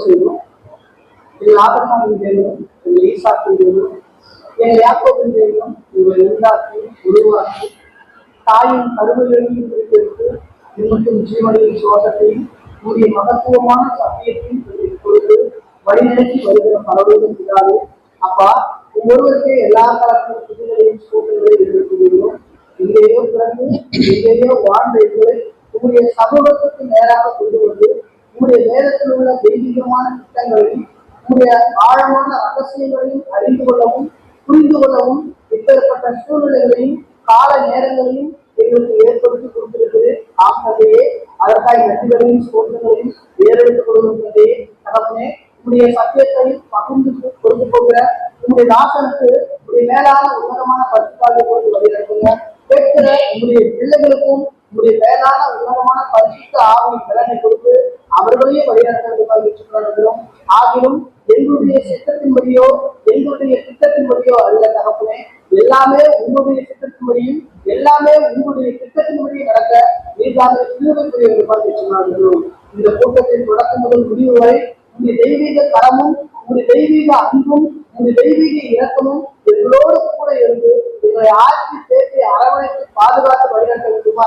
செய்வோம். ஆபரகாமின் தேவனும் ஈசாக்கின் தேவனும் யாக்கோபின் தேவனும் உங்களை உண்டாக்கி உருவாக்கி தாயின் கருவிலிருந்து பிரித்தெடுத்து இன்னும் ஜீவனையும் சுவாசத்தையும் உடைய மகத்துவமான சத்தியத்தையும் கொடுத்து வழிநடத்தி வருகிற பரவலும் இல்லாது அப்பா ஒவ்வொருவருக்கே எல்லா தரப்பிலும் புதிகளையும் சூழ்நிலையும் எதிர்கொள்கிறோம். எங்கேயோ பிறந்து எங்கேயோ வாழ்ந்த எங்களை உங்களுடைய சமூகத்துக்கு நேராக கொண்டு வந்து உங்களுடைய வேதத்தில் உள்ள தெய்வீகமான திட்டங்களையும் உங்களுடைய ஆழமான ரகசியங்களையும் அறிந்து கொள்ளவும் புரிந்து கொள்ளவும் இப்பேற்பட்ட சூழ்நிலைகளையும் கால நேரங்களையும் எங்களுக்கு ஏற்படுத்தி கொடுத்திருக்கிறது. ஆகவே அதற்காக நன்றிகளையும் சோதனைகளையும் ஏறெடுத்துக் கொள்வதே தகவனே உங்களுடைய சத்தியத்தையும் பகிர்ந்து கொண்டு போகிற உங்களுடைய தாசனுக்கு உங்களுடைய மேலான உன்னதமான பரிசுக்காக கொண்டு வழிநடத்துங்க. கேட்கிற உங்களுடைய பிள்ளைகளுக்கும் உங்களுடைய மேலான உன்னதமான பரிசுத்த ஆவின் பலனை கொடுத்து அவர்களையே வழிநடத்துவதற்காக வச்சுக்கொள்கிறோம். ஆகிலும் எங்களுடைய சித்தத்தின்படியோ எங்களுடைய திட்டத்தின்படியோ அல்ல தகப்பனே, எல்லாமே உங்களுடைய சித்தத்தின்படியும் எல்லாமே உங்களுடைய திட்டத்தின்படியும் நடக்க நீதாமே தீர்வுக்குரியவர்களாக வச்சுக்கொள்கிறோம். இந்த கூட்டத்தின் தொடக்கம் முதல் முடிவு வரை உங்களுடைய தெய்வீக கரமும் உங்களுடைய தெய்வீக அன்பும் உங்களுடைய தெய்வீக இரக்கமும் எங்களோடு கூட இருந்து எங்களை ஆட்சி சேர்த்து அரவணைத்து பாதுகாத்து வழிநடத்த வேண்டுமா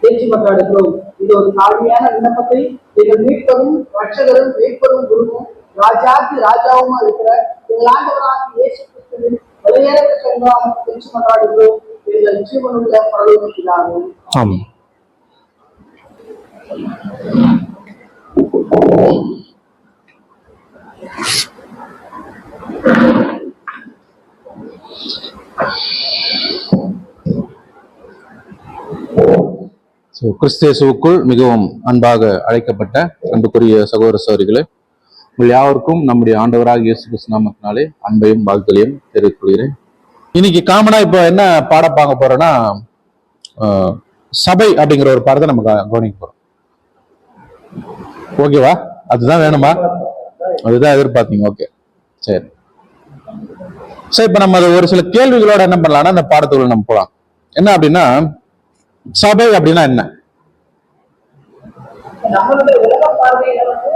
பேச்சு கொண்டாடுகிறோம். இது ஒரு தாழ்மையான விண்ணப்பத்தை எங்கள் மீட்பரும் ரட்சகரும் வேட்பரும் குருவும் ராஜாக்கு ராஜாவுமா இருக்கிற எங்கள் ஆண்டவராக இயேசு கிறிஸ்துவின் வெளியேறக்க சென்றாமல் பேச்சு கொண்டாடுகிறோம். எங்கள் ஜீவனுள்ள பரலோகத்திலாகும். ஆமென். கிறிஸ்தேசுவுக்குள் மிகவும் அன்பாக அழைக்கப்பட்ட அன்புக்குரிய சகோதர சகோதரிகளே, உங்கள் யாவருக்கும் நம்முடைய ஆண்டவராக இயேசு கிறிஸ்து நாமத்தினாலே அன்பையும் வாழ்த்துக்களையும் தெரிவித்துக் கொள்கிறேன். இன்னைக்கு காமனா இப்போ என்ன பாட பார்க்க போறோம்னா, சபை அப்படிங்கிற ஒரு பாடத்தை நம்ம கவனிக்க போறோம். ஓகேவா? அதுதான் வேணுமா? அதுதான் எதிர்பார்த்தீங்க. ஓகே, சரி. சரி, இப்ப நம்ம ஒரு சில கேள்விகளோட என்ன பண்ணலாம்னா அந்த பாடத்துக்குள்ள நம்ம போலாம். என்ன அப்படின்னா, சபை அப்படின்னா என்ன? நம்மளுடைய உலக பார்வையில வந்து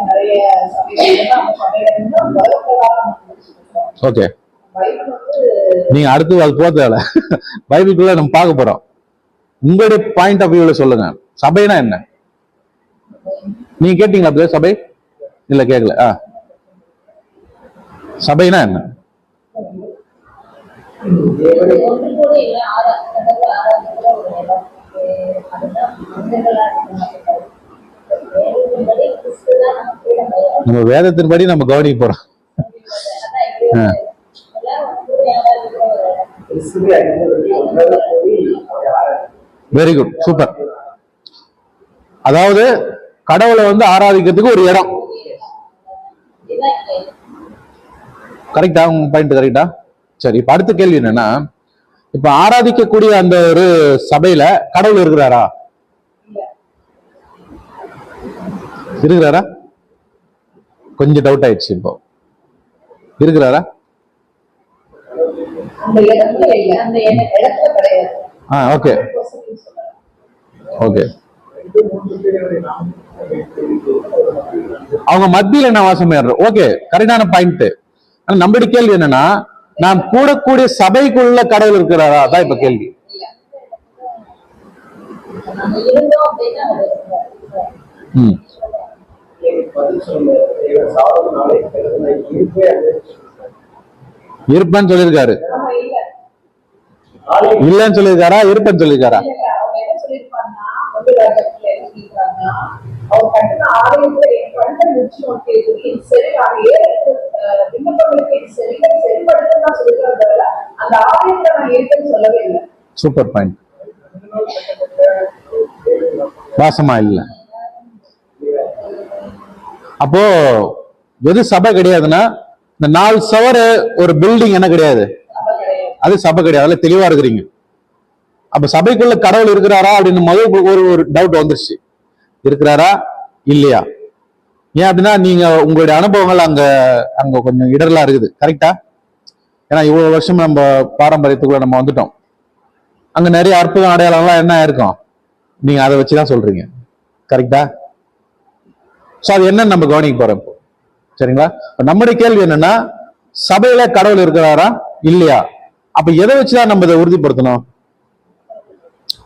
நிறைய ஓகே, நீங்க அடுத்து அது போறதால பைபிளுக்குள்ள நம்ம பார்க்க போறோம். உங்களுடைய பாயிண்ட் ஆஃப் வியூல சொல்லுங்க, சபைனா என்ன? நீங்க கேட்டீங்களா அப்படியே? சபை இல்ல கேட்கல. சபைனா என்ன? நம்ம வேதத்தின்படி நம்ம கவனிக்க போறோம். Very good, super. அதாவது கடவுளை வந்து ஆராதிக்கிறதுக்கு ஒரு இடம். கரெக்டா? உங்க பாயிண்ட் கரெக்டா? சரி, இப்ப அடுத்த கேள்வி என்னன்னா, இப்ப ஆராதிக்கக்கூடிய அந்த ஒரு சபையில கடவுள் இருக்கிறாரா? இருக்கிறாரா? கொஞ்சம் டவுட் ஆயிடுச்சு. இப்போ இருக்கிறாரா? Okay okay. அவங்க மத்தியில் என்ன வாசம்? ஓகே, கரெக்டான பாயிண்ட். ஆனா நம்மளுடைய கேள்வி என்னன்னா, நாம் கூடக்கூடிய சபைக்குள்ள கடவுள் இருக்கிறாரா? அதான் இப்ப கேள்வி. இருப்பேன்னு சொல்லியிருக்காரு, இல்லன்னு சொல்லியிருக்காரா? இருப்பேன்னு சொல்லியிருக்காரா? Super point. வாசமா இல்ல. அப்போ எது சபை கிடையாதுன்னா, இந்த 4 சவர ஒரு பில்டிங் என்ன கிடையாது, அது சபை கிடையாது. அதுல தெளிவா இருக்கிறீங்க. அப்ப சபைக்குள்ள கடவுள் இருக்கிறாரா அப்படின்னு முதல் ஒரு டவுட் வந்துருச்சு. இருக்கிறாரா இல்லையா? ஏன் அப்படின்னா, நீங்க உங்களுடைய அனுபவங்கள் அங்க கொஞ்சம் இடர்லாம் இருக்குது. கரெக்டா? ஏன்னா இவ்வளவு வருஷம் நம்ம பாரம்பரியத்துக்குள்ள நம்ம வந்துட்டோம். அங்க நிறைய அற்புதம் அடையாளம்லாம் என்ன இருக்கும், நீங்க அதை வச்சுதான் சொல்றீங்க. கரெக்டா? சோ அது என்னன்னு நம்ம கவனிக்க போறோம் இப்போ. சரிங்களா? நம்முடைய கேள்வி என்னன்னா, சபையில கடவுள் இருக்கிறாரா இல்லையா? அப்ப எதை வச்சுதான் நம்ம இதை உறுதிப்படுத்தணும்?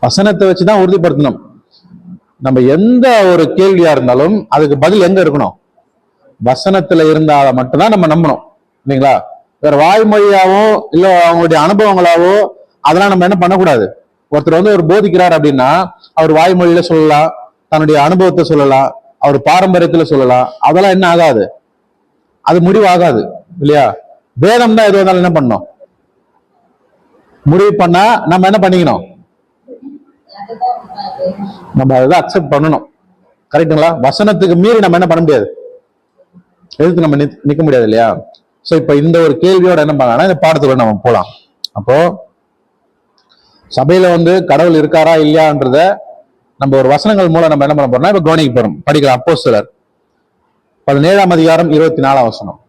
வசனத்தை வச்சுதான் உறுதிப்படுத்தணும். நம்ம எந்த ஒரு கேள்வியா இருந்தாலும் அதுக்கு பதில் எங்க இருக்கணும்? வசனத்துல இருந்தால மட்டும்தான் நம்ம நம்பணும், இல்லைங்களா? வேற வாய்மொழியாவோ இல்ல அவங்களுடைய அனுபவங்களாவோ அதெல்லாம் நம்ம என்ன பண்ணக்கூடாது. ஒருத்தர் வந்து ஒரு போதிக்கிறார் அப்படின்னா அவர் வாய்மொழியில சொல்லலாம், தன்னுடைய அனுபவத்தை சொல்லலாம், அவர் பாரம்பரியத்துல சொல்லலாம். அதெல்லாம் என்ன ஆகாது, அது முடிவாகாது, இல்லையா? வேதம் தான் எது வந்தாலும் என்ன பண்ணணும், முடிவு பண்ணா நம்ம என்ன பண்ணிக்கணும், நம்ம அதை அக்செப்ட் பண்ணணும். கரெக்டுங்களா? வசனத்துக்கு மீறி நம்ம என்ன பண்ண முடியாது, எதுக்கு நம்ம நிக்க முடியாது, இல்லையா? சோ இப்ப இந்த ஒரு கேள்வியோட என்ன பண்ணலாம், இந்த பாடத்துக்குள்ள நம்ம போலாம். அப்போ சபையில வந்து கடவுள் இருக்காரா இல்லையான்றத நம்ம ஒரு வசனங்கள் மூலம் நம்ம என்ன பண்ண போறோம்னா இப்ப கவனிக்க போறோம். படிக்கலாம். அப்போஸ்தலர் 17ஆம் அதிகாரம் 24ஆம் வசனம்.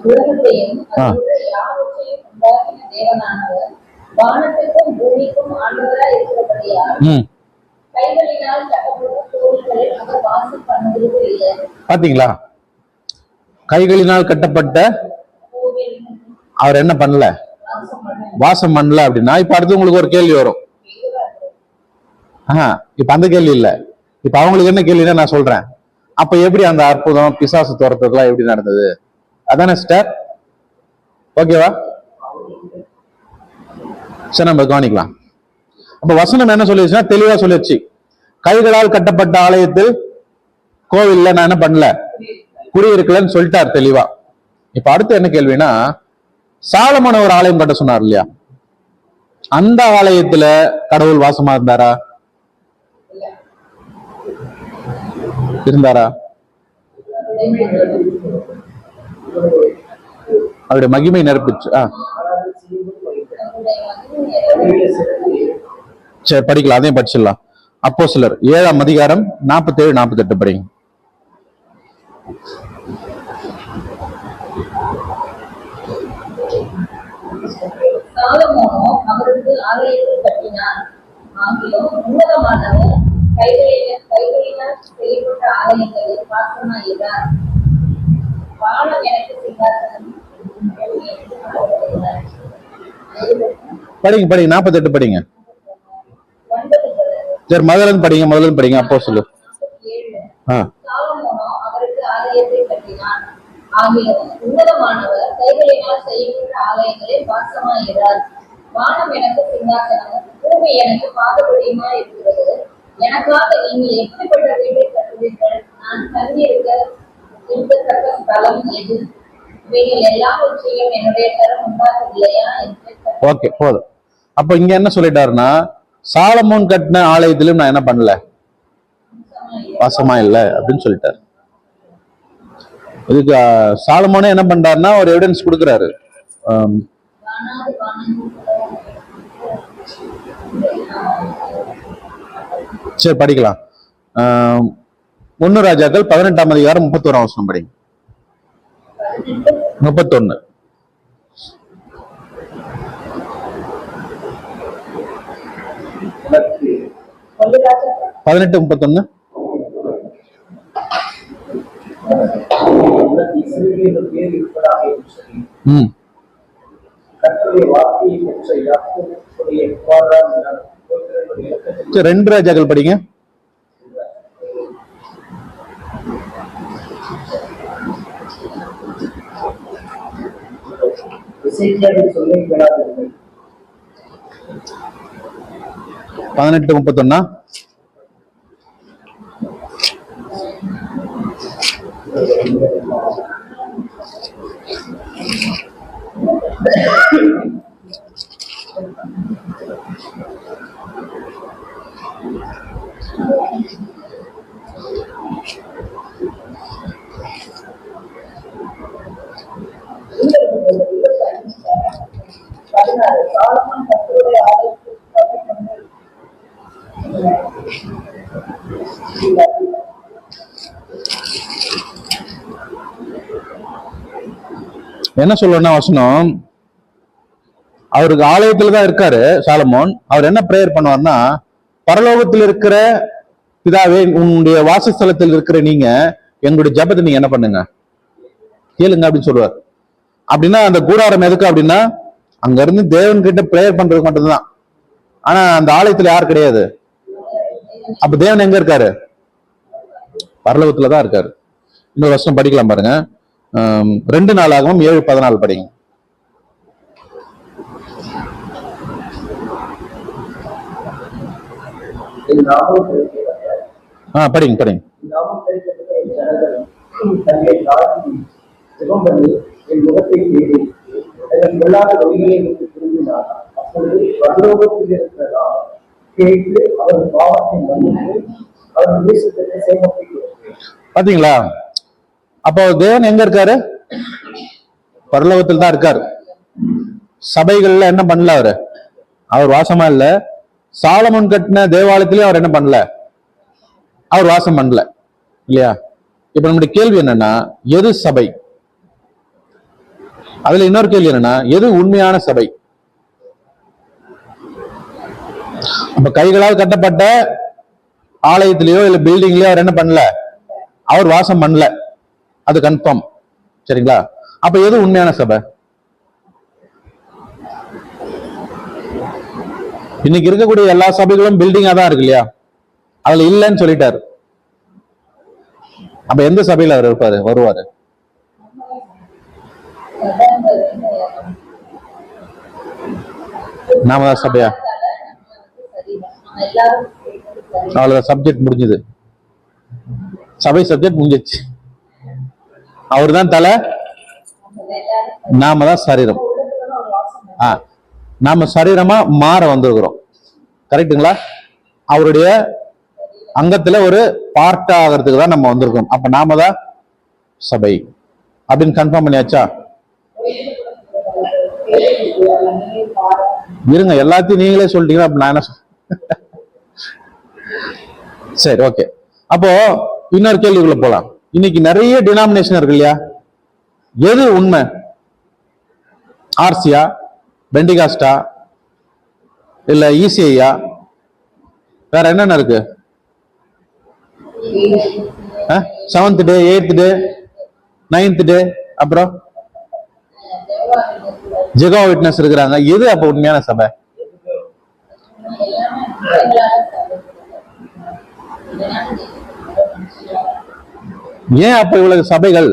உலகத்தையும் யாவற்றையும் உண்டாக்கின தேவனானவர் வானத்துக்கும் பூமிக்கும் ஆண்டவராய் இருக்கிறபடியால் கைகளினால் கட்டப்பட்ட கோவில்களில் அவர் வாசம் பண்ணுவது இல்லை. பாத்தீங்களா? கைகளினால் கட்டப்பட்ட அவர் என்ன பண்ணல, வாசம் பண்ணல அப்படின்னா இப்ப அடுத்து உங்களுக்கு ஒரு கேள்வி வரும். இப்ப அந்த கேள்வி இல்ல, இப்ப அவங்களுக்கு என்ன கேள்வின்னா நான் சொல்றேன், அப்ப எப்படி அந்த அற்புதம் பிசாசு துரத்துறதுலாம் எப்படி நடந்தது? அதானே சிஸ்டர்? ஓகேவா? சரி, நம்ம கவனிக்கலாம். அப்ப வசனம் என்ன சொல்லிடுச்சுன்னா தெளிவா சொல்லிடுச்சு, கைகளால் கட்டப்பட்ட ஆலயத்தில் கோவில்ல நான் என்ன பண்ணல, குடியிருக்கலன்னு சொல்லிட்டார் தெளிவா. இப்ப அடுத்து என்ன கேள்வினா, சாலமோன் ஒரு ஆலயம் கட்ட சொன்னார் இல்லையா? அந்த ஆலயத்துல கடவுள் வாசமா இருந்தாரா? இருந்தாரா? அவருடைய மகிமை நிரப்பிச்சு. சரி, படிக்கலாம், அதையும் படிச்சிடலாம். அப்போஸ்தலர் 7ஆம் அதிகாரம் 47 48 படிங்க. சாலமோனோ அவருக்கு ஆலயத்தை கட்டினார். ஆகிலும் உன்னதமானவர் கைகளினால் செய்யப்பட்ட ஆலயங்களில் வாசமாகிறார். வானம் எனக்கு சிங்காசனம். படிங்க படிங்க, 48 படிங்க. சரி, முதல்ல படிங்க. அப்போஸ்தலர் 47. சாலமோனோ அவருக்கு ஆலயத்தை கட்டினார். ஆகிலும் உன்னதமானவர் கைகளினால் செய்யப்பட்ட ஆலயங்களில் வாசமாகிறார். வானம் எனக்கு சிங்காசனம், பூமி எனக்கு பாதபடியுமா இருக்கிறது. எனக்காக நீங்கள் எப்படிப்பட்ட வீட்டை கட்டுவீர்கள்? நான் இருக்கத்தக்க ஸ்தலம் எது? இவைகள் எல்லாவற்றையும் என்னுடைய கரம் உண்டாக்கவில்லையா என்று. ஓகே, போதும். அப்ப இங்க என்ன சொல்லிட்டாருன்னா, சாலமோன் கட்டின ஆலயத்திலும் நான் என்ன பண்ணல, வாசமா இல்ல அப்படின்னு சொல்லிட்டாரு. இதுக்கு சாலமோனே என்ன பண்றாருன்னா ஒரு எவிடன்ஸ் கொடுக்குறாரு. சரி, படிக்கலாம். 1 ராஜாக்கள் 18ஆம் அதிகாரம் 31ஆம் வசனம் படிங்க. 31. பதினெட்டு 31. ரெண்டு ராஜாக்கள் படிங்க. பதினெட்டு 31. என்ன சொல்லுன்னா வசனம், அவருக்கு ஆலயத்துல தான் இருக்காரு சாலமோன். அவர் என்ன பிரேயர் பண்ணுவார்னா, பரலோகத்தில் இருக்கிற பிதாவே, உன்னுடைய வாசஸ்தலத்தில் இருக்கிற நீங்க எங்களுடைய ஜெபத்தை நீங்க என்ன பண்ணுங்க, கேளுங்க அப்படின்னு சொல்லுவார். அப்படின்னா அந்த கூடாரம் எதுக்கு அப்படின்னா, அங்க இருந்து தேவன் கிட்ட பிரேயர் பண்றது மட்டும்தான். ஆனா அந்த ஆலயத்துல யார் கிடையாது. அப்ப தேவன் எங்க இருக்காரு? பரலோகத்துலதான் இருக்காரு. இன்னொரு வருஷம் படிக்கலாம் பாருங்க. 2 நாளாகவும் 7:14 படிங்க. படிங்க படிங்க. என் முகத்தை தேடி அதன் பொல்லாத வழிகளை விட்டு திரும்பினார். அப்பொழுது பரலோகத்தில் இருக்கிறதா கேட்டு அவர் பாவத்தை மன்னித்து அவர் தேசத்தை சேமப்பிக்கிறார். பாத்தீங்களா? அப்போ தேவன் எங்க இருக்காரு? பரலோகத்தில் தான் இருக்காரு. சபைகள்ல என்ன பண்ணல அவரு? அவர் வாசமா இல்ல. சாலமோன் கட்டின தேவாலயத்திலயும் அவர் என்ன பண்ணல? அவர் வாசம் பண்ணல இல்லையா? இப்ப நம்முடைய கேள்வி என்னன்னா, எது சபை? அதுல இன்னொரு கேள்வி என்னன்னா, எது உண்மையான சபை? அப்ப கைகளால் கட்டப்பட்ட ஆலயத்திலேயோ இல்ல பில்டிங்லயோ அவர் என்ன பண்ணல? அவர் வாசம் பண்ணல. அது கன்ஃபார்ம். சரிங்களா? அப்ப எது உண்மையான சபை? இன்னைக்கு இருக்கக்கூடிய எல்லா சபைகளும் பில்டிங்கா தான் இருக்கு இல்லையா? அதுல இல்லைன்னு சொல்லிட்டாரு. அப்ப எந்த சபையில அவர் இருப்பாரு, வருவாரு? நாம தான் சபையா? அவ்வளவுதான், சப்ஜெக்ட் முடிஞ்சது. சபை சப்ஜெக்ட் முடிஞ்சிச்சு. அவர் தான் தலை, நாம தான் சரீரம். நாம சரீரமா மாற வந்திருக்கிறோம். கரெக்டுங்களா? அவருடைய அங்கத்துல ஒரு பார்ட் ஆகிறதுக்கு தான் நம்ம வந்திருக்கோம். அப்ப நாம தான் சபை அப்படின்னு கன்ஃபார்ம் பண்ணியாச்சா? இருங்க, எல்லாத்தையும் நீங்களே சொல்லிட்டீங்கன்னா அப்ப நான் என்ன சரி, ஓகே. அப்போ இன்னொரு கேள்விக்குள்ள போலாம். இன்னைக்கு நிறைய டினாமினேஷன் இருக்கு இல்லையா? எது உண்மை? ஆர்சியா, பெண்டிகாஸ்டா, இல்ல இசிஐயா, வேற என்னென்ன இருக்கு? 7th டே, 8th டே, 9th டே, அப்புறம் ஜெகோவா விட்னஸ் இருக்கிறாங்க. எது அப்ப உண்மையான சபை? ஏன் அப்ப இவ்வளவு சபைகள்?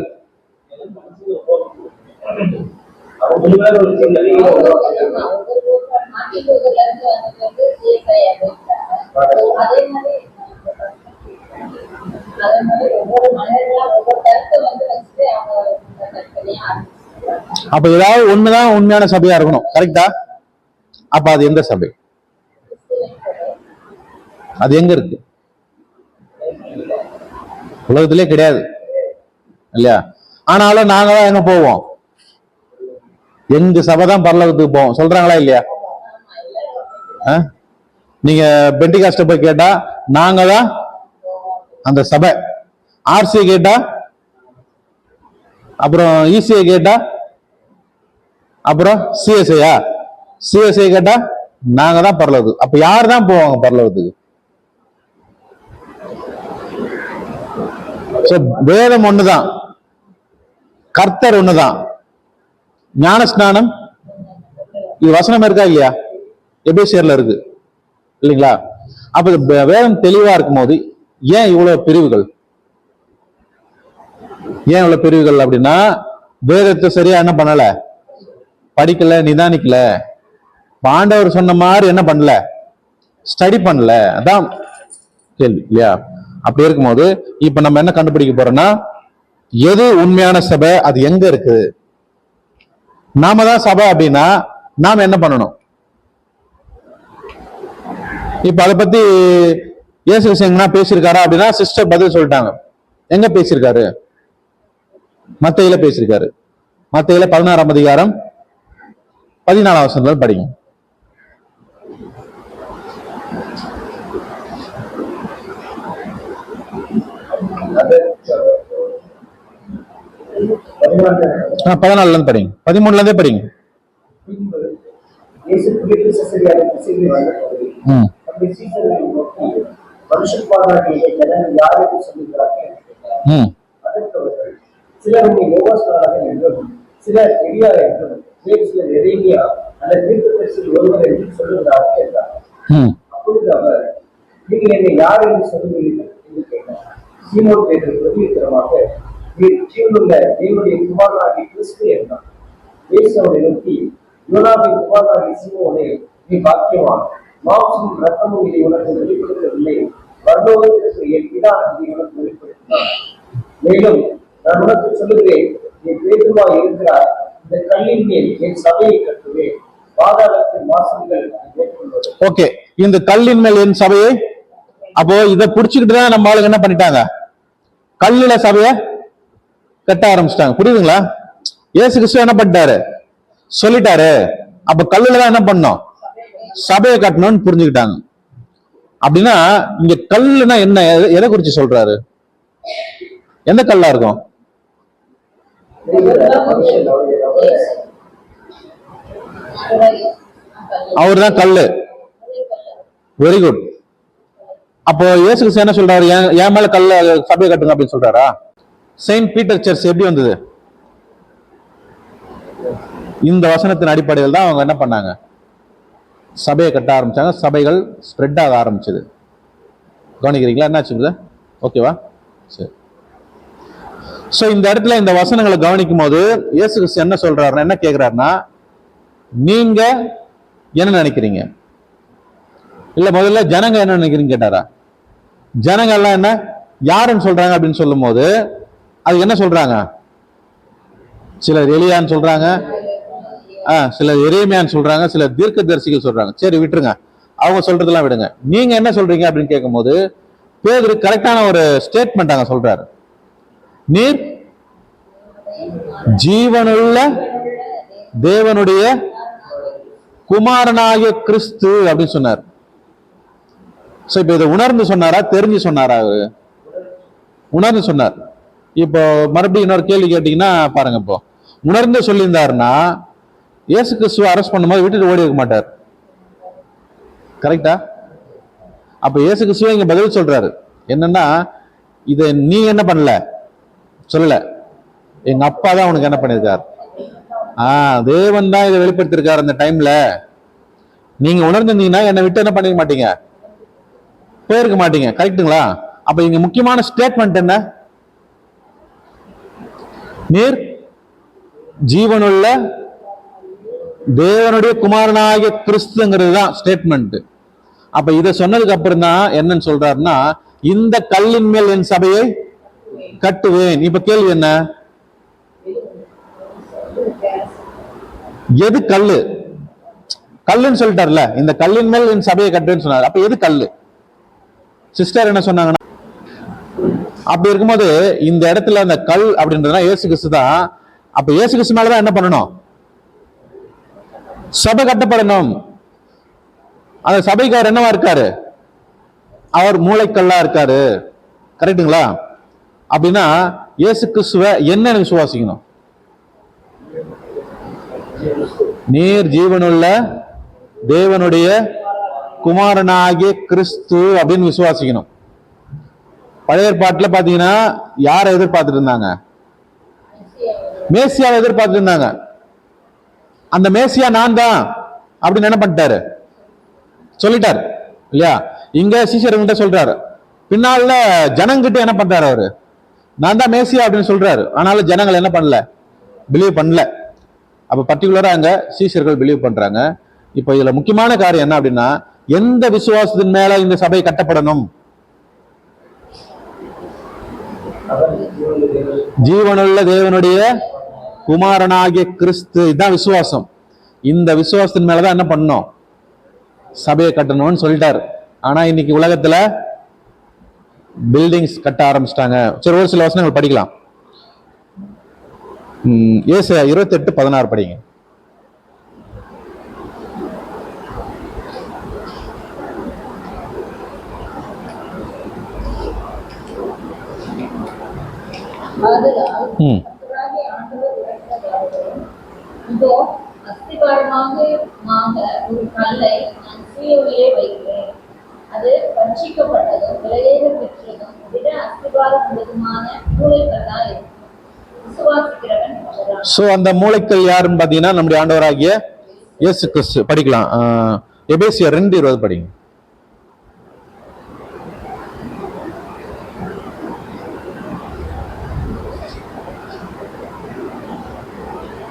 அப்ப ஏதாவது ஒண்ணுதான் உண்மையான சபையா இருக்கணும். கரெக்டா? அப்ப அது எந்த சபை? அது எங்க இருக்கு? உலகத்திலே கிடையாது இல்லையா? ஆனாலும் நாங்க தான் எங்க போவோம்? எங்க சபை தான் பரலோகத்துக்கு போவோம். சொல்றாங்களா இல்லையா? நீங்க பெண்டிகாஸ்ட போய் கேட்டா நாங்க தான் அந்த சபை. ஆர்சியை கேட்டா, அப்புறம் இசிஐ கேட்டா, அப்புறம் சிஎஸ்ஐயா, சிஎஸ்ஐ கேட்டா நாங்க தான் பரலோகத்துக்கு. அப்ப யார் தான் போவாங்க பரலோகத்துக்கு? வேதம் ஒண்ணுதான், கர்த்தர் ஒண்ணுதான். ஞானஸ்நானம் இது வசனம் இருக்கா இல்லையா? எபேசியர்ல இருக்கு இல்லைங்களா? அப்ப வேதம் தெளிவா இருக்கும் போது ஏன் இவ்வளவு பிரிவுகள்? ஏன் இவ்வளவு பிரிவுகள் அப்படின்னா, வேதத்தை சரியா என்ன பண்ணல, படிக்கல, நிதானிக்கல. ஆண்டவர் சொன்ன மாதிரி என்ன பண்ணல, ஸ்டடி பண்ணல. அதான் கேள்வி இல்லையா? அப்படி இருக்கும்போது இப்ப நம்ம என்ன கண்டுபிடிக்க போறோம்னா, எது உண்மையான சபை, அது எங்க இருக்கு? நாம தான் சபை அப்படின்னா நாம என்ன பண்ணணும்? இப்ப அதை பத்தி இயேசு விஷயம்னா பேசியிருக்காரா அப்படின்னா சிஸ்டர் பதில் சொல்லிட்டாங்க. எங்க பேசியிருக்காரு? மத்தேயுல பேசியிருக்காரு. மத்தேயுல 16ஆம் அதிகாரம் 14ஆம் வசனம் படிங்க. 14 இருந்து படிங்க, 13 இருந்தே படிங்க. பின்பு இயேசு குறித்து செசரியாவின் திசையில் வந்தபோது தம்முடைய சீசர்களை நோக்கி, மனுஷகுமாரனாகிய ஜனங்கள் யார் என்று சொல்லுகிறார்கள் என்று கேட்டார். அதற்கு அவர்கள், சிலர் உம்மை யோவாஸ்நானனாக என்றும், சிலர் எலியா என்றும், வேறு சிலர் எரேமியா அல்லது தீர்க்கதரிசியில் ஒருவர் என்று சொல்லுகிறார்கள் என்றார். அப்பொழுது அவர், நீங்கள் என்னை யார் என்று சொல்லுகிறீர்கள் என்று கேட்டார். சீமோன் பேதுரு பிரதியுத்தரமாக, நீர் ஜீவனுள்ள தேவனுடைய குமாரனாகிய கிறிஸ்து என்றார். இயேசு அவரை நோக்கி, யோனாவின் குமாரனாகிய சீமோனே, நீ பாக்கியவான். மாம்சமும் இரத்தமும் இதை உனக்கு வெளிப்படுத்தவில்லை, பரலோகத்தில் என் பிதா இதை உனக்கு வெளிப்படுத்தினார். மேலும் நான் உனக்கு சொல்லுகிறேன், நீ பேதுருவாய் இருக்கிறார். இந்த கல்லின் மேல் என் சபையை கட்டுவேன், பாதாளத்தின் வாசல்கள் அதை மேற்கொள்வது. ஓகே, இந்த கல்லின் மேல் என் சபையை. அப்போ இதை புடிச்சுக்கிட்டு தான் நம்ம ஆளுங்க என்ன பண்ணிட்டாங்க, கல்லுல சபைய கட்ட ஆரம்பிச்சிட்டாங்க. புரியுதுங்களா? இயேசு கிறிஸ்து என்ன பண்ணிட்டாரு, சொல்லிட்டாரு. அப்ப கல்லுல தான் என்ன பண்ணோம், சபையை கட்டணும்னு புரிஞ்சுக்கிட்டாங்க. அப்படின்னா இங்க கல்லுனா என்ன, எதை குறிச்சு சொல்றாரு? எந்த கல்லா இருக்கும்? அவர் தான் கல்லு. Very good. அப்போ இயேசு கிறிஸ்து என்ன சொல்றாரு, என் மேல கல்ல சபையை கட்டுங்க அப்படின்னு சொல்றாரா? செயின்ட் பீட்டர் சர்ச் எப்படி வந்தது? இந்த வசனத்தின் அடிப்படையில் தான் அவங்க என்ன பண்ணாங்க, சபையை கட்ட ஆரம்பிச்சாங்க. சபைகள் ஸ்ப்ரெட் ஆக ஆரம்பிச்சது. கவனிக்கிறீங்களா? என்னாச்சு? ஓகேவா? சரி. சோ இந்த இடத்துல இந்த வசனங்களை கவனிக்கும் போது இயேசு கிறிஸ்து என்ன சொல்றாருன்னா, என்ன கேட்கிறாருன்னா, நீங்க என்ன நினைக்கிறீங்க? இல்ல முதல்ல ஜனங்க என்ன நினைக்கிறீங்க கேட்டாரா? ஜனங்க எல்லாம் என்ன யாருன்னு சொல்றாங்க அப்படின்னு சொல்லும் போது அது என்ன சொல்றாங்க? சிலர் எலியான்னு சொல்றாங்க, சிலர் எரேமியான்னு சொல்றாங்க, சிலர் தீர்க்கதரிசிகள் சொல்றாங்க. சரி விட்டுருங்க, அவங்க சொல்றதெல்லாம் விடுங்க. நீங்க என்ன சொல்றீங்க அப்படின்னு கேட்கும் போது பேதுரு கரெக்டான ஒரு ஸ்டேட்மெண்ட் அங்க சொல்றாரு. நீர் ஜீவனுள்ள தேவனுடைய குமாரனாகிய கிறிஸ்து அப்படின்னு சொன்னார். சோ இப்ப இதை உணர்ந்து சொன்னாரா, தெரிஞ்சு சொன்னாரா? அவரு உணர்ந்து சொன்னார். இப்போ மறுபடியும் இன்னொரு கேள்வி கேட்டீங்கன்னா பாருங்க, இப்போ உணர்ந்து சொல்லியிருந்தாருன்னா இயேசு கிறிஸ்துவ அரெஸ்ட் பண்ணும்போது விட்டுட்டு ஓடி இருக்க மாட்டார். கரெக்டா? அப்ப இயேசு கிறிஸ்துவ இங்க பதில் சொல்றாரு என்னன்னா, இத நீ என்ன பண்ணல சொல்லல, எங்க அப்பா தான் உனக்கு என்ன பண்ணிருக்காரு. தேவன் தான் இதை வெளிப்படுத்திருக்காரு. அந்த டைம்ல நீங்க உணர்ந்திருந்தீங்கன்னா என்னை விட்டு என்ன பண்ணிக்க மாட்டீங்க, போயிருக்க மாட்டீங்க. கரெக்டுங்களா? அப்ப இங்க முக்கியமான ஸ்டேட்மெண்ட் என்ன? நீர் ஜீவனுள்ள தேவனுடைய குமாரனாகிய கிறிஸ்துங்கிறது தான் ஸ்டேட்மெண்ட். அப்ப இதை சொன்னதுக்கு அப்புறம் தான் என்னன்னு சொல்றாருன்னா, இந்த கல்லின் மேல் என் சபையை கட்டுவேன். இப்ப கேள்வி என்ன, எது கல்லு? கல்லுன்னு சொல்லிட்டார்ல, இந்த கல்லின் மேல் என் சபையை கட்டுவேன்னு சொன்னார். அப்ப எது கல்லு? சிஸ்டர் என்ன சொன்னாங்கன்னா, அப்படி இருக்கும்போது இந்த இடத்துல அந்த கல் அப்படின்றதுனா இயேசு கிறிஸ்து தான். அப்ப இயேசு கிறிஸ்து மேலதான் என்ன பண்ணணும், சபை கட்டப்படணும். அந்த சபைக்கு அவர் என்னவா இருக்காரு, அவர் மூளைக்கல்லா இருக்காரு. கரெக்டுங்களா? அப்படின்னா இயேசு கிறிஸ்துவ என்ன விசுவாசிக்கணும், நீர் ஜீவனுள்ள தேவனுடைய குமாரனாகிய கிறிஸ்து அப்படின்னு விசுவாசிக்கணும். பழைய ஏற்பாட்டுல பாத்தீங்கன்னா யாரை எதிர்பார்த்துட்டு இருந்தாங்க, மேசியாவை எதிர்பார்த்துட்டு இருந்தாங்க. அந்த மேசியா நான் தான் அப்படின்னு என்ன பண்ணிட்டாரு, சொல்லிட்டாரு இல்லையா? இங்க சீஷர்கிட்ட சொல்றாரு, பின்னால ஜனங்கிட்ட என்ன பண்றாரு, அவரு நான் தான் மேசியா அப்படின்னு சொல்றாரு. ஆனாலும் ஜனங்கள் என்ன பண்ணல, பிலீவ் பண்ணல. அப்ப பர்டிகுலரா அங்க சீஷர்கள் பிலீவ் பண்றாங்க. இப்ப இதுல முக்கியமான காரியம் என்ன அப்படின்னா, எந்த விசுவாசத்தின் மேல இந்த சபை கட்டப்படணும்? ஜீவனுள்ள தேவனுடைய குமாரனாகிய கிறிஸ்து, இதுதான் விசுவாசம். இந்த விசுவாசத்தின் மேலதான் என்ன பண்ணணும், சபையை கட்டணும்னு சொல்லிட்டாரு. ஆனா இன்னைக்கு உலகத்துல பில்டிங்ஸ் கட்ட ஆரம்பிச்சிட்டாங்க. சரி, ஒரு சில வசனங்கள் படிக்கலாம். ஏசாயா 28:16 படிங்க. இதோ அஸ்திபாரமாக ஒரு கல்லை நான் சீயோனிலே வைக்கிறேன். அது பட்சிக்கப்பட்டதும் விலையேற பெற்றதும் விட அஸ்திபாரம் உள்ளதுமான மூளைக்கல்லா இருக்கும். விசுவாசிக்கிறவன் பெற்றதான். சோ அந்த மூளைக்கல் யாருன்னு பாத்தீங்கன்னா நம்முடைய ஆண்டவராகிய இயேசு கிறிஸ்து. படிக்கலாம். எபேசியர் 2:20 படிங்க.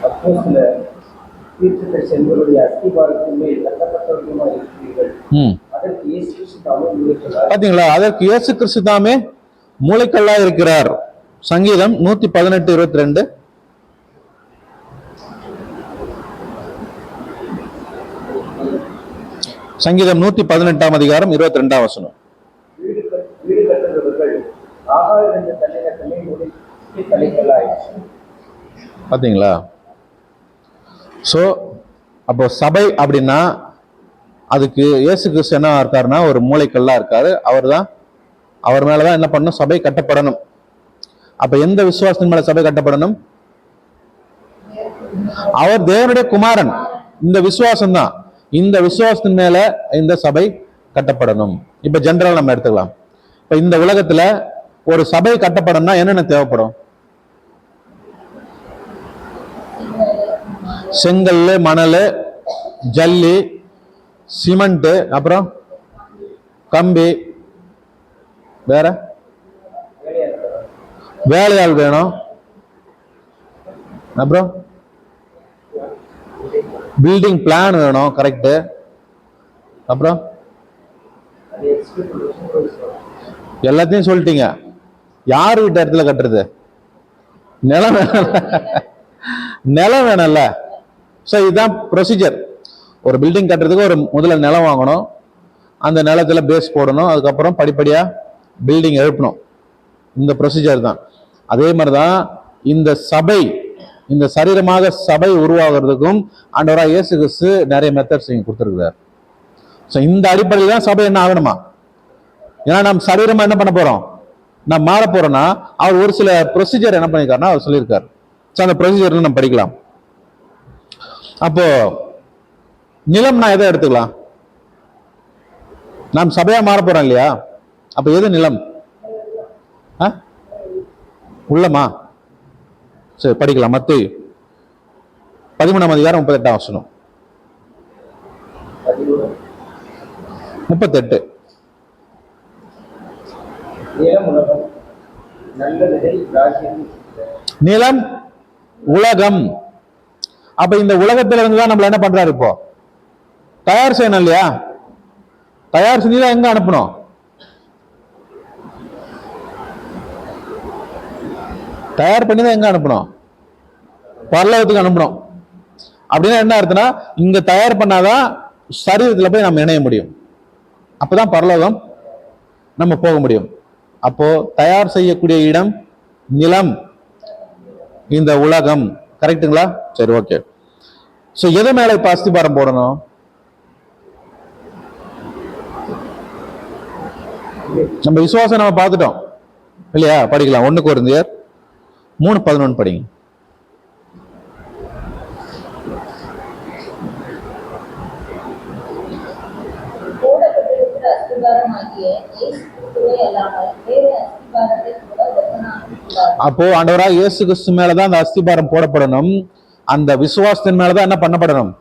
அப்போஸ்தலர் தீர்க்கதரிசி என்பவருடைய அஸ்திபாரத்தின் மேல் கட்டப்பட்டவர்களுமாய் இருக்கிறீர்கள். அதற்கு இயேசு கிறிஸ்து தாமே மூளைக்கல்லாய். பாத்தீங்களா, அதற்கு இயேசு கிறிஸ்து தாமே மூளைக்கல்லா இருக்கிறார். சங்கீதம் 118:22. சங்கீதம் 118 அதிகாரம் 22 வசனம். வீடு கட்டுகிறவர்கள் ஆகாயம் என்ற தன்னை மூளைக்கு தலைக்கல்லாய். பாத்தீங்களா? சோ அப்போ சபை அப்படின்னா அதுக்கு இயேசு கிறிஸ்து என்ன இருக்காருன்னா ஒரு மூளைக்கல்லா இருக்காரு. அவர் மேலதான் என்ன பண்ணணும்? சபை கட்டப்படணும். அப்ப எந்த விசுவாசத்தின் மேல சபை கட்டப்படணும்? அவர் தேவனுடைய குமாரன். இந்த விசுவாசம் தான். இந்த விசுவாசத்தின் மேல இந்த சபை கட்டப்படணும். இப்ப ஜெனரல் நம்ம எடுத்துக்கலாம். இப்ப இந்த உலகத்துல ஒரு சபை கட்டப்படணும்னா என்னென்ன தேவைப்படும்? செங்கல், மணல், ஜல்லி, சிமெண்ட், அப்புறம் கம்பி, வேற வேலையாள் வேணும், அப்புறம் பில்டிங் பிளான் வேணும். கரெக்ட். அப்புறம் எல்லாத்தையும் சொல்லிட்டீங்க. யாரு கிட்ட இடத்துல கட்டுறது? நிலம் வேணும். நிலம் வேணும்ல. ஸோ இதுதான் ப்ரொசீஜர். ஒரு பில்டிங் கட்டுறதுக்கு ஒரு முதல்ல நிலம் வாங்கணும், அந்த நிலத்துல பேஸ் போடணும், அதுக்கப்புறம் படிப்படியா பில்டிங் எழுப்பணும். இந்த ப்ரொசீஜர் தான். அதே மாதிரிதான் இந்த சபை, இந்த சரீரமாக சபை உருவாகிறதுக்கும் ஆண்டவராக இயேசு கிறிஸ்து நிறைய மெத்தட்ஸ் இங்க கொடுத்துருக்காரு. ஸோ இந்த அடிப்படையில் தான் சபை என்ன ஆகணுமா? ஏன்னா நம்ம சரீரமா என்ன பண்ண போறோம்? நம்ம மாற போறோம்னா அவர் ஒரு சில ப்ரொசீஜர் என்ன பண்ணிருக்காருன்னா அவர் சொல்லியிருக்காரு. ஸோ அந்த ப்ரொசீஜர்ல நம்ம படிக்கலாம். அப்போ நிலம்னா எதை எடுத்துக்கலாம்? நாம் சபையா மாற போறோம் இல்லையா? அப்ப எது நிலம்? உள்ளமா? சரி, படிக்கலாம். மத்தேயு 13 அதிகாரம் 38 வசனம். 38. நிலம் உலகம். அப்ப இந்த உலகத்துல இருந்துதான் நம்மள என்ன பண்றாரு? இப்போ தயார் செய்யணும் இல்லையா? தயார் செஞ்சுதான் எங்க அனுப்பணும்? தயார் பண்ணி தான் எங்க அனுப்பணும்? பரலோகத்துக்கு அனுப்பணும். அப்படின்னா என்ன அர்த்தம்னா, இங்க தயார் பண்ணாதான் சரீரத்துல போய் நம்ம இணைய முடியும். அப்பதான் பரலோகம் நம்ம போக முடியும். அப்போ தயார் செய்யக்கூடிய இடம் நிலம், இந்த உலகம். கரெக்டுங்களா? சரி, ஓகே. சோ எது மேல இப்ப அஸ்திபாரம் போடணும்? நம்ம விசுவாசம் நம்ம பார்த்துட்டோம் இல்லையா? படிக்கலாம். 1 கொரிந்தியர் 3:11 படிங்க. அப்போ ஆண்டவராக இயேசு கிறிஸ்து மேலதான் அந்த அஸ்திபாரம் போடப்படணும். அந்த விசுவாசத்தின் மேலதான் என்ன பண்ணப்படணும்?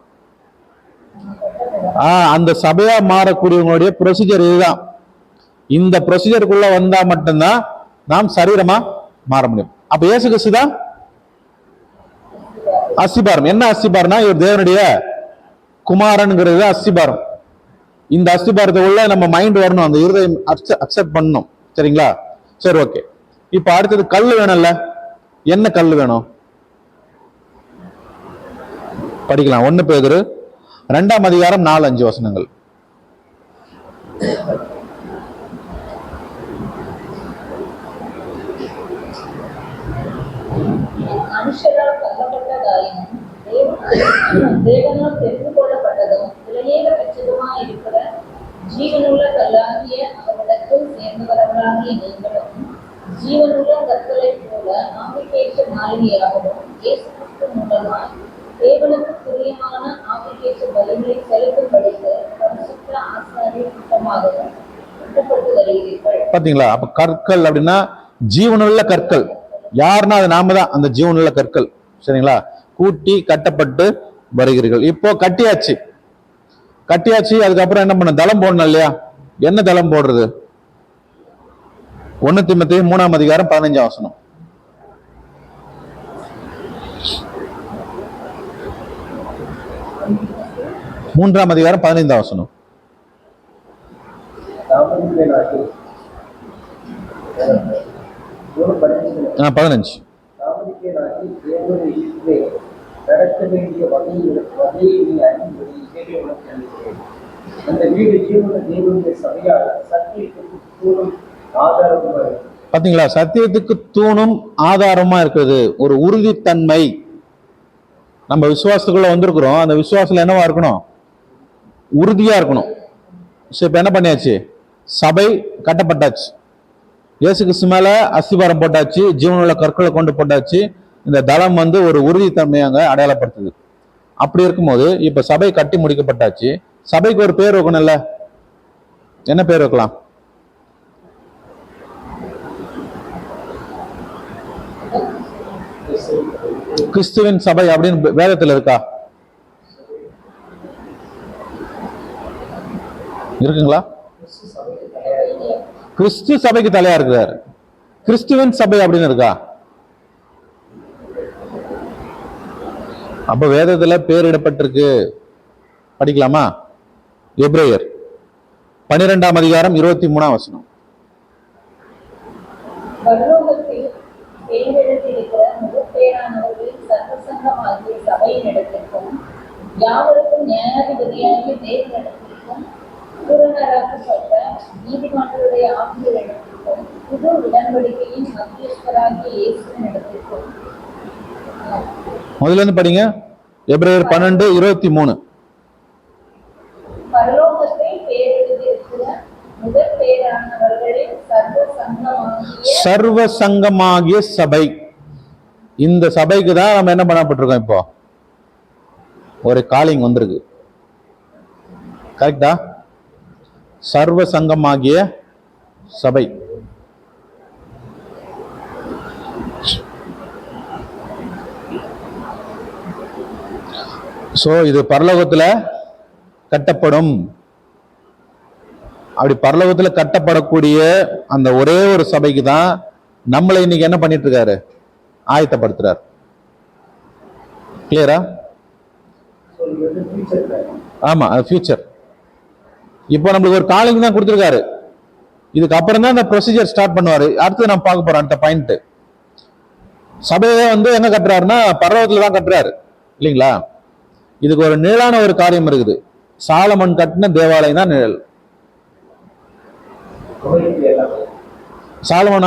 அந்த சபையா மாறக்கூடியவங்களுடைய ப்ரொசீஜர் இதுதான். இந்த ப்ரொசீஜருக்குள்ள வந்தா மட்டும்தான் நாம் சரீரமா மாற முடியும். அப்ப இயேசு கிறிஸ்து தான் அஸ்திபாரம். என்ன அஸ்திபாரம்னா இவர் தேவனுடைய குமாரன்ங்கிறது அஸ்திபாரம். இந்த அஸ்திபாரத்தை உள்ள நம்ம மைண்ட் வரணும், அந்த இருதயம் அக்செப்ட் பண்ணணும். சரிங்களா? சரி, ஓகே. இப்ப அடுத்தது கல் வேணும்ல. என்ன கல் வேணும்? படிக்கலாம். 1 பேதுரு 2 அதிகாரம் 4-5 வசனங்கள். மனுஷரால் கல்லப்பட்டதாயினும் தேவனால் தெரிந்து கொள்ளப்பட்டதும் விலையேற பெற்றதுமா இருக்கிற ஜீவனுள்ள கல்லாகிய அவரிடத்தில் சேர்ந்தவர்களாகிய நீங்களும் ஜீவனுள்ள கற்களை போல நம்பிக்கையற்ற மாளிகையாகவும் இயேசு கிறிஸ்து மூலமாய் தேவனுக்கு பிரியமான ஆவிக்கேற்ற பலிகளை செலுத்தும்படிக்கு பரிசுத்த ஆசாரிய கூட்டமாகவும் கூட்டப்பட்டு வருகிறீர்கள். பாத்தீங்களா? அப்ப கற்கள் அப்படின்னா ஜீவனுள்ள கற்கள். யாருன்னா அது நாம தான், அந்த ஜீவனுள்ள கற்கள். சரிங்களா? கூட்டி கட்டப்பட்டு வருகிறீர்கள். இப்போ கட்டியாச்சு. அதுக்கப்புறம் என்ன பண்ண? தளம் போடணும் இல்லையா? என்ன தளம் போடுறது? 1 தீமோத்தேயு 3 அதிகாரம் 15 வசனம். மூன்றாம் அதிகாரம் 15 வசனம். தாமதிப்பேனாகி 15. தாமதிப்பேனாகி தேவனுடைய வீட்டிலே நடக்க வேண்டிய வகையை நீ அறியும்படி தேவை உனக்கு அளிக்கிறேன். அந்த வீடு ஜீவன தேவனுடைய சபையால் சத்தியத்துக்கு தூணும் ஆதாரமாக இருக்கும். பாத்தீங்களா? சத்தியத்துக்கு தூணும் ஆதாரமா இருக்குது. ஒரு உறுதித்தன்மை. நம்ம விசுவாசத்துக்குள்ள வந்திருக்கிறோம். அந்த விசுவாசத்துல என்னவா இருக்கணும்? உறுதியா இருக்கணும். இப்ப என்ன பண்ணியாச்சு? சபை கட்டப்பட்டாச்சு. இயேசு கிறிஸ்து மேல அஸ்திபாரம் போட்டாச்சு. ஜீவனுள்ள கற்களை கொண்டு போட்டாச்சு. இந்த தளம் ஒரு உறுதித்தன்மையாக அடையாளப்படுத்துது. அப்படி இருக்கும்போது இப்ப சபை கட்டி முடிக்கப்பட்டாச்சு. சபைக்கு ஒரு பேர் வைக்கணும்ல. என்ன பேர் வைக்கலாம்? கிறிஸ்துவின் சபை அப்படின்னு வேதத்துல இருக்கா? இருக்குங்களா? கிறிஸ்து சபைக்கு தலையா இருக்கிறார். கிறிஸ்துவின் சபை அப்படின்னு இருக்கா? அப்ப வேதத்துல பேரிடப்பட்டிருக்கு. படிக்கலாமா? எபிரேயர் 12 அதிகாரம் 23 வசனம். பரலோகத்தில் தேர்ந்தெடுத்திருக்கிற முகப்பேரானவர்களின் சர்வசங்கமாகிய சபையினிடத்திற்கும் யாவருக்கும் நியாயாதிபதியாகிய தேவனிடத்திற்கும் பூரணராக்கப்பட்ட நீதிமான்களுடைய ஆவிகளிடத்திற்கும் புது உடன்படிக்கையின் மத்தியஸ்தராகிய இயேசுவினிடத்திற்கும். முதல்ல இருந்து படிங்க. எபிரேயர் 12:23. பரலோகத்தில் பேரெழுதியிருக்கிற முதற்பேரானவர்களின் சர்வ சங்கமாகிய சபை. இந்த சபைக்கு தான் நம்ம என்ன பண்ணப்பட்டிருக்கோம்? இப்போ ஒரு காலிங் வந்திருக்கு. கரெக்டா? சர்வ சங்கமாகிய சபை. சோ இது பரலோகத்துல கட்டப்படும். அப்படி பரலோகத்துல கட்டப்படக்கூடிய அந்த ஒரே ஒரு சபைக்கு தான் நம்மளை இன்னைக்கு என்ன பண்ணிட்டு இருக்காரு? ஆயத்தப்படுத்துறார். கிளியரா? ஆமா, அது ஃபியூச்சர். இப்போ நம்மளுக்கு ஒரு காலிங் தான் கொடுத்துருக்காரு. இதுக்கு அப்புறம் தான் இந்த ப்ரொசீஜர் ஸ்டார்ட் பண்ணுவாரு. அடுத்து நம்ம பார்க்க போறோம் அடுத்த பாயிண்ட். சபையை எங்க கட்டுறாருன்னா பரலோகத்துல தான் கட்டுறாரு இல்லைங்களா? இதுக்கு ஒரு நிழலான ஒரு காரியம் இருக்குது. சாலமன் கட்டின தேவாலயம் தான் நிழல். சாலமன்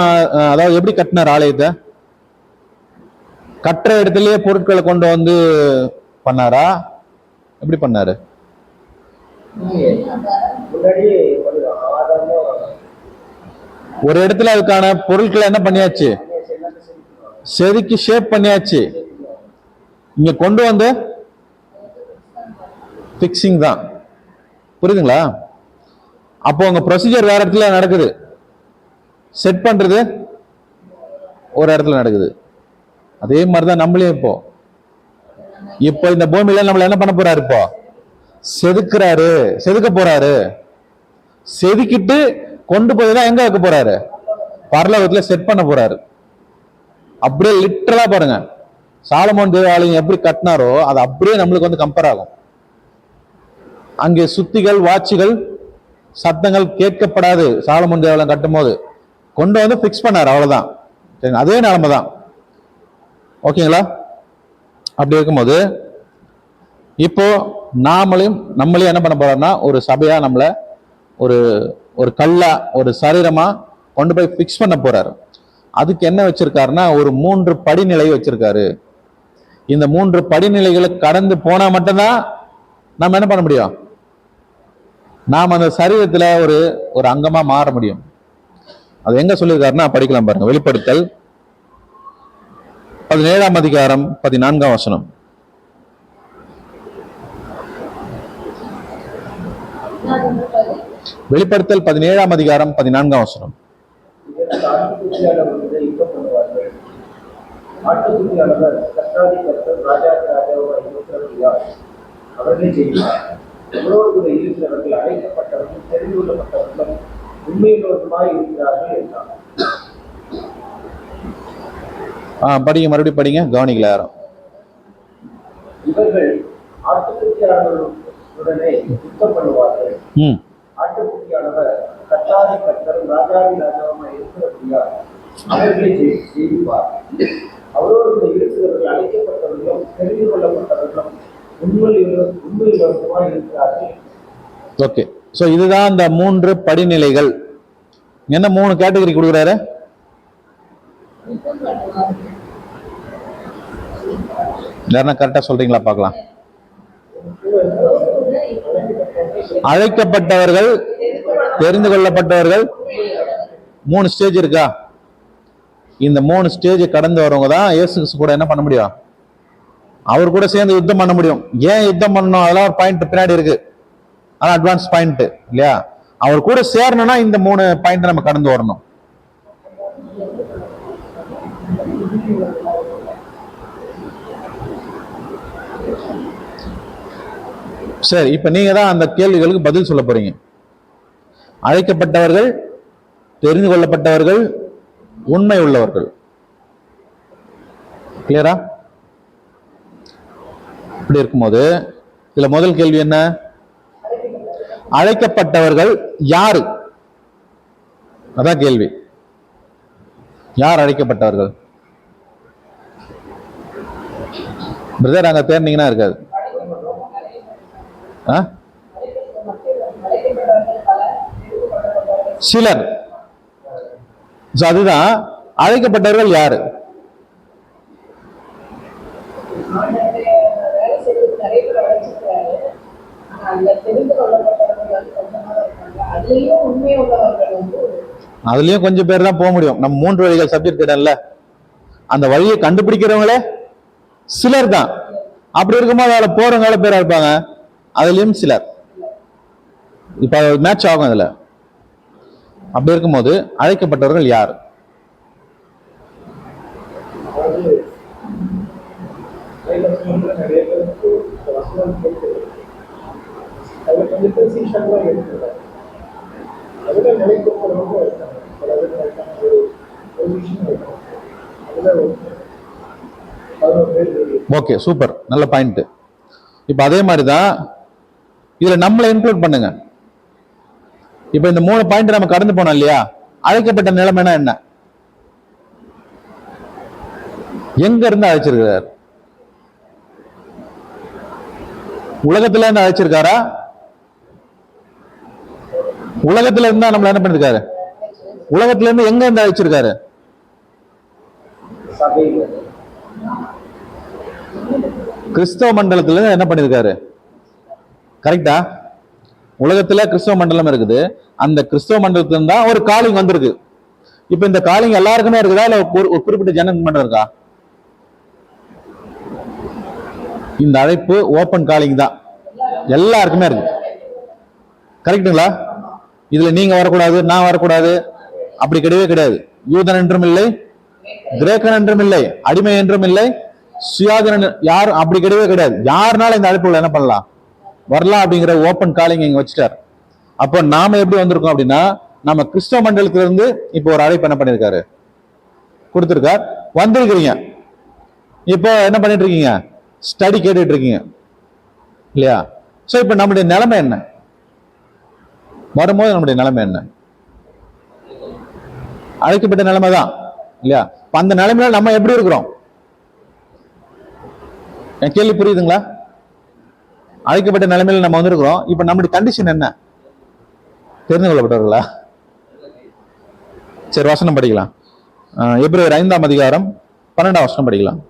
அதாவது எப்படி கட்டினார் ஆலயத்தை? கட்டுற இடத்துலயே பொருட்களை கொண்டு வந்து பண்ணாரா? எப்படி பண்ணாரு? ஒரு இடத்துல அதுக்கான பொருட்களை என்ன பண்ணியாச்சு? செதுக்கி ஷேப் பண்ணியாச்சு. இங்க கொண்டு வந்து பிக்சிங் தான். புரியுதுங்களா? அப்போ உங்க ப்ரொசீஜர் வேற இடத்துல நடக்குது. செட் பண்றது ஒரு இடத்துல நடக்குது. அதே மாதிரிதான் நம்மளே இப்போ இந்த பூமியில நம்மள என்ன பண்ண போறாரு? இப்போ செதுக்குறாரு, செதுக்க போறாரு. செதுக்கிட்டு கொண்டு போய் தான் எங்க வைக்க போறாரு? பரலோகத்துல செட் பண்ண போறாரு. அப்படியே லிட்டரலா பாருங்க, சாலமோன் தேவாலயம் எப்படி கட்டினாரோ அது அப்படியே நம்மளுக்கு கம்பேர் ஆகும். அங்கே சுத்திகள் வாட்சிகள் சத்தங்கள் கேட்கப்படாது. சாலமோன் தேவாலயம் கட்டும் போது கொண்டு பிக்ஸ் பண்ணாரு, அவ்வளவுதான். அதே நிலைமை தான். ஓகேங்களா? அப்படி இருக்கும்போது இப்போ நம்மளையும் என்ன பண்ண போறோம்னா ஒரு சபையா நம்மள ஒரு கல்லா ஒரு சரீரமா கொண்டு போய் பிக்ஸ் பண்ண போறாரு. அதுக்கு என்ன வச்சிருக்காருன்னா ஒரு 3 படிநிலை வச்சிருக்காரு. இந்த 3 படிநிலைகளை கடந்து போனா மட்டும்தான் நம்ம என்ன பண்ண முடியும்? நாம் அந்த சரீரத்துல ஒரு அங்கமா மாற முடியும். அது எங்க சொல்லியிருக்காருன்னா படிக்கலாம் பாருங்க. வெளிப்படுத்தல் 17 அதிகாரம் 14 வசனம். வெளிப்படுத்தல் 17ஆம் அதிகாரம் 14ஆம் வசனம். இதற்கு ஆட்டுக்குட்டியானவர்களை யுத்தம் பண்ணுவார்கள். ஆட்டுக்குட்டியானவர் கர்த்தாதி கர்த்தர் ராஜாதி ராஜாவாக இருக்கிறவர் யார்? அவர்களே செய்வார். அவரோடு கூட இருக்கிறவர்கள் அழைக்கப்பட்டவர்கள் தெரிந்து கொள்ளப்பட்டவர்களும் உண்மையுள்ளவர்களுமாய் இருக்கிறார்கள் என்றார். படிங்க, மறுபடியும் படிங்க, கவனிக்கல யாரும். இவர்கள் ஆட்டுக்குட்டியானவருடனே யுத்தம் பண்ணுவார்கள். ஆட்டுக்குட்டியானவர் கர்த்தாதி கர்த்தர் ராஜாதி ராஜாவாக இருக்கிறவர் யார்? அவர்களே செய்வார். அவரோடு கூட இருக்கிறவர்கள் அழைக்கப்பட்டவர்களும் தெரிந்து கொள்ளப்பட்டவர்களும் உண்மையுள்ளவர்களுமாய் இருக்கிறார்கள். ஓகே, சோ இதுதான் இந்த 3 படிநிலைகள். என்ன 3 கேட்டகரி கொடுக்குறாரு? யாருன்னா கரெக்டா சொல்றீங்களா பார்க்கலாம். அழைக்கப்பட்டவர்கள், தெரிந்து கொள்ளப்பட்டவர்கள், 3 ஸ்டேஜ் இருக்கா? இந்த 3 ஸ்டேஜ் கடந்து வரவங்க தான் இயேசு கிறிஸ்து கூட என்ன பண்ண முடியும்? அவர் கூட சேர்ந்து யுத்தம் பண்ண முடியும். ஏன் யுத்தம் பண்ணணும்? அதெல்லாம் ஒரு பாயிண்ட் பின்னாடி இருக்கு. அதான் அட்வான்ஸ் பாயிண்ட் இல்லையா? அவர் கூட சேரணும்னா இந்த 3 பாயிண்ட் நம்ம கடந்து வரணும். சரி, இப்ப நீங்க தான் அந்த கேள்விகளுக்கு பதில் சொல்ல போறீங்க. அழைக்கப்பட்டவர்கள், தெரிந்து கொள்ளப்பட்டவர்கள், உண்மை உள்ளவர்கள். கிளியரா? இப்படி இருக்கும்போது இதுல முதல் கேள்வி என்ன? அழைக்கப்பட்டவர்கள் யாரு? அதான் கேள்வி. யார் அழைக்கப்பட்டவர்கள்? பிரதர், அங்க தேர்ந்தீங்கன்னா இருக்காது. சிலர். அதுதான் அழைக்கப்பட்டவர்கள் யாரு? அதுலயும் கொஞ்சம் பேர் தான் போக முடியும். நம்ம 3 வழிகள் சப்ஜெக்ட் கேட்டல, அந்த வழியை கண்டுபிடிக்கிறவங்களே சிலர் தான். அப்படி இருக்கும்போது அதில் போறவங்க பேரா இருப்பாங்க. அதுலயும் சிலர். இப்ப மேட்ச் ஆகும் அதுல. அப்படி இருக்கும்போது அழைக்கப்பட்டவர்கள் யார்? ஓகே, சூப்பர், நல்ல பாயிண்ட். இப்ப அதே மாதிரிதான் இதுல நம்மளை இன்க்ளூட் பண்ணுங்க. இப்ப இந்த 3 பாயிண்ட் நம்ம கடந்து போனோம் இல்லையா? அழைக்கப்பட்ட நிலைமைனா என்ன? எங்க இருந்து அழைச்சிருக்கிறார்? உலகத்துல இருந்து அழைச்சிருக்காரா? உலகத்துல இருந்தா நம்மள என்ன பண்ணிருக்காரு? உலகத்துல இருந்து எங்க இருந்து அழைச்சிருக்காரு? கிறிஸ்தவ மண்டலத்துல இருந்து என்ன பண்ணிருக்காரு? கரெக்டா? உலகத்துல கிறிஸ்தவ மண்டலம் இருக்குது. அந்த கிறிஸ்தவ மண்டலத்துல தான் ஒரு காலிங் வந்திருக்கு. இப்ப இந்த காலிங் எல்லாருக்குமே இருக்குதா, இல்ல ஒரு குறிப்பிட்ட ஜனங்க மட்டும் இருக்கா? இந்த அழைப்பு ஓபன் காலிங் தான், எல்லாருக்குமே இருக்கு. கரெக்டுங்களா? இதுல நீங்க வரக்கூடாது, நான் வரக்கூடாது, அப்படி கிடையவே கிடையாது. யூதன் என்றும் இல்லை, கிரேக்கன் என்றும் இல்லை, அடிமை என்றும் இல்லை, சுயாதீன யாரும் அப்படி கிடையவே கிடையாது. யாருனால இந்த அழைப்புல என்ன பண்ணலாம், வரலாம் அப்படிங்கிற ஓப்பன் காலிங் இங்க வச்சுட்டார். அப்போ நாம எப்படி வந்திருக்கோம் அப்படின்னா, நம்ம கிறிஸ்தவ மண்டலத்துல இருந்து இப்போ ஒரு அழைப்பு என்ன பண்ணிருக்காரு, கொடுத்திருக்கார். வந்திருக்கிறீங்க, இப்போ என்ன பண்ணிட்டு இருக்கீங்க? ஸ்டடி கேட்டுட்டு இருக்கீங்க இல்லையா? சோ இப்ப நம்முடைய நிலைமை என்ன? வரும்போது நம்முடைய நிலைமை என்ன? அழைக்கப்பட்ட நிலைமை தான் இல்லையா? அந்த நிலைமையில நம்ம எப்படி இருக்கிறோம்? என் கேள்வி புரியுதுங்களா? அழைக்கப்பட்ட நிலைமையில நம்ம வந்திருக்கிறோம். இப்ப நம்முடைய கண்டிஷன் என்ன? தெரிந்து கொள்ளப்பட்டவர்களா? சரி, வசனம் படிக்கலாம். எபிரேயர் 5ஆம் அதிகாரம் 12ஆம் வசனம் படிக்கலாம்.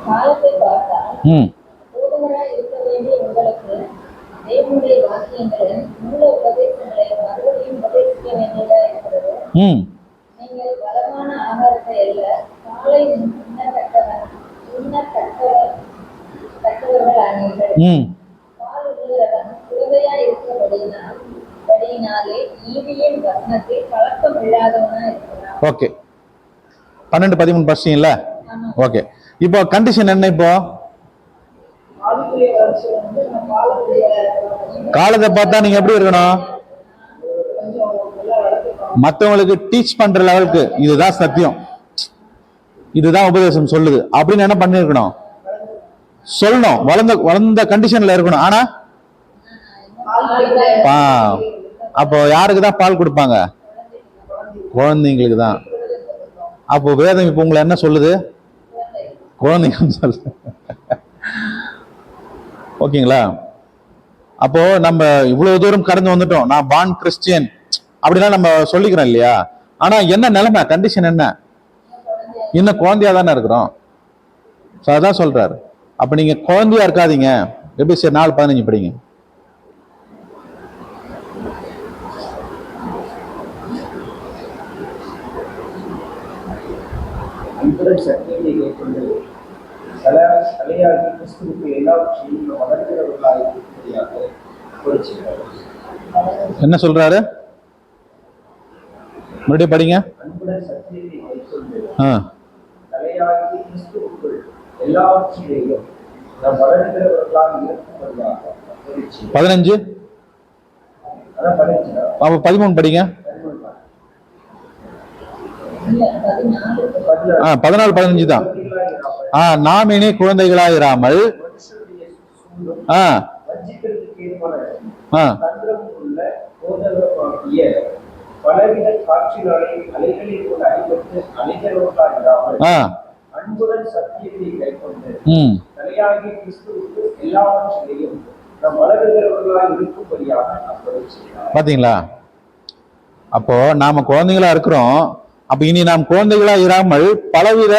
காலத்தை பார்த்தால் போதகராய் இருக்க வேண்டிய உங்களுக்கு தேவனுடைய வாக்கியங்களை, மூல உபதேசங்களை மறுபடியும் உபதேசிக்க வேண்டியதா இருக்கிறது. நீங்கள் பலமான ஆகாரத்தை அல்ல, காலை தக்கவர்கள் ஆனீர்கள். ம் பால் உள்ளவன் குழந்தையா இருக்கிறபடியினாலே நீதியின் வசனத்தில் பழக்கம் இல்லாதவனா இருக்கிறான். ஓகே, 12-13 படிச்சீங்கல்ல? ஆமா. ஓகே, இப்போ கண்டிஷன் என்ன? இப்போ ஆவிக்குரிய வளர்ச்சி வந்து நம்ம காலத்தை பார்த்தா நீங்க எப்படி இருக்கணும்? கொஞ்சம் நல்லா வளர்த்துக்கணும். மற்றவங்களுக்கு டீச் பண்ற லெவலுக்கு இதுதான் சத்தியம், இதுதான் உபதேசம் சொல்லுது அப்படின்னு என்ன பண்ணிருக்கணும்? சொல்லணும். வளர்ந்த கண்டிஷன்ல இருக்கணும். ஆனா அப்போ யாருக்கு தான் பால் கொடுப்பாங்க? குழந்தைங்களுக்கு தான். அப்போ வேதம் இப்ப உங்களை என்ன சொல்லுது? குழந்தைங்கன்னு சொல்லுது. ஓகேங்களா? அப்போ நம்ம இவ்வளவு தூரம் கடந்து வந்துட்டோம். நான் பார்ன் கிறிஸ்டியன் அப்படின்னா நம்ம சொல்லிக்கிறோம் இல்லையா? ஆனா என்ன நிலைமை, கண்டிஷன் என்ன? இன்னும் குழந்தையா தானே இருக்கிறோம். அதான் சொல்றாரு. அப்ப நீங்க குழந்தையா இருக்காதீங்க. எபேசியர் 4:15 படிங்க. அன்புடன் சத்தியத்தை கேட்கொண்டு தலையாகி கிறிஸ்துவுக்கு எல்லாவற்றையும் வளர்கிறவர்களாக இருக்கும்படியாக குறிச்சிருக்கிறார். என்ன சொல்றாரு? மறுபடியும் படிங்க. அன்புடன் சத்தியத்தை கேட்கொண்டு ஆ தலையாகி கிறிஸ்துவுக்குள் எல்லாவற்றிலேயும் நாம் வளர்கிறவர்களாக இருக்கும்படியாக குறிச்சிருக்கிறார். 15. அதான் 15. அப்ப 13 படிங்க. 14-15 தான். நாம் இனி குழந்தைகளாயிராமல் பலவித காட்சிகளை அலைகளில் கொண்டு அடிபட்டு அலைகிறவர்களாயிராமல் அன்புடன் சத்தியத்தை கைக்கொண்டு தலையாகிய கிறிஸ்துவுக்கு எல்லாவற்றிலேயும் நாம் வளர்கிறவர்களாக இருக்கும்படியாக பாத்தீங்களா? அப்போ நாம குழந்தைகளா இருக்கிறோம். அப்ப இனி நாம் குழந்தைகளா இராமல் பலவித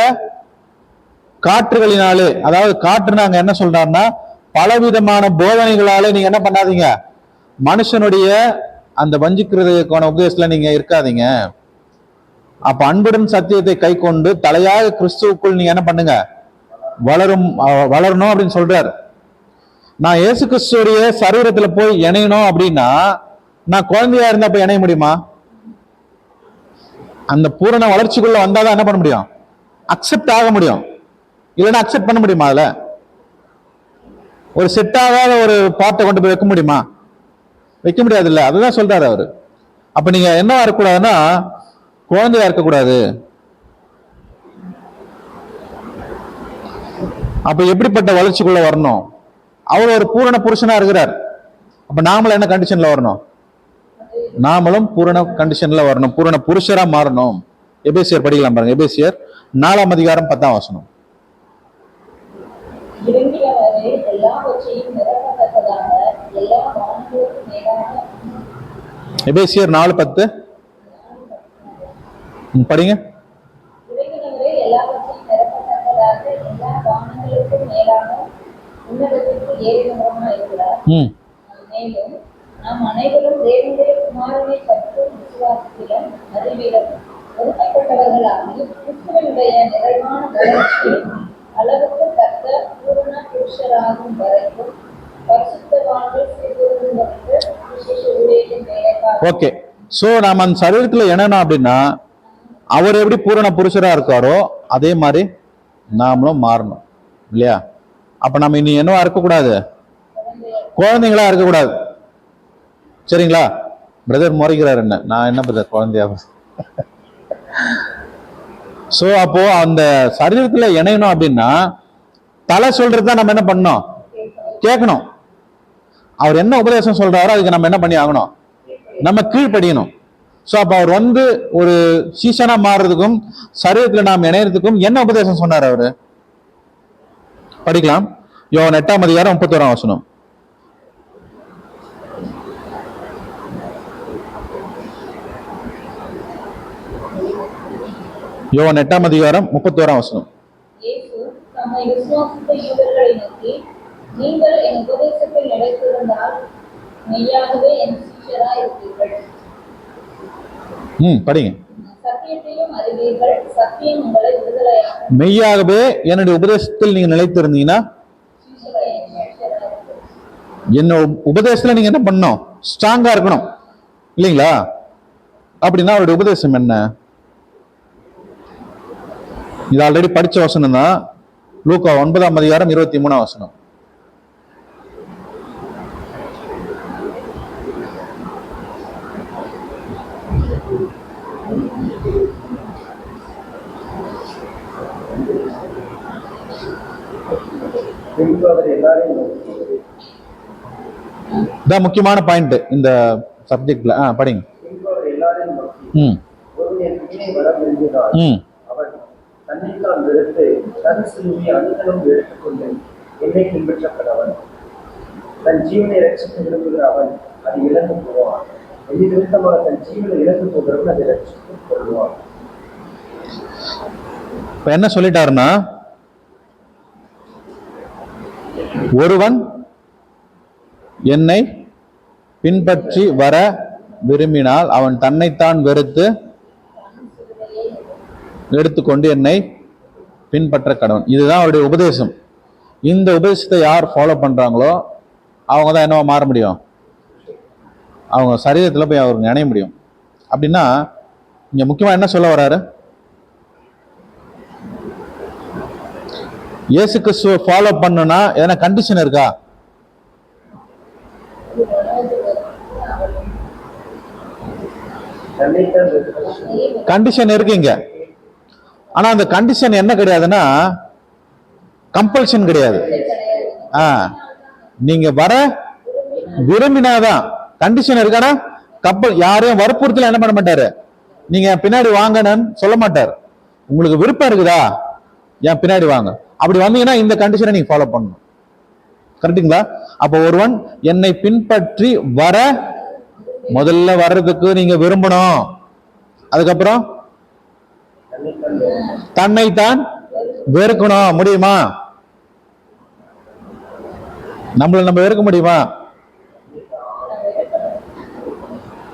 காற்றுகளினாலே, அதாவது காற்று நாங்க என்ன சொல்றாருன்னா பலவிதமான போதனைகளாலே நீங்க என்ன பண்ணாதீங்க, மனுஷனுடைய அந்த வஞ்சிக்கிறதுக்கான உபதேசத்துல நீங்க இருக்காதீங்க. அப்ப அன்புடன் சத்தியத்தை கை கொண்டு தலையாக கிறிஸ்துவுக்குள் நீங்க என்ன பண்ணுங்க, வளரணும் அப்படின்னு சொல்றாரு. நான் இயேசு கிறிஸ்துடைய சரீரத்துல போய் இணையணும் அப்படின்னா நான் குழந்தையா இருந்தா போய் இணைய முடியுமா? அந்த பூரண வளர்ச்சிக்குள்ள வந்தாதான் என்ன பண்ண முடியும்? அக்செப்ட் ஆக முடியும். இல்லைன்னா அக்செப்ட் பண்ண முடியுமா? அதுல ஒரு செட் ஆகாத ஒரு பாட்டை கொண்டு போய் வைக்க முடியுமா? வைக்க முடியாது இல்ல. அதுதான் சொல்றாரு அவரு. அப்ப நீங்க என்ன இருக்கக்கூடாதுன்னா குழந்தையா இருக்கக்கூடாது. அப்ப எப்படிப்பட்ட வளர்ச்சிக்குள்ள வரணும்? அவர் ஒரு பூரண புருஷனா இருக்கிறார். அப்ப நாமளும் என்ன கண்டிஷன்ல வரணும்? நாமளும் பூரண கண்டிஷன்ல வரணும், பூரண புருஷரா மாறணும். எபேசியர் படிக்கலாம் பாருங்க. எபேசியர் 4:10. எபேசியர் 4:10 படிங்க. நாம் அனைவரும் தேவனுடைய குமாரனை பற்றும் விசுவாசத்திலும் அறிவிலும் ஒதுக்கப்பட்டவர்களாகி கிறிஸ்துவினுடைய நிறைவான வளர்ச்சி அளவுக்கு தக்க பூரண புருஷராகும் வரைக்கும் பரிசுத்தவான்கள் செய்வதற்கு விசேஷ ஊழியத்தின் வேலைக்காக. ஓகே, சோ நாம அந்த சரீரத்துல என்னன்னா அப்படின்னா அவர் எப்படி பூரண புருஷரா இருக்காரோ அதே மாதிரி நாமளும் மாறணும் இல்லையா? அப்ப நம்ம இனி என்னவா இருக்கக்கூடாது? குழந்தைங்களா இருக்கக்கூடாது. சரிங்களா? பிரதர் முறைக்கிறார் என்ன, நான் என்ன பிரதர் குழந்தையா? சோ அப்போ அந்த சரீரத்துல இணையணும் அப்படின்னா தலை சொல்றதுதான் நம்ம என்ன பண்ணணும்? கேட்கணும். அவர் என்ன உபதேசம் சொல்றாரோ அதுக்கு நம்ம என்ன பண்ணி ஆகணும்? நம்ம கீழ்ப்படியணும். சோ அப்ப அவர் வந்து ஒரு சீசனா மாறுறதுக்கும் சரீரத்துல நாம் இணையறதுக்கும் என்ன உபதேசம் சொன்னார் அவரு? படிக்கலாம். யோவான் 8:31. யோவான் 8:31. இயேசு தம்மை விசுவாசித்த யூதர்களை நோக்கி, நீங்கள் என் உபதேசத்தில் நிலைத்திருந்தால் மெய்யாகவே என் சீஷராய் இருப்பீர்கள். படிங்க. சத்தியத்தையும் அறிவீர்கள், சத்தியம் உங்களை விடுதலையாக்கும். மெய்யாகவே என்னுடைய உபதேசத்தில் நீங்க நிலைத்திருந்தீங்கன்னா என்ன உபதேசத்துல நீங்க என்ன பண்ணணும்? ஸ்ட்ராங்கா இருக்கணும் இல்லைங்களா? அப்படின்னா அவருடைய உபதேசம் என்ன? இது ஆல்ரெடி படிச்ச வசனம் தான். லூக்கா 9:23 பின்பு அவர் எல்லாரையும் நோக்கி, இதான் முக்கியமான பாயிண்ட் இந்த சப்ஜெக்ட்ல. படிங்க. பின்பு அவர் எல்லாரையும் நோக்கி, ம் ஒருவன் என் பின்னே வர விரும்பினால் ம் அவன் தன்னைத்தான் வெறுத்து தன் சிலுவையை அனுதினம் எடுத்துக்கொண்டு என்னை பின்பற்றப்படவன். தன் ஜீவனை ரட்சிக்க விரும்புகிற அவன் அதை இழந்து போவான். எது நிமித்தமாக தன் ஜீவனை இழந்து போகிறவன் அதை ரட்சித்துக் கொள்வான். இப்ப என்ன சொல்லிட்டாருன்னா, ஒருவன் என்னை பின்பற்றி வர விரும்பினால் அவன் தன்னைத்தான் வெறுத்து எடுத்துக்கொண்டு என்னை பின்பற்ற கடவன். இதுதான் அவருடைய உபதேசம். இந்த உபதேசத்தை யார் ஃபாலோ பண்றாங்களோ அவங்க தான் என்னவா மாற முடியும்? அவங்க சரீரத்தில் போய் அவருக்கு இணைய முடியும். அப்படின்னா இங்க முக்கியமா என்ன சொல்ல வர்றாரு? இயேசு கிறிஸ்துவ ஃபாலோ பண்ணுனா எதனா கண்டிஷன் இருக்கா? தன்னைத்தான் வெறுத்து கண்டிஷன் இருக்குங்க. ஆனா அந்த கண்டிஷன் என்ன கிடையாதுன்னா கம்பல்ஷன் கிடையாது. நீங்க வர விரும்பினாதான் கண்டிஷன் இருக்கானா? யாரையும் வற்புறுத்தல என்ன பண்ண மாட்டாரு, நீங்க பின்னாடி வாங்கன்னு சொல்ல மாட்டார். உங்களுக்கு விருப்பம் இருக்குதா, என் பின்னாடி வாங்க. அப்படி வந்தீங்கன்னா இந்த கண்டிஷனை நீங்க ஃபாலோ பண்ணணும். கரெக்டுங்களா? அப்போ ஒருவன் என்னை பின்பற்றி வர, முதல்ல வர்றதுக்கு நீங்க விரும்பணும். அதுக்கப்புறம் தன்னைத்தான் வெறுக்கணும். முடியுமா? நம்மள நம்ம வெறுக்க முடியுமா?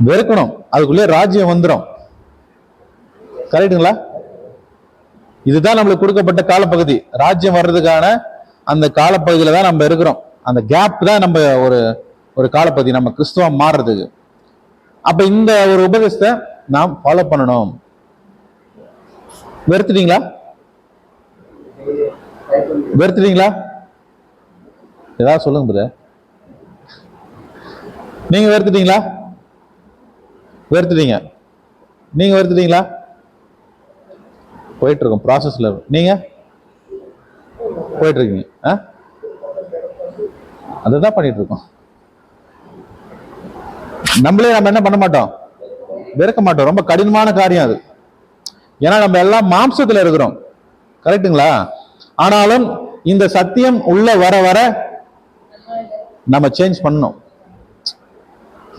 வெறுக்கணும். அதுக்குள்ளே ராஜ்யம் வந்துடும். கரெக்டுங்களா? இதுதான் நம்மளுக்கு கொடுக்கப்பட்ட காலப்பகுதி. ராஜ்யம் வர்றதுக்கான அந்த காலப்பகுதியில தான் நம்ம இருக்கிறோம். அந்த கேப் தான் நம்ம ஒரு காலப்பகுதி நம்ம கிறிஸ்துவம் மாறுறதுக்கு. அப்ப இந்த ஒரு உபதேசத்தை நாம் ஃபாலோ பண்ணணும். வெறுத்துட்டீங்களா? வெறுத்துட்டீங்களா? ஏதாவது சொல்லுங்க பிரதர். நீங்க வெறுத்துட்டீங்களா? வெறுத்துட்டீங்க. நீங்க வெறுத்துட்டீங்களா? போயிட்டு இருக்கோம் ப்ராசஸ்ல. நீங்க போயிட்டு இருக்கீங்க. அதுதான் பண்ணிட்டு இருக்கோம். நம்ம என்ன பண்ண மாட்டோம், வெறுக்க மாட்டோம். ரொம்ப கடினமான காரியம் அது. ஏன்னா நம்ம எல்லாம் மாம்சத்துல இருக்கிறோம். கரெக்டுங்களா? ஆனாலும் இந்த சத்தியம் உள்ள வர வர நம்ம சேஞ்ச் பண்ணணும்.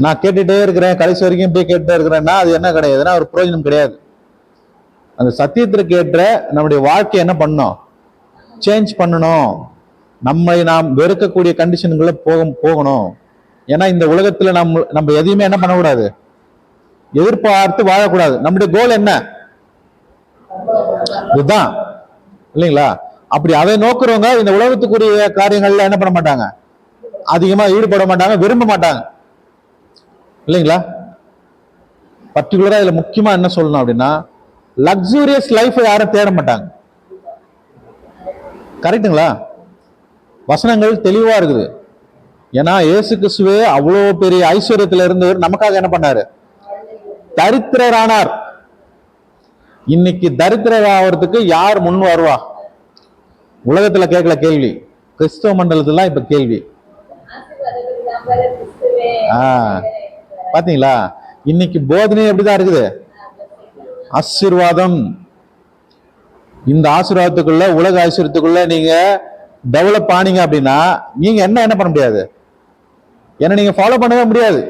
நான் கேட்டுட்டே இருக்கிறேன், கடைசி வரைக்கும் போய் கேட்டுட்டே இருக்கிறேன்னா அது என்ன கிடையாதுன்னா ஒரு பிரயோஜனம் கிடையாது. அந்த சத்தியத்திற்கு ஏற்ற நம்முடைய வாழ்க்கை என்ன பண்ணணும், சேஞ்ச் பண்ணணும். நம்மை நாம் வெறுக்கக்கூடிய கண்டிஷன்களை போகணும். ஏன்னா இந்த உலகத்துல நம்ம எதையுமே என்ன பண்ணக்கூடாது, எதிர்பார்த்து வாழக்கூடாது. நம்முடைய கோல் என்ன, இதுதான் இல்லைங்களா? அப்படி அதை நோக்குறவங்க இந்த உலகத்துக்குரிய காரியங்கள்ல என்ன பண்ண மாட்டாங்க, அதிகமா ஈடுபட மாட்டாங்க, விரும்ப மாட்டாங்க இல்லைங்களா? பர்டிகுலரா இதுல முக்கியமா என்ன சொல்லணும் அப்படின்னா, லக்ஸூரியஸ் லைஃப் யாரும் தேட மாட்டாங்க. கரெக்டுங்களா? வசனங்கள் தெளிவா இருக்குது. ஏன்னா இயேசு கிறிஸ்துவே அவ்வளவு பெரிய ஐஸ்வர்யத்துல இருந்தவர் நமக்காக என்ன பண்ணாரு, தரித்திரரானார். இன்னைக்கு தரித்திரர் ஆகிறதுக்கு யார் முன் வருவா? உலகத்துல கேட்கல கேள்வி, கிறிஸ்தவ மண்டலத்துல இப்ப கேள்வி. பாத்தீங்களா? இன்னைக்கு போதனை எப்படிதான் இருக்குது, ஆசீர்வாதம். இந்த ஆசீர்வாதத்துக்குள்ள, உலக ஐஸ்வர்யத்துக்குள்ள நீங்க டெவலப் ஆனீங்க அப்படின்னா நீங்க என்ன பண்ண முடியாது, என்ன நீங்க ஃபாலோ பண்ணவே முடியாது.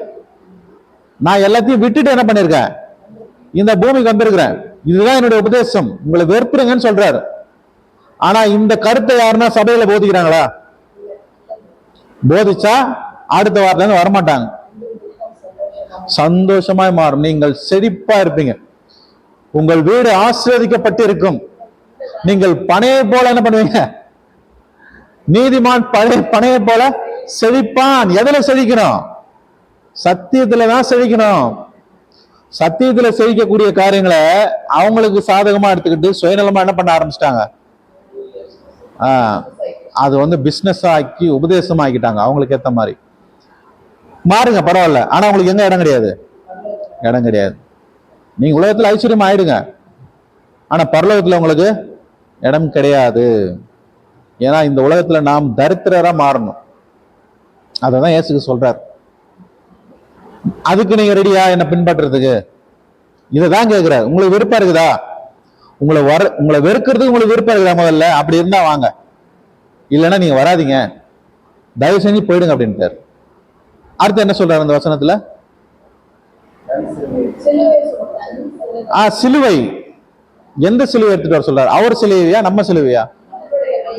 நான் எல்லாத்தையும் விட்டுட்டு என்ன பண்ணிருக்கேன், இந்த பூமிக்கு வந்திருக்கிறேன். இதுதான் என்னுடைய உபதேசம், உங்களை வெறுப்புறீங்கன்னு சொல்றாரு. ஆனா இந்த கருத்தை யாருன்னா சபையில போதிக்கிறாங்களா? போதிச்சா அடுத்த வாரத்துல வரமாட்டாங்க. சந்தோஷமாய் மாறும். நீங்கள் செழிப்பா இருப்பீங்க. உங்கள் வீடு ஆசீர்வதிக்கப்பட்டு இருக்கும். நீங்கள் பனையை போல என்ன பண்ணுவீங்க, நீதிமான் பனையை போல செழிப்பான். எதுல செழிக்கணும்? சத்தியத்துலதான் செழிக்கணும். சத்தியத்துல செழிக்கக்கூடிய காரியங்களை அவங்களுக்கு சாதகமா எடுத்துக்கிட்டு சுயநலமா என்ன பண்ண ஆரம்பிச்சிட்டாங்க? அது வந்து பிசினஸ் ஆக்கி உபதேசமா ஆக்கிட்டாங்க அவங்களுக்கு ஏத்த மாதிரி. மாறுங்க, பரவாயில்ல. ஆனா உங்களுக்கு எங்க இடம் கிடையாது? இடம் கிடையாது. நீங்க உலகத்துல ஐஸ்வர்யம் ஆயிடுங்க, ஆனா பரலோகத்துல உங்களுக்கு இடம் கிடையாது. ஏன்னா இந்த உலகத்துல நாம் தரித்திரரா மாறணும். அததான் இயேசுக்கு சொல்றார். அதுக்கு நீங்க ரெடியா என்ன பின்பற்றுறதுக்கு? இததான் கேட்கிறார். உங்களுக்கு விருப்பம் இருக்குதா? உங்களை வெறுக்கிறதுக்கு உங்களுக்கு விருப்பம் இருக்குதா? முதல்ல அப்படி இருந்தா வாங்க, இல்லைன்னா நீங்க வராதீங்க, தயவு செஞ்சு போயிடுங்க அப்படின்ட்டார். அடுத்து என்ன சொல்றாரு அந்த வசனத்துல? சிலுவை. எந்த சிலுவை எடுத்துட்டு வர சொல்றாரு? அவர் சிலுவையா நம்ம சிலுவையா?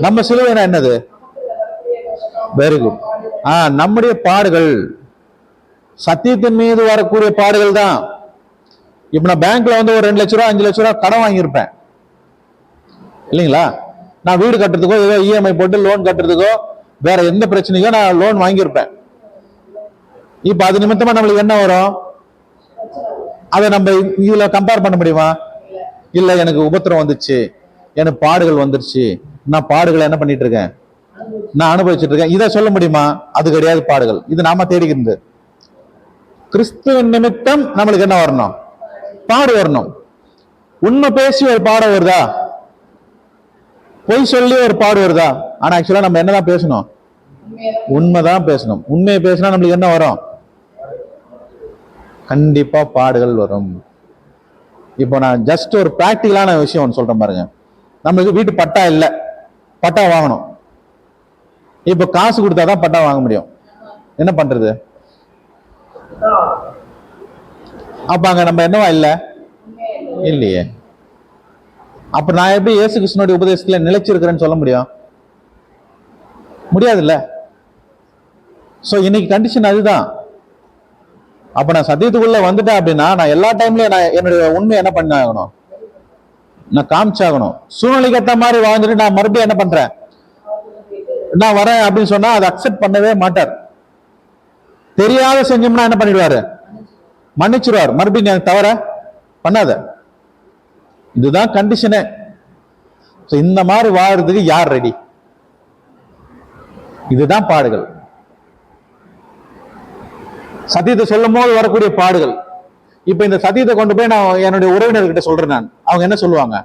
நம்ம சிலுவைனா என்னது? Very good. நம்முடைய பாடுகள், சத்தியத்தின் மீது வரக்கூடிய பாடுகள் தான். இப்ப நான் பேங்க்ல வந்து ஒரு 2 லட்ச ரூபா 5 லட்ச ரூபா கடன் வாங்கியிருப்பேன் இல்லைங்களா? நான் வீடு கட்டுறதுக்கோ ஏதோ இஎம்ஐ போட்டு லோன் கட்டுறதுக்கோ வேற எந்த பிரச்சனைக்கோ நான் லோன் வாங்கியிருப்பேன். இப்ப அது நிமித்தமா நம்மளுக்கு என்ன வரும்? அதை நம்ம இதுல கம்பேர் பண்ண முடியுமா? இல்ல, எனக்கு உபத்திரம் வந்துச்சு, எனக்கு பாடுகள் வந்துருச்சு, நான் பாடுகளை என்ன பண்ணிட்டு இருக்கேன்? நான் அனுபவிச்சுட்டு இருக்கேன். இதை சொல்ல முடியுமா? அது கிடையாது பாடுகள். இது நாம தேடிக்கிறது. கிறிஸ்துவின் நிமித்தம் நம்மளுக்கு என்ன வரணும்? பாடு வரணும். உண்மை பேசி ஒரு பாடம் வருதா? பொய் சொல்லி ஒரு பாடு வருதா? ஆனா ஆக்சுவலா நம்ம என்னதான் பேசணும்? உண்மைதான் பேசணும். உண்மையை பேசினா நம்மளுக்கு என்ன வரும்? கண்டிப்பா பாடுகள் வரும். இப்போ நான் ஜஸ்ட் ஒரு பிராக்டிகலான விஷயம் ஒன்று சொல்றேன் பாருங்க. நம்மளுக்கு வீட்டு பட்டா இல்லை, பட்டா வாங்கணும். இப்போ காசு கொடுத்தாதான் பட்டா வாங்க முடியும். என்ன பண்றது? அப்ப அங்க நம்ம என்னவா இல்ல? இல்லையே. அப்ப நான் எப்படி இயேசு கிறிஸ்துவினுடைய உபதேசத்துல நிலைச்சிருக்கிறேன்னு சொல்ல முடியும்? முடியாதுல்ல. சோ இன்னைக்கு கண்டிஷன் அதுதான். அப்ப நான் சத்தியத்துக்குள்ள வந்துட்டேன் அப்படின்னா நான் எல்லா டைம்லயும் நான் என்னுடைய உண்மை என்ன பண்ண ஆகணும்? நான் காமிச்சாகணும். சூழ்நிலைக்கு ஏற்ற மாதிரி வாழ்ந்துட்டு நான் மறுபடியும் என்ன பண்றேன்? நான் வரேன் அப்படின்னு சொன்னா அதை அக்செப்ட் பண்ணவே மாட்டார். தெரியாத செஞ்சோம்னா என்ன பண்ணிடுவாரு? மன்னிச்சிருவார். மறுபடியும் எனக்கு தவற பண்ணாத. இதுதான் கண்டிஷனே. இந்த மாதிரி வாழறதுக்கு யார் ரெடி? இதுதான் பாடுகள். சத்தியத்தை சொல்லும் போது வரக்கூடிய பாடுகள். இப்ப இந்த சத்தியத்தை கொண்டு போய் நான் என்னுடைய உறவினர்கிட்ட சொல்றேன். நான் அவங்க என்ன சொல்லுவாங்க?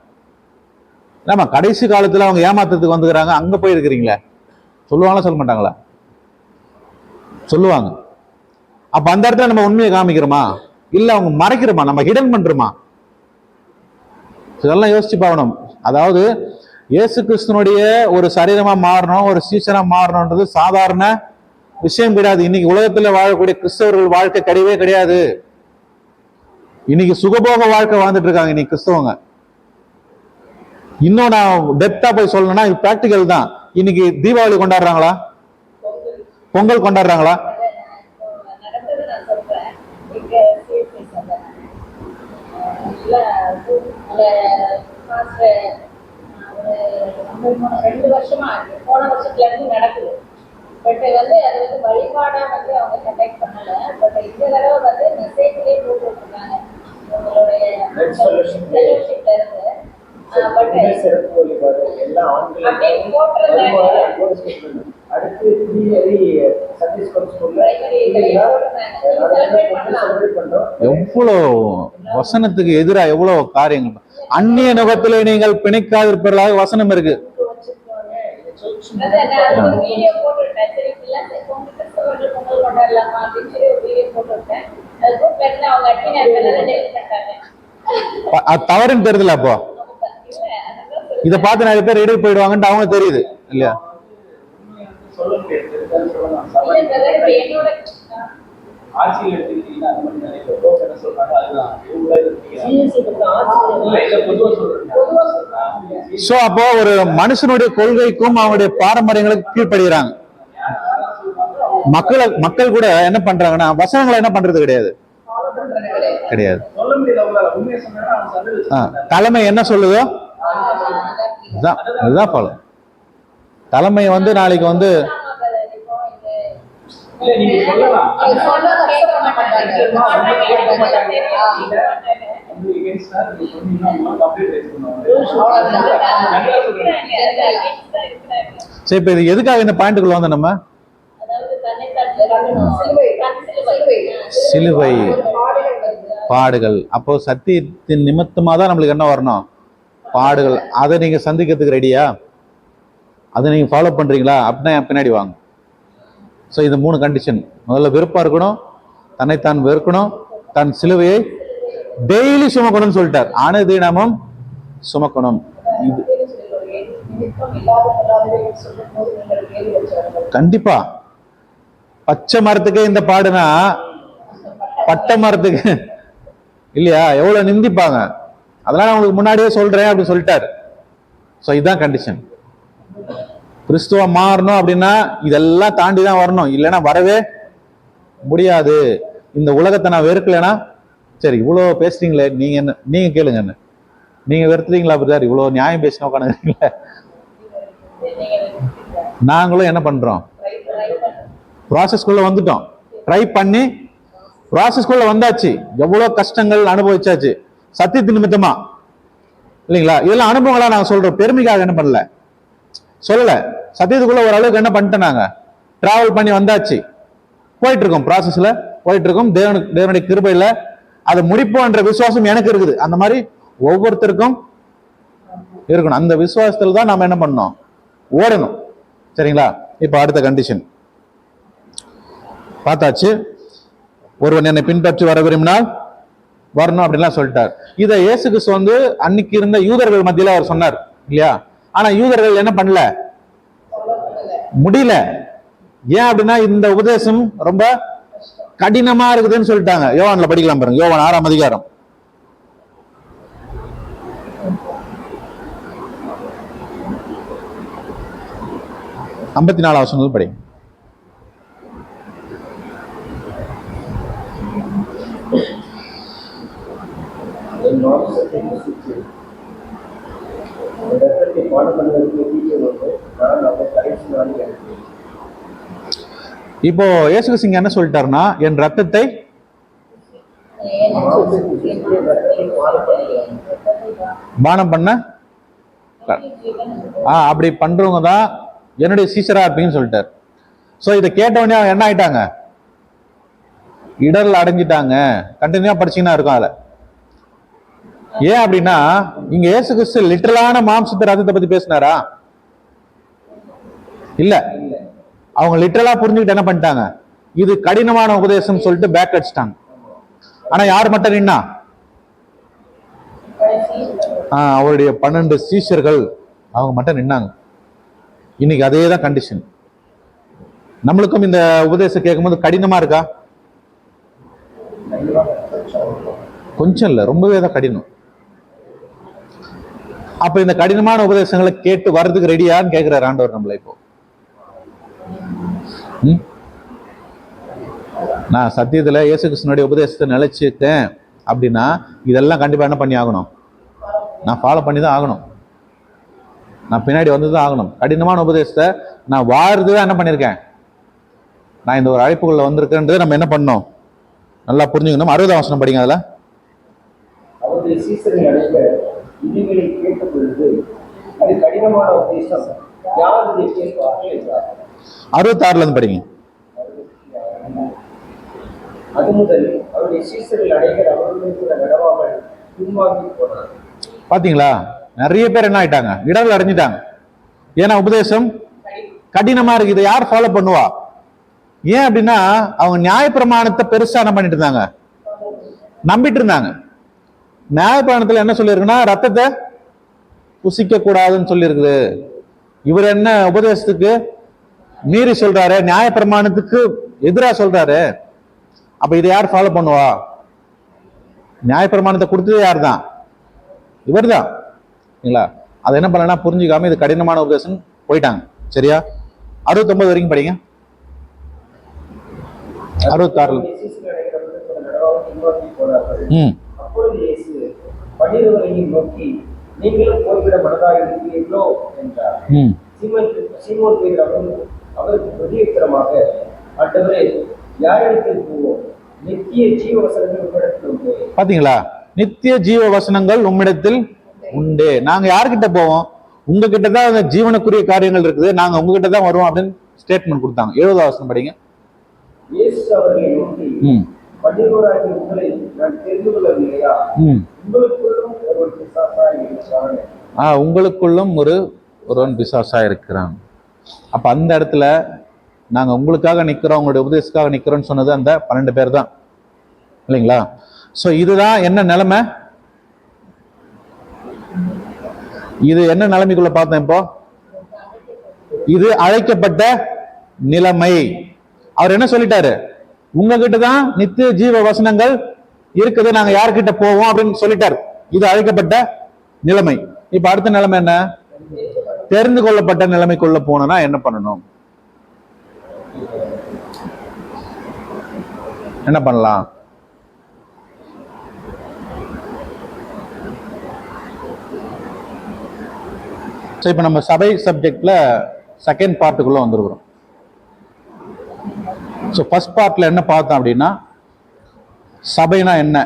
ஆமா, கடைசி காலத்துல அவங்க ஏமாத்துறதுக்கு வந்துக்கிறாங்க, அங்க போய் இருக்கிறீங்களே சொல்லுவாங்களா சொல்ல மாட்டாங்களா? சொல்லுவாங்க. அப்ப அந்த இடத்துல நம்ம உண்மையை காமிக்கிறோமா இல்ல அவங்க மறைக்கிறோமா? நம்ம ஹிடன் பண்றோமா? இதெல்லாம் யோசிச்சு பார்க்கணும். அதாவது இயேசு கிறிஸ்துனுடைய ஒரு சரீரமா மாறணும், ஒரு சீசனா மாறணும்ன்றது சாதாரண விஷயம் கிடையாது. இன்னைக்கு உலகத்துல வாழக்கூடிய கிறிஸ்தவர்கள் வாழ்க்கை கிடையவே கிடையாது. இன்னைக்கு சுகபோக வாழ்க்கை வாழ்ந்துட்டு இருக்காங்க இன்னைக்கு கிறிஸ்தவங்க. இன்னும் நான் டெப்தா போய் சொல்லணும்னா பிராக்டிகல் தான். இன்னைக்கு தீபாவளி கொண்டாடுறாங்களா? பொங்கல் கொண்டாடுறாங்களா? போன வருஷத்துல இருந்து நடக்குது. பட் வந்து அது வந்து வழிபாடா வந்து அவங்க கண்டக்ட் பண்ணல. பட் இந்த தடவை வந்து மெசேஜ்லயே போட்டு விட்டுருக்காங்க உங்களுடைய ஃபெலோஷிப்ல இருந்து. எவ்வளவு வசனத்துக்கு எதிரா எவ்வளவு காரியங்கள். அந்நிய நுகத்திலே நீங்கள் பிணைக்காதிருப்பீர்களாக வசனம் இருக்கு. அது தவறுன்னு தெரியுதுல. அப்போ இத பார்த்து நிறைய பேர் இடையே போயிடுவாங்கன்னு அவங்க தெரியுது இல்லையா? சோ அப்போ ஒரு மனுஷனுடைய கொள்கைக்கும் அவனுடைய பாரம்பரியங்களுக்கு கீழ்ப்படுகிறாங்க. மக்கள் கூட என்ன பண்றாங்கன்னா வசனங்களை என்ன பண்றது கிடையாது. தலைமை என்ன சொல்லுதோ அதுதான் ஃபாலோ. தலைமை வந்து நாளைக்கு வந்து இல்ல நீங்க சொல்லலாம். நீங்க சொன்னதை accept பண்ண மாட்டாங்க. கேட்க மாட்டாங்க. இல்ல, உங்களுக்கு against ஆ நீங்க சொன்னீங்கன்னா அவங்க complaint raise பண்ணுவாங்க. நல்லா சொல்றேன். சரி, இப்ப இது எதுக்காக இந்த பாயிண்ட்டுக்குள்ள வந்த நம்ம அதாவது தன்னைத்தான் சிலுவை பாடுகள் வருது. பாடுகள், அப்போ சத்தியத்தின் நிமித்தமா தான் நம்மளுக்கு என்ன வரணும்? பாடுகள். அதை நீங்க சந்திக்கிறதுக்கு ரெடியா? அதை நீங்க ஃபாலோ பண்றீங்களா? அப்படின்னா என் பின்னாடி வாங்க. ஸோ இந்த 3 கண்டிஷன். முதல்ல விருப்பம் இருக்கணும், தன்னைத்தான் வெறுக்கணும், தன் சிலுவையை டெய்லி சுமக்கணும்னு சொல்லிட்டார். அனுதினமும் சுமக்கணும். இது நிமித்தம் இல்லாத பொல்லாதவைகள் சொல்லும்போது நீங்கள் கேள்வி வச்சார்கள். கண்டிப்பா. பச்சை மரத்துக்கே இந்த பாடுனா பட்டை மரத்துக்கு இல்லையா? எவ்வளவு நிந்திப்பாங்க. அதெல்லாம் உங்களுக்கு முன்னாடியே சொல்றேன் அப்படின்னு சொல்லிட்டாரு. ஸோ இதுதான் கண்டிஷன். கிறிஸ்துவ மாறணும் அப்படின்னா இதெல்லாம் தாண்டி தான் வரணும், இல்லைன்னா வரவே முடியாது. இந்த உலகத்தை நான் வெறுக்கலைன்னா, சரி இவ்வளோ பேசுறீங்களே, நீங்க என்ன, நீங்க கேளுங்க, என்ன நீங்க வெறுத்துறீங்களா பிரதர்? இவ்வளோ நியாயம் பேசின உட்காந்துங்களே. நாங்களும் என்ன பண்றோம்? ப்ராசஸ்குள்ள வந்துட்டோம். ட்ரை பண்ணி ப்ராசஸ்குள்ள வந்தாச்சு. எவ்வளவு கஷ்டங்கள் அனுபவிச்சாச்சு சத்தியத்தின் நிமித்தமா, இல்லைங்களா? இதெல்லாம் அனுபவங்களா நாங்க சொல்றோம், பெருமைக்காக என்ன பண்ணல, சொல்லல. சத்தியத்துக்குள்ள ஓரளவுக்கு என்ன பண்ணிட்டோம், நாங்க டிராவல் பண்ணி வந்தாச்சு, போயிட்டு இருக்கோம், ப்ராசஸ்ல போயிட்டு இருக்கோம். தேவனுடைய கிருபையில அதை முடிப்போன்ற விசுவாசம் எனக்கு இருக்குது. அந்த மாதிரி ஒவ்வொருத்தருக்கும் இருக்கணும். அந்த விசுவாசத்துல தான் நாம என்ன பண்ணோம்? ஓடணும். சரிங்களா? இப்ப அடுத்த கண்டிஷன் பார்த்தாச்சு. ஒருவன் என்னை பின்பற்றி வர விரும்பினால் வரணும் அப்படின்லாம் சொல்லிட்டார். இதை இயேசு கிறிஸ்து வந்து அன்னைக்கு இருந்த யூதர்கள் மத்தியில அவர் சொன்னார் இல்லையா? ஆனா யூதர்கள் என்ன பண்ணல, முடியல. ஏன் அப்படின்னா இந்த உபதேசம் ரொம்ப கடினமா இருக்குதுன்னு சொல்லிட்டாங்க. யோவான்ல படிக்கலாம் பாருங்க, யோவான் 6ஆம் அதிகாரம் 54 வசனங்கள் படிங்க. என் மாம்சத்தை புசித்து என் இரத்தத்தை பானம் பண்ணுவதற்கு தீர்வு வந்து நான் அவரை கடைசி நாளில் அனுப்புவேன். இப்போ இயேசு கிறிஸ்து இங்க என்ன சொல்லிட்டாருன்னா, என் ரத்தத்தை மாம்சத்தை புசித்து என் இரத்தத்தை பானம் பண்ணுவேன். பானம் பண்ண அப்படி பண்றவங்க தான் என்னுடைய சீஷரா இருப்பீங்கன்னு சொல்லிட்டார். ஸோ இதை கேட்டவொடனே அவங்க என்ன ஆயிட்டாங்க? இடர்ல அடைஞ்சிட்டாங்க. கண்டினியூவா படிச்சீங்கன்னா இருக்கும் அதுல. ஏன் அப்படின்னா இங்க இயேசு கிறிஸ்து லிட்டரலான மாம்சத்தை ரத்தத்தை பத்தி பேசினாரா? இல்ல. அவங்க லிட்டரலா புரிஞ்சுக்கிட்டு என்ன பண்ணிட்டாங்க? இது கடினமான உபதேசம் சொல்லிட்டு பேக் அடிச்சிட்டாங்க. ஆனா யார் மட்டும் நின்னா? அவருடைய 12 சீஷர்கள் அவங்க மட்டும் நின்னாங்க. இன்னைக்கு அதே தான் கண்டிஷன். நம்மளுக்கும் இந்த உபதேசம் கேட்கும்போது கடினமா இருக்கா? கொஞ்சம் இல்ல, ரொம்பவே தான் கடினம். அப்ப இந்த கடினமான உபதேசங்களை கேட்டு வர்றதுக்கு ரெடியான்னு கேட்கிறார் ஆண்டவர் நம்மள. இப்போ நான் சத்தியத்துல இயேசு கிறிஸ்துனுடைய உபதேசத்தை நிலைச்சிட்டேன் அப்படின்னா இதெல்லாம் கண்டிப்பா என்ன பண்ணி ஆகணும்? நான் ஃபாலோ பண்ணி தான் ஆகணும். நான் பின்னாடி வந்து தான் ஆகணும். கடினமான உபதேசத்தை நான் வாழ்றதுதான் என்ன பண்ணியிருக்கேன்? நான் இந்த ஒரு அழைப்புக்குள்ள வந்திருக்கேன்றது நம்ம என்ன பண்ணோம்? நல்லா புரிஞ்சுக்கணும். 60ஆம் வசனம் படிங்க. அதுல அவருடைய சீசரை அழைக்க இனிமையை கேட்ட பொழுது அது கடினமான உபதேசம், யார் இதை கேட்பார்கள் என்றார். 66ல இருந்து படிங்க. அது முதல் அவருடைய சீசரில் அடைகள் அவர்களுடன் கூட நடவாமல் பின்வாங்கி போனார். பாத்தீங்களா? நிறைய பேர் என்ன ஆயிட்டாங்க? இடர்ல அடைஞ்சிட்டாங்க. ஏன்னா உபதேசம் கடினமா இருக்கு. இதை யார் ஃபாலோ பண்ணுவா? ஏன் அப்படின்னா அவங்க நியாயப்பிரமாணத்தை பெருசா என்ன பண்ணிட்டு இருந்தாங்க? நம்பிட்டு இருந்தாங்க. நியாயப்பிரமாணத்துல என்ன சொல்லியிருக்குன்னா ரத்தத்தை புசிக்க கூடாதுன்னு சொல்லி இருக்குது. இவர் என்ன உபதேசத்துக்கு மீறி சொல்றாரு, நியாயப்பிரமாணத்துக்கு எதிராக சொல்றாரு. அப்ப இதை யார் ஃபாலோ பண்ணுவா? நியாயப்பிரமாணத்தை கொடுத்தது யார் தான்? இவர் தான். அதை என்ன பண்ணா புரிஞ்சுக்காம இது கடினமான உபதேசம் போயிட்டாங்க. சரியா? 69 வரைக்கும் படிங்க. 66. அப்பொழுது இயேசு 12 நோக்கி, நீங்களும் போய்விட மனதாக இருக்கிறீர்களோ என்றார். சீமோன் பேதுரு அவருக்கு பிரதியுத்தரமாக, ஆண்டவரே, யாரிடத்தில் போவோம்? நித்திய ஜீவ வசனங்கள் உம்மிடத்தில் உண்டு. பாத்தீங்களா? நித்திய ஜீவ வசனங்கள் உம்மிடத்தில் உண்டு. நாங்க யார்கிட்ட போவோம்? உங்ககிட்ட தான் அந்த ஜீவனுக்குரிய காரியங்கள் இருக்குது, நாங்க உங்ககிட்ட தான் வருவோம் அப்படின்னு ஸ்டேட்மெண்ட் கொடுத்தாங்க. 70வது வசனம் படிங்க. இயேசு அவர்களை நோக்கி, பன்னிருவராகிய உங்களை நான் தெரிந்து கொள்ளவில்லையா? உங்களுக்குள்ளும் ஒருவன் பிசாசாய் இருக்கிறான். உங்களுக்குள்ளும் ஒருவன் பிசாசா இருக்கிறான். அப்ப அந்த இடத்துல நாங்க உங்களுக்காக நிக்கிறோம், உங்களுடைய உபதேசத்துக்காக நிக்கிறோம்னு சொன்னது அந்த 12 பேர் தான், இல்லைங்களா? சோ இதுதான் என்ன நிலைமை? இது என்ன நிலைமைக்குள்ள பார்த்தேன் இப்போ? இது அழைக்கப்பட்ட நிலைமை. அவர் என்ன சொல்லிட்டாரு? உங்ககிட்ட தான் நித்திய ஜீவ வசனங்கள் இருக்குது, நாங்க யார்கிட்ட போவோம் அப்படின்னு சொல்லிட்டாரு. இது அழைக்கப்பட்ட நிலைமை. இப்ப அடுத்த நிலைமை என்ன? தெரிந்து கொள்ளப்பட்ட நிலைமைக்குள்ள போனா என்ன பண்ணணும்? என்ன பண்ணலாம்? இப்ப நம்ம சபை சப்ஜெக்ட்ல செகண்ட் பார்ட்டுக்குள்ள வந்துருக்கிறோம். ஸோ ஃபர்ஸ்ட் பார்ட்ல என்ன பார்த்தோம் அப்படின்னா, சபைனா என்ன,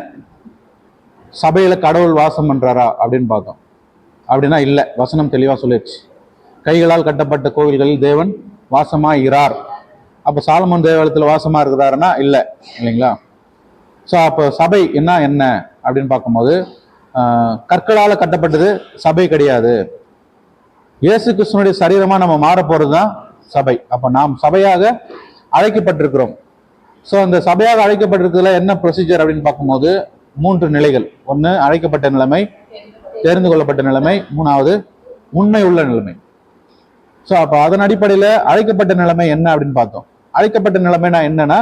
சபையில கடவுள் வாசம் பண்றாரா அப்படின்னு பார்த்தோம். அப்படின்னா இல்ல, வசனம் தெளிவா சொல்லிடுச்சு. கைகளால் கட்டப்பட்ட கோவில்களில் தேவன் வாசமா இரார். அப்ப சாலமோன் தேவாலயத்தில் வாசமா இருக்கிறாருன்னா இல்ல, இல்லைங்களா? ஸோ அப்போ சபை என்ன அப்படின்னு பார்க்கும்போது, கற்களால் கட்டப்பட்டது சபை கிடையாது. இயேசு கிறிஸ்துனுடைய சரீரமா நம்ம மாற போறதுதான் சபை. அப்ப நாம் சபையாக அழைக்கப்பட்டிருக்கிறோம். ஸோ அந்த சபையாக அழைக்கப்பட்டிருக்கிறதுல என்ன ப்ரொசீஜர் அப்படின்னு பார்க்கும்போது 3 நிலைகள். ஒன்று அழைக்கப்பட்ட நிலைமை, தெரிந்து கொள்ளப்பட்ட நிலைமை, 3வது உண்மை உள்ள நிலைமை. ஸோ அப்போ அதன் அடிப்படையில் அழைக்கப்பட்ட நிலைமை என்ன அப்படின்னு பார்த்தோம். அழைக்கப்பட்ட நிலைமைனா என்னன்னா,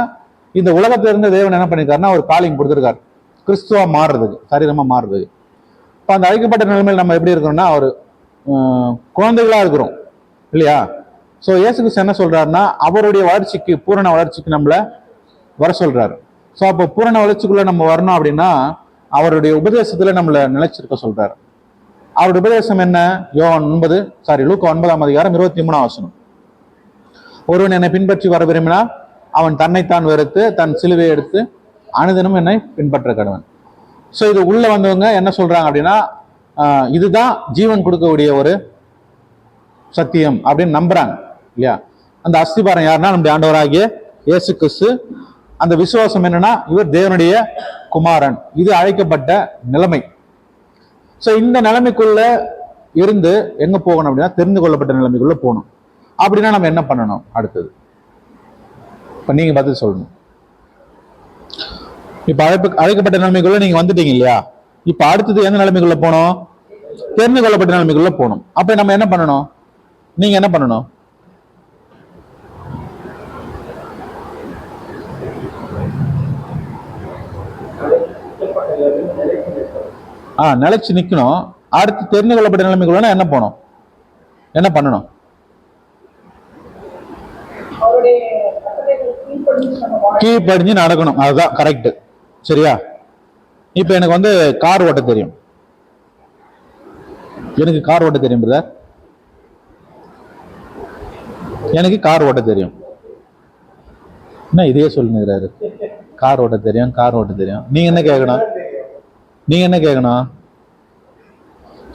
இந்த உலகத்திலிருந்து தேவன் என்ன பண்ணிருக்காருன்னா ஒரு காலிங் கொடுத்துருக்காரு, கிறிஸ்துவா மாறுறதுக்கு, சரீரமா மாறுறதுக்கு. இப்போ அந்த அழைக்கப்பட்ட நிலைமையில் நம்ம எப்படி இருக்கிறோம்னா ஒரு குழந்தைகளா இருக்கிறோம், இல்லையா? ஸோ இயேசு கிறிஸ்து என்ன சொல்றாருன்னா, அவருடைய வளர்ச்சிக்கு, பூரண வளர்ச்சிக்கு நம்மள வர சொல்றாரு. ஸோ அப்போ பூரண வளர்ச்சிக்குள்ள நம்ம வரணும் அப்படின்னா அவருடைய உபதேசத்துல நம்மள நிலைச்சிருக்க சொல்றாரு. அவருடைய உபதேசம் என்ன? லூக்கா 9ஆம் அதிகாரம் 23ஆம் வசனம். ஒருவன் என்னை பின்பற்றி வர விரும்பினால் அவன் தன்னைத்தான் வெறுத்து தன் சிலுவை எடுத்து அனுதினம் என்னை பின்பற்ற கடவன். ஸோ இது உள்ள வந்தவங்க என்ன சொல்றாங்க அப்படின்னா, இதுதான் ஜீவன் கொடுக்கக்கூடிய ஒரு சத்தியம் அப்படின்னு நம்புறாங்க, இல்லையா? அந்த அஸ்திபாரம் யாருன்னா நம்முடைய ஆண்டவராகிய இயேசு கிறிஸ்து. அந்த விசுவாசம் என்னன்னா, இவர் தேவனுடைய குமாரன். இது அழைக்கப்பட்ட நிலைமை. ஸோ இந்த நிலைமைக்குள்ள இருந்து எங்க போகணும் அப்படின்னா, தெரிந்து கொள்ளப்பட்ட நிலைமைக்குள்ள போகணும். அப்படின்னா நம்ம என்ன பண்ணணும்? அடுத்தது இப்ப நீங்க பதில் சொல்லணும். இப்ப அழைக்கப்பட்ட நிலைமைக்குள்ள நீங்க வந்துட்டீங்க, இல்லையா? இப்ப அடுத்தது எந்த நிலைமைக்குள்ள போனோம்? தெரிந்து கொள்ளப்பட்ட நிலைமைக்குள்ள போகணும். அப்ப நம்ம என்ன பண்ணணும்? நீங்க என்ன பண்ணணும்? நிலைச்சு நிக்கணும். அடுத்து தெரிந்து கொள்ளப்பட்ட நிலைமைக்குள்ள என்ன போனோம்? என்ன பண்ணணும்? கீழ்ப்படிஞ்சு நடக்கணும். அதுதான் கரெக்ட். சரியா? இப்ப எனக்கு கார் ஓட்ட தெரியும். எனக்கு கார் ஓட்ட தெரியும் பிரதர். எனக்கு கார் ஓட்ட தெரியும். என்ன இதையே சொல்லுங்கிறாரு? கார் ஓட்ட தெரியும், கார் ஓட்ட தெரியும். நீங்க என்ன கேட்கணும்? நீங்க என்ன கேட்கணும்?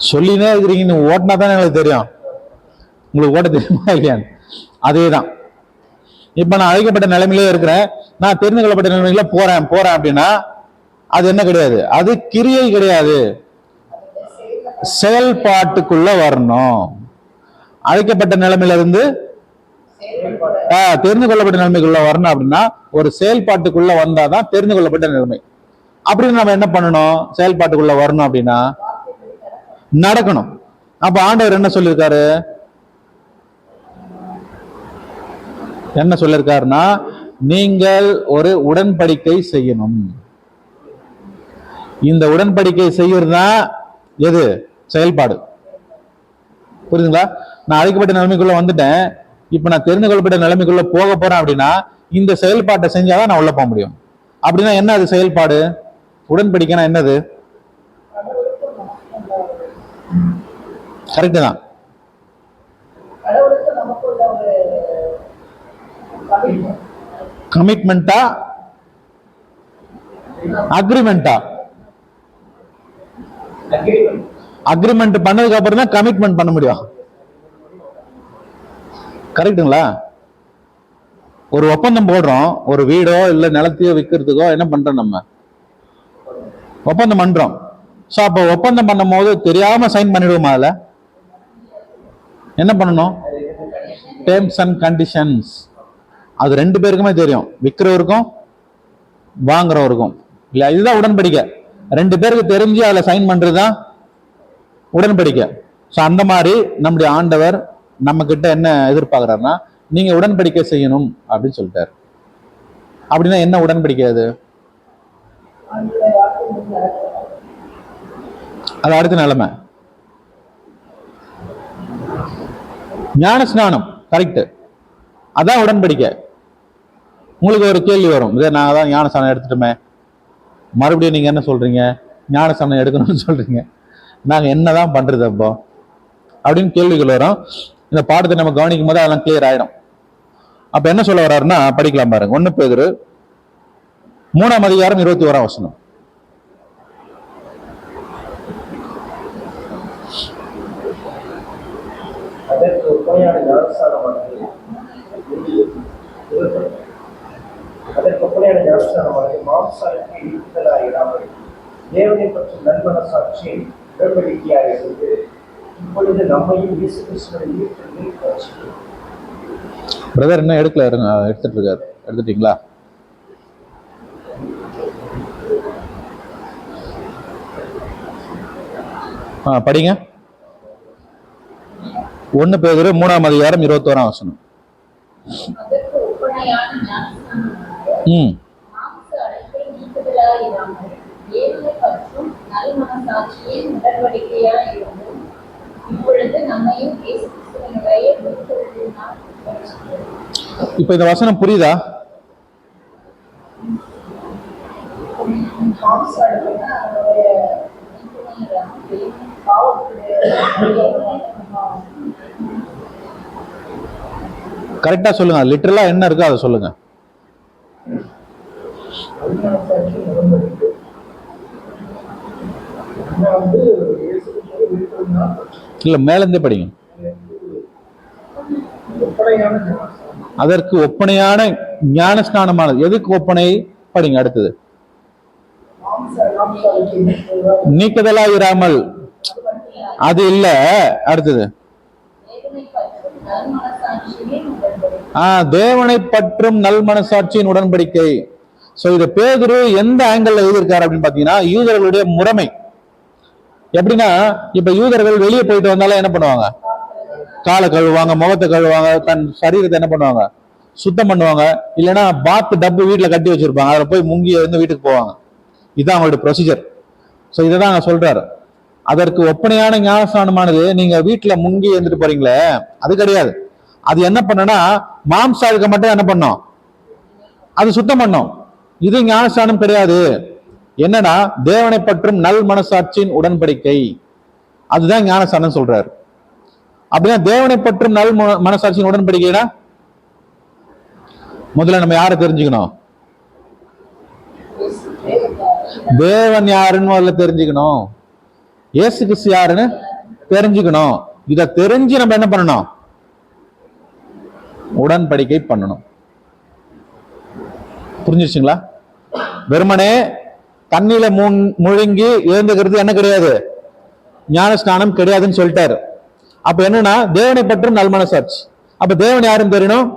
சொல்லினே இருக்கிறீங்க, நீங்க ஓட்டினா தானே எனக்கு தெரியும். உங்களுக்கு ஓட்ட தெரியுமா இல்லையான்னு. அதேதான். இப்ப நான் அழைக்கப்பட்ட நிலைமையிலே இருக்கிறேன், நான் தெரிந்து கொள்ளப்பட்ட நிலைமையில போறேன் அப்படின்னா அது என்ன கிடையாது? அது கிரியை கிடையாது, செயல்பாட்டுக்குள்ள வரணும். அழைக்கப்பட்ட நிலைமையில இருந்து தெரிந்து கொள்ளப்பட்ட நிலைமைக்குள்ள வரணும் அப்படின்னா ஒரு செயல்பாட்டுக்குள்ள வந்தாதான் தெரிந்து கொள்ளப்பட்ட நிலைமை. அப்படின்னு நம்ம என்ன பண்ணணும்? செயல்பாட்டுக்குள்ள வரணும் அப்படின்னா நடக்கணும். அப்ப ஆண்டவர் என்ன சொல்லியிருக்காரு? என்ன சொல்லியிருக்காருன்னா, நீங்கள் ஒரு உடன்படிக்கை செய்யணும். இந்த உடன்படிக்கை செய்யறதுதான் எது? செயல்பாடு. புரியுதுங்களா? நான் அழைக்கப்பட்ட நிலைமைக்குள்ள வந்துட்டேன், இப்ப நான் தெரிந்து கொள்ளப்பட்ட நிலைமைக்குள்ள போக போறேன் அப்படின்னா இந்த செயல்பாட்டை செஞ்சாதான் நான் உள்ள போக முடியும். அப்படின்னா என்ன அது செயல்பாடு? உடன்படிக்கைனா என்னது? கரெக்ட் தான். கமிட்மெண்டா அக்ரிமெண்டா? அக்ரிமெண்ட் பண்ணதுக்கு அப்புறம் தான் கமிட்மெண்ட் பண்ண முடியும். கரெக்டுங்களா? ஒரு ஒப்பந்தம் போடுறோம், ஒரு வீடோ இல்ல நிலத்தையோ விற்கிறதுக்கோ என்ன பண்றோம், நம்ம ஒப்பந்தம் பண்றோம். சோ அப்ப ஒப்பந்தம் பண்ணும் போது தெரியாம சைன் பண்ணிடுவோமா? அதுல என்ன பண்ணணும்? Terms and conditions. அது ரெண்டு பேருக்குமே தெரியும், விற்கிறவருக்கும் வாங்குறவருக்கும். இல்ல, இதுதான் உடன்படிக்கை. ரெண்டு பேருக்கு தெரிஞ்சு அதுல சைன் பண்றதுதான் உடன்படிக்கை. சோ அந்த மாதிரி நம்முடைய ஆண்டவர் நம்ம கிட்ட என்ன எதிர்பார்க்கிறாருன்னா, நீங்க உடன்படிக்கை செய்யணும் அப்படின்னு சொல்லிட்டாரு. அப்படின்னா என்ன உடன்படிக்கை? அது அது அடுத்த நிலைமை. ஞான ஸ்நானம், கரெக்ட், அதான் உடன்படிக்கை. உங்களுக்கு ஒரு கேள்வி வரும், இதே நான் தான் ஞான ஸ்நானம் எடுத்துட்டோமே, மறுபடியும் நீங்க என்ன சொல்றீங்க, ஞான ஸ்நானம் எடுக்கணும்னு சொல்றீங்க, நாங்க என்னதான் பண்றது அப்போ அப்படின்னு கேள்விகள் வரும். இந்த பாடத்தை நம்ம கவனிக்கும் போது அதெல்லாம் கிளியர் ஆயிடும். அப்ப என்ன சொல்ல வர்றாருன்னா, படிக்கலாம் பாருங்க. 1 பேதுரு 3:21. அதற்கு ஒப்பனையான ஞானஸ்நானமானது மாம்சாருக்கு ஈர்த்தலாயிராமல் தேவனை பற்றி நல்மனசாட்சி உடன்படிக்கையாக இருந்து இப்பொழுது நம்மையும் இயேசு கிறிஸ்துவின் ஈர்த்தல். பிரதர் என்ன எடுக்கல, எடுத்துட்டு இருக்காரு. எடுத்துட்டீங்களா? படிங்க. 1 பேதுரு 3:21. இப்ப இந்த வசனம் புரியுதா? கரெக்டா சொல்லுங்க, லிட்டரலா என்ன இருக்கு அதை சொல்லுங்க. இல்ல, மேலிருந்தே படிங்க. அதற்கு ஒப்பனையான ஞானஸ்நானமானது. எதுக்கு ஒப்பனை? படிங்க அடுத்தது. நீக்குதலா இராமல், அது இல்ல. அடுத்தது தேவனை பற்றும் நல் மனசாட்சியின் உடன்படிக்கை. சோ இது பேதுரு எந்த ஆங்கிள் எழுதியிருக்காரு அப்படின்னு பாத்தீங்கன்னா, யூதர்களுடைய முறைமை எப்படின்னா, இப்ப யூதர்கள் வெளியே போயிட்டு வந்தாலும் என்ன பண்ணுவாங்க? காலை கழுவுவாங்க, முகத்தை கழுவுவாங்க, தன் சரீரத்தை என்ன பண்ணுவாங்க? சுத்தம் பண்ணுவாங்க. இல்லைன்னா பாத் டப்பு வீட்டுல கட்டி வச்சிருப்பாங்க, அதுல போய் முங்கி வந்து வீட்டுக்கு போவாங்க. இதுதான் அவங்களுடைய ப்ரொசீஜர். சோ இதான் நான் சொல்றாரு. அதற்கு ஒப்பனையான ஞானஸ்நானமானது நீங்க வீட்டுல முங்கி எழுந்துட்டு போறீங்களே, அது கிடையாது. அது என்ன பண்ணனா, மாம்சாவுக்கு மட்டும் என்ன பண்ணும்? அது சுத்தம் பண்ணும். இது ஞானஸ்நானம் கிடையாது. என்னன்னா, தேவனை பற்றும் நல் மனசாட்சியின் உடன்படிக்கை, அதுதான் ஞானஸ்நானம் சொல்றாரு. அப்படின்னா தேவனை பற்றும் நல் மனசாட்சியின் உடன்படிக்கைனா முதல்ல நம்ம யாரை தெரிஞ்சுக்கணும்? தேவன் யாருன்னு முதல்ல தெரிஞ்சுக்கணும். இயேசு கிறிஸ்து யாருன்னு தெரிஞ்சுக்கணும். இத தெரிஞ்சு நம்ம என்ன பண்ணணும்? உடன்படிக்கை பண்ணணும். புரிஞ்சிருச்சுங்களா? வெறுமனே தண்ணியில முழுங்கி எழுந்துக்கிறது என்ன கிடையாது? ஞானஸ்நானம் கிடையாதுன்னு சொல்லிட்டாரு. அப்ப என்னன்னா, தேவனை பற்றும் நல் மனசாட்சி. அப்ப தேவன் யாருன்னு தெரியணும்,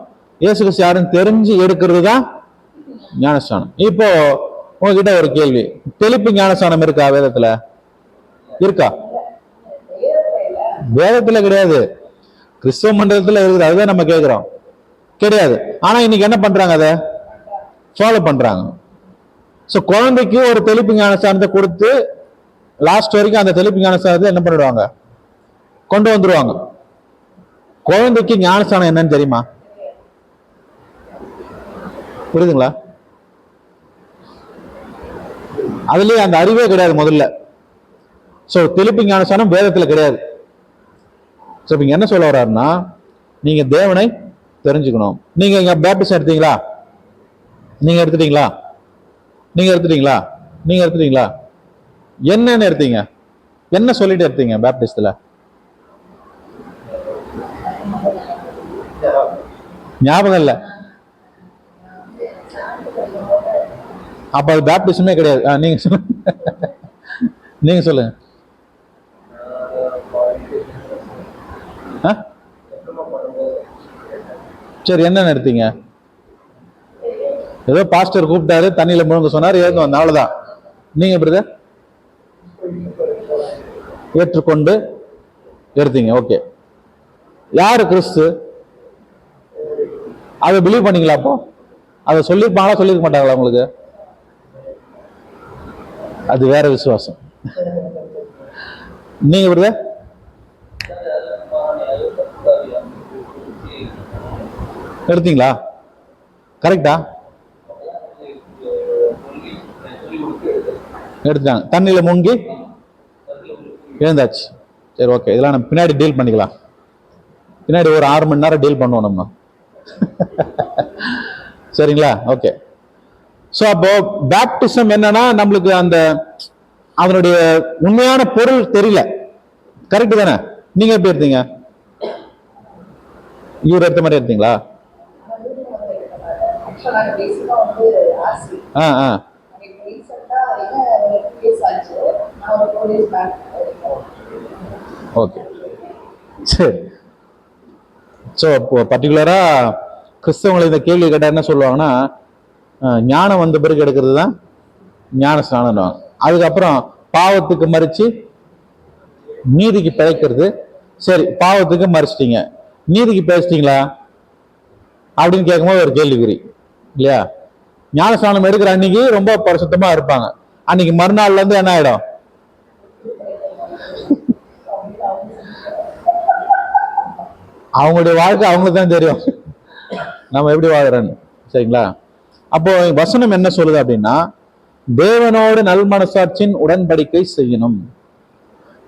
இயேசு கிறிஸ்து யாருன்னு தெரிஞ்சு எடுக்கிறது தான் ஞானஸ்நானம். இப்போ உங்ககிட்ட ஒரு கேள்வி, தெளிப்பு ஞானஸ்நானம் இருக்கா வேதத்துல? இருக்கா? வேதத்துல கிடையாது, கிறிஸ்தவ மண்டலத்துல இருக்குது. அதுதான் நம்ம கேட்கிறோம். கிடையாது. ஆனா இன்னைக்கு என்ன பண்றாங்க? அதை ஃபாலோ பண்றாங்க. சோ குழந்தைக்கு ஒரு தெளிப்பு ஞானஸ்நானத்தை கொடுத்து லாஸ்ட் வரைக்கும் அந்த தெளிப்பு ஞானஸ்நானத்தை என்ன பண்ணிடுவாங்க? கொண்டு வந்துருவாங்க. குழந்தைக்கு ஞானஸ்நானம் என்னன்னு தெரியுமா? புரியுதுங்களா? அதுலயே அந்த அறிவே கிடையாது முதல்ல. சோ தெளிப்பு ஞானஸ்நானம் வேதத்துல கிடையாது. சோ இங்க என்ன சொல்ல வர்றாருன்னா, நீங்க தேவனை தெரிஞ்சுக்கணும். நீங்க இங்க பேப்டிசம் எடுத்தீங்களா? நீங்க எடுத்துட்டீங்களா? நீங்க எடுத்துட்டீங்களா? நீங்க எடுத்துட்டீங்களா? என்னன்னு எடுத்தீங்க? என்ன சொல்லிட்டு எடுத்தீங்க பேப்டிஸ்ட்ல? ஞாபகம் இல்ல. அப்ப அது பேப்டிசமே கிடையாது. நீங்க சொல்லுங்க. நீங்க சொல்லுங்க. சரி, என்ன எடுத்தீங்க? ஏதோ பாஸ்டர் கூப்பிட்டாரு, தண்ணியில முழுங்க சொன்னாரு, ஏந்து வந்த, அவ்வளவுதான். நீங்க பிரதர் ஏற்றுக்கொண்டு எடுத்தீங்க. ஓகே. யாரு கிறிஸ்து? அதை பிலீவ் பண்ணீங்களா? அப்போ அதை சொல்லிருப்பாங்களா, சொல்லிருக்க மாட்டாங்களா உங்களுக்கு? அது வேற விசுவாசம். நீங்க பிரதர் எடுத்தீங்களா? கரெக்டா? எடுத்துட்டாங்க, தண்ணியில முங்கி எழுந்தாச்சு. சரி, ஓகே. இதெல்லாம் நம்ம பின்னாடி டீல் பண்ணிக்கலாம். பின்னாடி ஒரு 6 மணி நேரம் டீல் பண்ணுவோம் நம்ம. சரிங்களா? ஓகே. சோ அப்போ பேப்டிசம் என்னன்னா, நம்மளுக்கு அந்த அதனுடைய உண்மையான பொருள் தெரியல. கரெக்ட் தானே? நீங்க எப்படி எடுத்தீங்க? இவர் எடுத்த மாதிரி எடுத்தீங்களா? ஓகே, சரி. ஸோ பர்டிகுலரா கிறிஸ்தவங்களை இந்த கேள்வி கேட்டால் என்ன சொல்லுவாங்கன்னா, ஞானம் வந்த பிறகு எடுக்கிறது தான் ஞான ஸ்நானம். அதுக்கப்புறம் பாவத்துக்கு மறிச்சு நீதிக்கு பிழைக்கிறது. சரி, பாவத்துக்கு மறிச்சிட்டீங்க, நீதிக்கு பிழைச்சிட்டீங்களா அப்படின்னு கேட்கும்போது ஒரு கேள்விக்குறி இல்லையா? ஞானஸ்நானம் எடுக்கிற அன்னைக்கு ரொம்ப பரிசுத்தமா இருப்பாங்க. அன்னைக்கு மறுநாள்ல இருந்து என்ன ஆயிடும்? அவங்களுடைய வாழ்க்கை அவங்களுக்கு தான் தெரியும், நம்ம எப்படி வாழ்றோன்னு. சரிங்களா? அப்போ வசனம் என்ன சொல்லுது அப்படின்னா, தேவனோடு நல் மனசாட்சியின் உடன்படிக்கை செய்யணும்.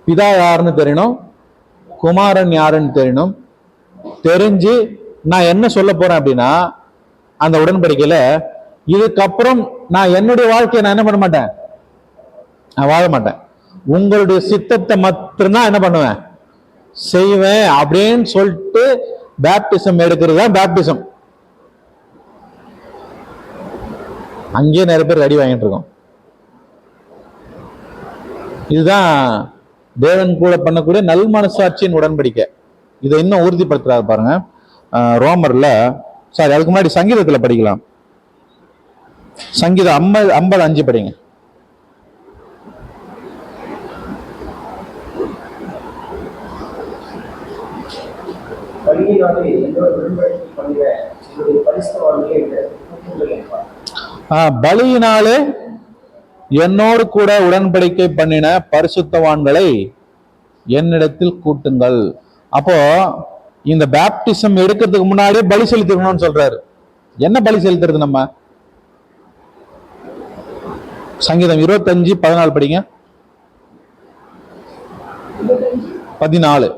பிதா யாருன்னு தெரியணும், குமாரன் யாருன்னு தெரியணும். தெரிஞ்சு நான் என்ன சொல்ல போறேன் அப்படின்னா, அந்த உடன்படிக்கையில இதுக்கப்புறம் நான் என்னுடைய வாழ்க்கையை நான் என்ன பண்ண மாட்டேன், நான் வாழ மாட்டேன், உங்களுடைய சித்தத்தை மாத்திரம்தான் என்ன பண்ணுவேன், செய்வேன் அப்படின்னு சொல்லிட்டு பேப்டிசம் எடுக்கிறது தான் பேப்டிசம். அங்கேயே நிறைய பேர் அடி வாங்கிட்டு இருக்கோம். இதுதான் தேவன் கூட பண்ணக்கூடிய நல் மனசாட்சியின் உடன்படிக்கை. இதை இன்னும் உறுதிப்படுத்துறாரு பாருங்க. ரோமர்ல, சாரி அதுக்கு முன்னாடி சங்கீதத்துல படிக்கலாம். சங்கீதம் 50:5 படிங்க. பலியினாலே என்னோடு கூட உடன்படிக்கை பண்ணின பரிசுத்தவான்களை என்னிடத்தில் கூட்டுங்கள். அப்போ இந்த பேப்டிசம் எடுக்கிறதுக்கு முன்னாடியே பலி செலுத்திக்கணும்னு சொல்றாரு. என்ன பலி செலுத்துறது? நம்ம சங்கீதம் 25:14 படிங்க. 14.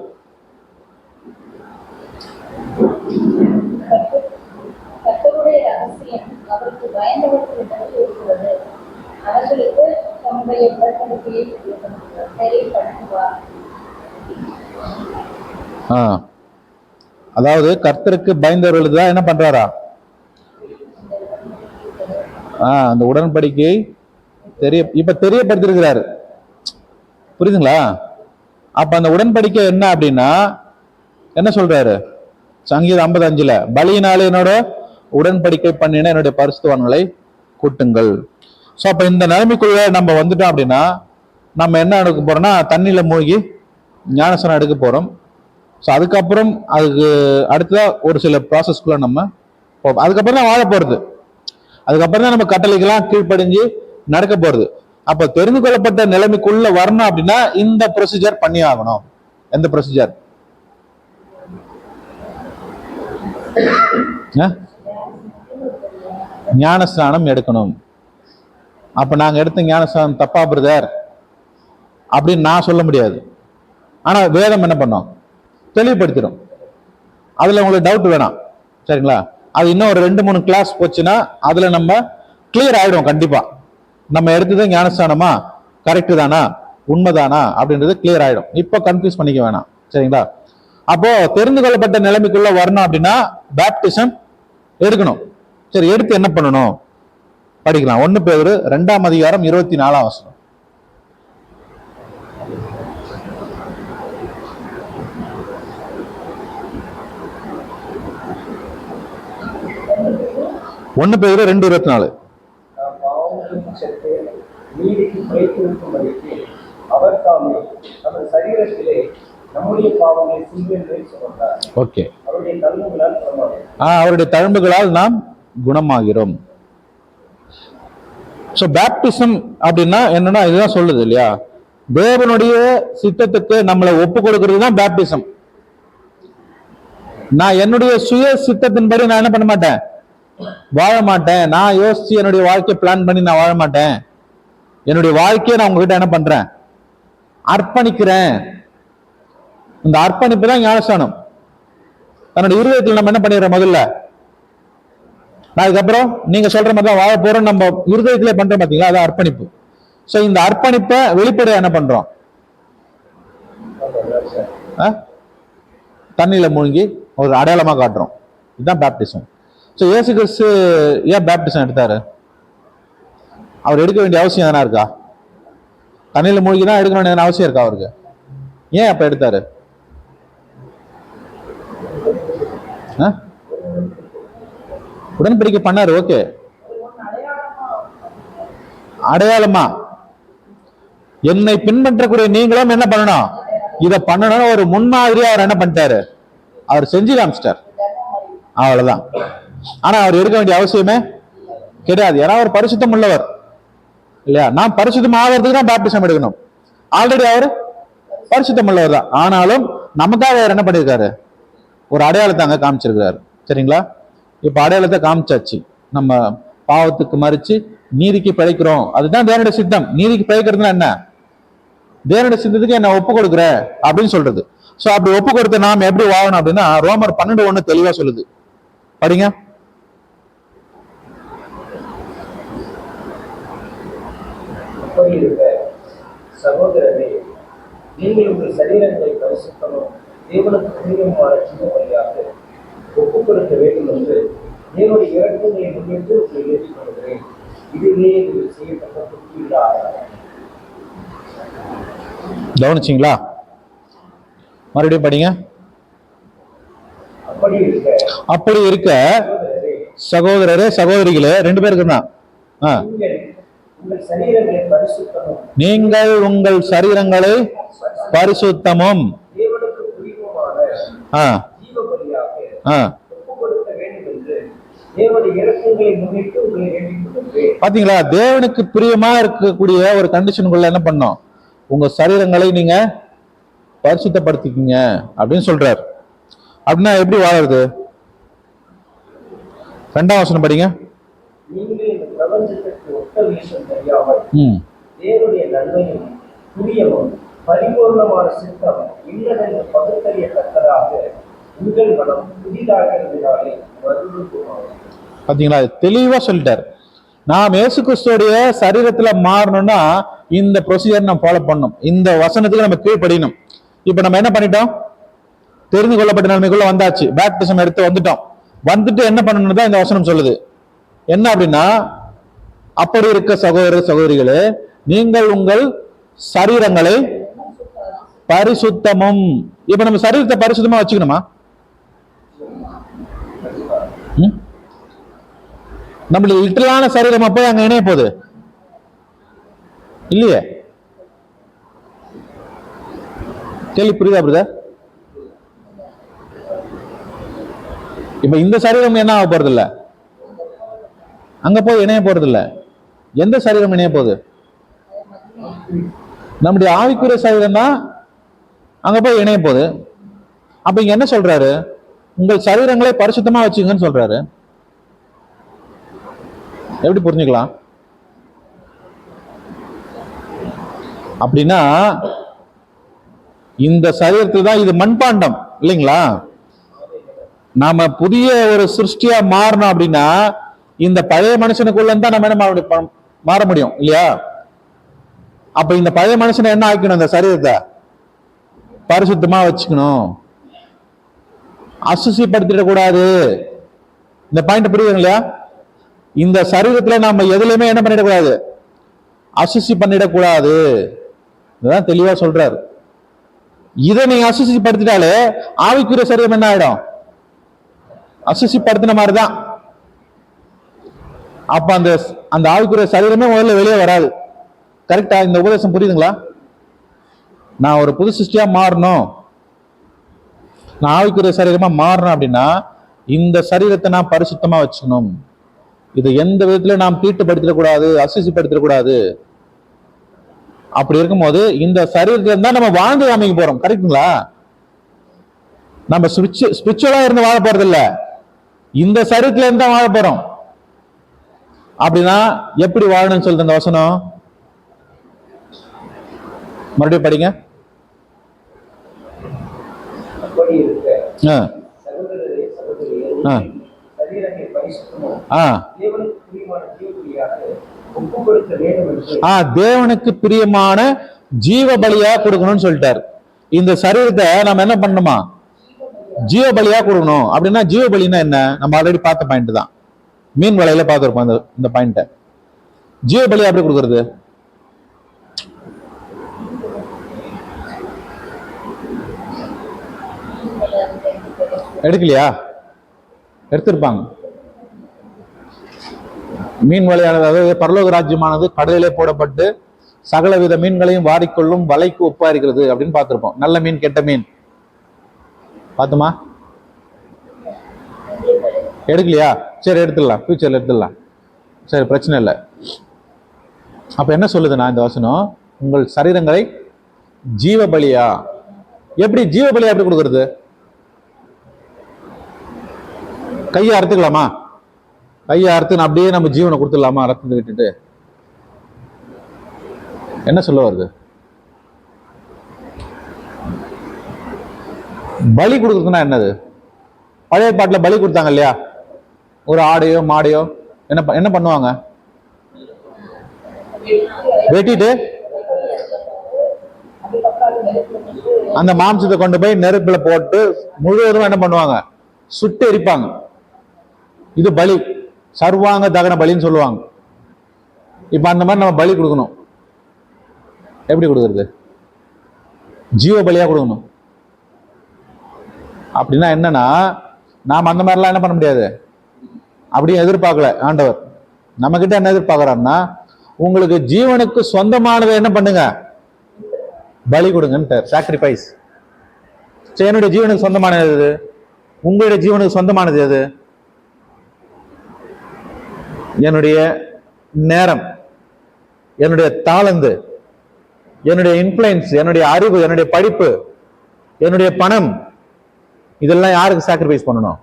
அதாவது கர்த்தருக்கு பயந்தவர்களுக்கு தான் என்ன பண்றாரா, அந்த உடன்படிக்கை இப்ப தெரியப்படுத்திருக்கிறாரு. புரியுதுங்களா? அப்ப அந்த உடன்படிக்கை என்ன அப்படின்னா என்ன சொல்றாரு? சங்கீதம் 55ல, பலியினாலே என்னோட உடன்படிக்கை பண்ணின என்னுடைய பரிசுத்தவான்களை கூட்டுங்கள். ஸோ அப்ப இந்த நிலைமைக்குள்ள நம்ம வந்துட்டோம் அப்படின்னா நம்ம என்ன எடுக்க போறோம்னா, தண்ணியில மூழ்கி ஞானஸ்நானம் எடுக்க போறோம். ஸோ அதுக்கப்புறம் அதுக்கு அடுத்ததா ஒரு சில ப்ராசஸ்குள்ள நம்ம அதுக்கப்புறம் தான் வாழ போறது. அதுக்கப்புறம் தான் நம்ம கட்டளைக்கெல்லாம் கீழ்ப்படிஞ்சு நடக்க போறது. அப்ப தெரிந்து கொள்ளப்பட்ட நிலைமைக்குள்ள வரணும் அப்படின்னா இந்த ப்ரொசீஜர் பண்ணி ஆகணும். எந்த ப்ரொசீஜர்? ஞானஸ்நானம் எடுக்கணும். அப்ப நாங்க எடுத்த ஞானஸ்நானம் தப்பா பிரதர் அப்படின்னு நான் சொல்ல முடியாது. ஆனா வேதம் என்ன பண்ணோம், தெளிவுபடுத்திடும். அதுல உங்களுக்கு டவுட் வேணாம். சரிங்களா? அது இன்னும் ஒரு 2-3 கிளாஸ் போச்சுன்னா அதுல நம்ம கிளியர் ஆயிடும். கண்டிப்பா நம்ம எடுத்தது ஞானஸ்தானமா, கரெக்ட் தானா, உண்மைதானா அப்படின்றது கிளியர் ஆயிடும். இப்ப கன்ஃபியூஸ் பண்ணிக்க வேணாம். சரிங்களா? அப்போ தெரிந்து கொள்ளப்பட்ட நிலைமைக்குள்ள வரணும் அப்படின்னா பேப்டிசம் எடுக்கணும். சரி, எடுத்து என்ன பண்ணணும் படிக்கலாம். 1 பேதுரு 2ஆம் அதிகாரம் 24ஆம் வசனம். ஒன்னு பேதுரு 2:24. நாம் பாவங்களுக்கு சென்று நீதிக்கு பிழைத்திருக்கும்படிக்கு அவர் தாமே நமது சரீரத்திலே நம்முடைய பாவங்களை சிலுவையில் மேல் சுமந்தார். ஓகே, அவருடைய தழும்புகளால் குணமாகிறோம். அவருடைய தழும்புகளால் நாம் குணமாகிறோம். சோ பேப்டிசம் அப்படின்னா என்னன்னா இதுதான் சொல்லுது இல்லையா, தேவனுடைய சித்தத்துக்கு நம்மளை ஒப்பு கொடுக்கிறது தான் பேப்டிசம். நான் என்னுடைய சுய சித்தத்தின்படி நான் என்ன பண்ண மாட்டேன், வாழ மாட்டேன். நான் யோசிச்சு என்னுடைய வாழ்க்கையை பிளான் பண்ணி நான் வாழ மாட்டேன். என்னுடைய வாழ்க்கையை நான் உங்ககிட்ட என்ன பண்றேன், அர்ப்பணிக்கிறேன். இந்த அர்ப்பணிப்பு தான் ஞானஸ்தானம். தன்னுடைய இருதயத்தில் நம்ம என்ன பண்ணிடுறோம் முதல்ல, நான் அதுக்கப்புறம் நீங்க சொல்ற மாதிரி தான் வாழ போறோம் நம்ம இருதயத்திலே பண்றோம் பாத்தீங்களா, அது அர்ப்பணிப்பு. சோ இந்த அர்ப்பணிப்பை வெளிப்படையா என்ன பண்றோம், தண்ணியில மூழ்கி ஒரு அடையாளமா காட்டுறோம். இதுதான் பேப்டிசம். சோ இயேசு கிறிஸ்து ஏன் பேப்டிசம் எடுத்தாரு? அவர் எடுக்க வேண்டிய அவசியம் எதனா இருக்கா? தண்ணியில மூழ்கி தான் எடுக்க வேண்டிய அவசியம் இருக்கா அவருக்கு? ஏன் அப்ப எடுத்தாரு? உடன்படிக்கை பண்ணாரு, ஓகே. அடையாளமா என்னை பின்பற்றக்கூடிய நீங்களும் என்ன பண்ணணும், இதை பண்ணணும் ஒரு முன்மாதிரியா அவர் என்ன பண்ணிட்டாரு, அவர் செஞ்சு காமிச்சிட்டார். அவ்வளவுதான். ஆனா அவர் எடுக்க வேண்டிய அவசியமே கிடையாது. ஏன்னா அவர் பரிசுத்தம் உள்ளவர் இல்லையா. நான் பரிசுத்தம் ஆகிறதுக்கு தான் பேப்டிசம் எடுக்கணும். ஆல்ரெடி அவர் பரிசுத்தம் உள்ளவர் தான். ஆனாலும் நமக்காக அவர் என்ன பண்ணியிருக்காரு, ஒரு அடையாளத்தை அங்க காமிச்சிருக்காரு. சரிங்களா? இப்ப அடையாளத்தை காமிச்சாச்சு. நம்ம பாவத்துக்கு மறிச்சு நீதிக்கு பிழைக்கிறோம். அதுதான் தேவனுடைய சித்தம். நீதிக்கு பிழைக்கிறதுனா என்ன, தேவனுடைய சித்தத்துக்கு என்ன ஒப்பு கொடுக்குற அப்படின்னு சொல்றது. சோ அப்படி ஒப்பு கொடுத்த நாம் எப்படி வாழணும் அப்படின்னா ரோமர் 12:1 தெளிவா சொல்லுது. படிங்க. அப்படி இருக்க சகோதரரே, நீங்கள் உங்கள் சரீரங்களை பரிசுத்தமும் தேவனுக்கு பிரியமான சின்ன வழியாக ஒப்புக் கொடுக்க வேண்டும் என்று தேவனுடைய இறக்கங்களை முன்னிட்டு உங்களை ஏற்றுக் கொள்கிறேன். இதுவே நீங்கள் செய்யப்பட்ட புத்தியுள்ள ஆராதனை. கவனிச்சிங்களா? மறுபடியும் படிங்க. அப்படி இருக்க சகோதரரே சகோதரிகளே 2 பேருக்கு தான், நீங்கள் உங்கள் சரீரங்களை பரிசுத்தமும் பாத்தீங்களா, தேவனுக்கு பிரியமா இருக்கக்கூடிய ஒரு கண்டிஷனுக்குள்ள என்ன பண்ணோம், உங்க சரீரங்களை நீங்க பரிசுத்தப்படுத்திக்கீங்க அப்படின்னு சொல்றாரு. அப்படின்னா எப்படி வாழறது? 2ஆம் வசனம் படிங்க. நீங்கள் இந்த பிரபஞ்சத்திற்கு ஒத்த விஷயம் தெரியாமல் தேவனுடைய நன்மையும் புரியமும் பரிபூர்ணமான சித்தம் இல்லதென்று பகுத்தறியத்தக்கதாக உங்கள் மனம் புதிதாகிறதுனாலே மறுபடியும். பாத்தீங்களா, தெளிவா சொல்லிட்டார். நாம் இயேசு கிறிஸ்துவோடைய சரீரத்துல மாறணும்னா இந்த ப்ரொசீஜர் நம்ம ஃபாலோ பண்ணணும். இந்த வசனத்துக்கு நம்ம கீழ்ப்படியணும். இப்ப நம்ம என்ன பண்ணிட்டோம், தெரிந்து கொள்ளப்பட்ட நிலைமைக்குள்ள வந்தாச்சு. பேப்டிசம் எடுத்து வந்துட்டோம். வந்துட்டு என்ன பண்ணணும் தான் இந்த வசனம் சொல்லுது. என்ன அப்படின்னா, அப்படி இருக்க சகோதர சகோதரிகளே, நீங்கள் உங்கள் சரீரங்களை பரிசுத்தமும். இப்ப நம்ம சரீரத்தை பரிசுத்தமா வச்சுக்கணுமா? நம்மளுடைய லிட்டரலான சரீரம் போய் அங்க இணைய போகுது இல்லையே? கேள்வி புரியுதா பிரதர்? இப்ப இந்த சரீரம் என்ன ஆக போறது இல்ல, அங்க போய் இணைய போறது இல்ல. எந்த சரீரம் இணைய போகுது? நம்முடைய ஆவிக்குரிய சரீரம் தான் அங்க போய் இணைய போகுது. அப்ப இங்க என்ன சொல்றாரு, உங்கள் சரீரங்களை பரிசுத்தமா வச்சுங்கன்னு சொல்றாரு. எப்படி புரிஞ்சுக்கலாம்? அப்படின்னா இந்த சரீரத்தில் தான், இது மண்பாண்டம் இல்லைங்களா, நாம புதிய ஒரு சிருஷ்டியா மாறணும் அப்படின்னா இந்த பழைய மனுஷனுக்குள்ள தான் நம்ம என்ன மாற முடியும் இல்லையா? அப்ப இந்த பழைய மனுஷனை என்ன ஆக்கணும்? இந்த சரீரத்தை பரிசுத்தமா வச்சுக்கணும், அசுசிப்படுத்திடக்கூடாது. இந்த பாயிண்ட் புரியுது இல்லையா? இந்த சரீரத்துல நம்ம எதுலையுமே என்ன பண்ணிடக்கூடாது? அசுசி பண்ணிடக்கூடாது. இதுதான் தெளிவா சொல்றாரு. இதை நீங்க அசுசிப்படுத்திட்டாலே ஆவிக்குரிய சரீரம் என்ன ஆயிடும்? அசுசிப்படுத்தின மாதிரிதான். அப்ப அந்த ஆவிக்குரிய சரீரமே முதல்ல வெளியே வராது. கரெக்டா? இந்த உபதேசம் புரியுதுங்களா? நான் ஒரு புது சிருஷ்டியா மாறணும், நான் ஆவிக்குரிய சரீரமா மாறணும் அப்படின்னா இந்த சரீரத்தை நான் பரிசுத்தமா வச்சுக்கணும். இதை எந்த விதத்துல நாம் தீட்டுப்படுத்திடக்கூடாது, அசுசிப்படுத்திடக்கூடாது. அப்படி இருக்கும்போது இந்த சரீரத்துல இருந்தா நம்ம வாழ்ந்து காமிக்க போறோம். கரெக்டுங்களா? நம்ம ஸ்பிரிச்சுவலா இருந்து வாழ போறது இல்ல, இந்த சரீரத்துல இருந்தா வாழ போறோம். அப்படின்னா எப்படி வாழணும்னு சொல்றது அந்த வசனம் மறுபடியும் படிங்க. அப்படி இருக்க சகோதரரே, சகோதரியே, சரீரங்களை பரிசுத்தமும் தேவனுக்கு பிரியமான ஜீவபலியாக ஒப்புக் கொடுக்க வேண்டும் என்று தேவனுக்கு பிரியமான ஜீவ பலியா கொடுக்கணும்னு சொல்லிட்டாரு. இந்த சரீரத்தை நம்ம என்ன பண்ணணுமா? ஜீவ பலியா கொடுக்கணும். அப்படின்னா ஜீவ பலின்னா என்ன? நம்ம ஆல்ரெடி பார்த்த பாயிண்ட் தான், மீன் வலையில பார்த்துருப்போம் இந்த பாயிண்ட. ஜீவ பலியா எப்படி கொடுக்கறது? எடுக்கலையா? எடுத்திருப்பாங்க. மீன் வலையானது, அதாவது பரலோக ராஜ்யமானது கடலிலே போடப்பட்டு சகலவித மீன்களையும் வாரிக்கொள்ளும் வலைக்கு ஒப்பா இருக்கிறது அப்படின்னு பார்த்திருப்போம். நல்ல மீன், கெட்ட மீன் பார்த்துமா? எடுக்கலையா? சரி, எடுத்துடலாம், ஃபியூச்சர்ல எடுத்துடலாம். சரி, பிரச்சனை இல்லை. அப்ப என்ன சொல்லுதுன்னா இந்த வசனம், உங்கள் சரீரங்களை ஜீவ பலியா. எப்படி ஜீவ பலியா எப்படி கொடுக்கறது? கையை அறுத்துக்கலாமா? கையை அறுத்து அப்படியே நம்ம ஜீவனை கொடுத்துடலாமா? ரத்தத்தை விட்டுட்டு என்ன சொல்ல வருது? பலி கொடுக்குறதுன்னா என்னது? பழைய பாட்டுல பலி கொடுத்தாங்க இல்லையா? ஒரு ஆடையோ மாடையோ என்ன பண்ணுவாங்க? வெட்டிட்டு அந்த மாம்சத்தை கொண்டு போய் நெருப்புல போட்டு முழுவதும் என்ன பண்ணுவாங்க? சுட்டு எரிப்பாங்க. இது பலி, சர்வாங்க தகன பலின்னு சொல்லுவாங்க. இப்ப அந்த மாதிரி நம்ம பலி கொடுக்கணும். எப்படி கொடுக்கறது? ஜீவ பலியா கொடுக்கணும். அப்படின்னா என்னன்னா, நாம் அந்த மாதிரிலாம் என்ன பண்ண முடியாது, அப்படியே எதிர்பார்க்கல ஆண்டவர். நம்ம கிட்ட என்ன எதிர்பார்க்கிறாருன்னா, உங்களுக்கு ஜீவனுக்கு சொந்தமானதை என்ன பண்ணுங்க? பலி கொடுங்க. சாக்ரிஃபைஸ். என்னுடைய ஜீவனுக்கு சொந்தமானது எது? உங்களுடைய ஜீவனுக்கு சொந்தமானது எது? என்னுடைய நேரம், என்னுடைய தாளந்து, என்னுடைய இன்ஃப்ளூயன்ஸ், என்னுடைய அறிவு, என்னுடைய படிப்பு, என்னுடைய பணம், இதெல்லாம் யாருக்கு சாக்ரிஃபைஸ் பண்ணணும்?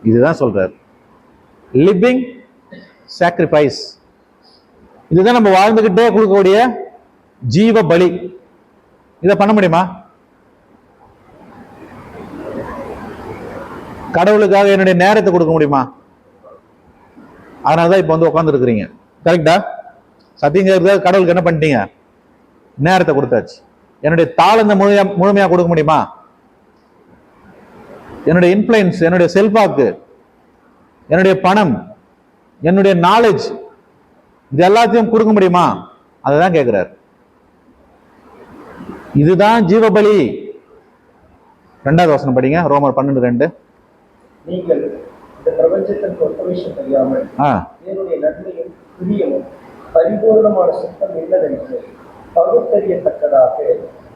இதுதான் சொல்றாரு, லிவிங் சாக்ரிஃபைஸ். இதுதான் நம்ம வாழ்ந்துகிட்டே கொடுக்கக்கூடிய ஜீவ பலி. இதை பண்ண முடியுமா? கடவுளுக்காக என்னுடைய நேரத்தை கொடுக்க முடியுமா? அதனாலதான் இப்ப வந்து உட்கார்ந்து இருக்கிறீங்க. கரெக்டா? சத்தியங்க கடவுளுக்கு என்ன பண்ணிட்டீங்க? நேரத்தை கொடுத்தாச்சு. என்னுடைய தாளந்த முழுமையா கொடுக்க முடியுமா? என்னுடைய இன்ஃப்ளூயன்ஸ், என்னுடைய செல்வாக்கு, என்னுடைய பணம், என்னுடைய நாலேஜ், இது எல்லாத்தையும் கொடுக்க முடியுமா? அதுதான் கேட்கிறார். இதுதான் ஜீவபலி. 2வது வசனம் படிங்க, ரோமர் 12:2. நீங்கள் இந்த பிரபஞ்சத்தின் ஒத்தவேஷம் தெரியாமல் என்னுடைய நன்மையும் பிரியமும் பரிபூர்ணமான சுத்தம் என்னதென்று பகுத்தறியத்தக்கதாக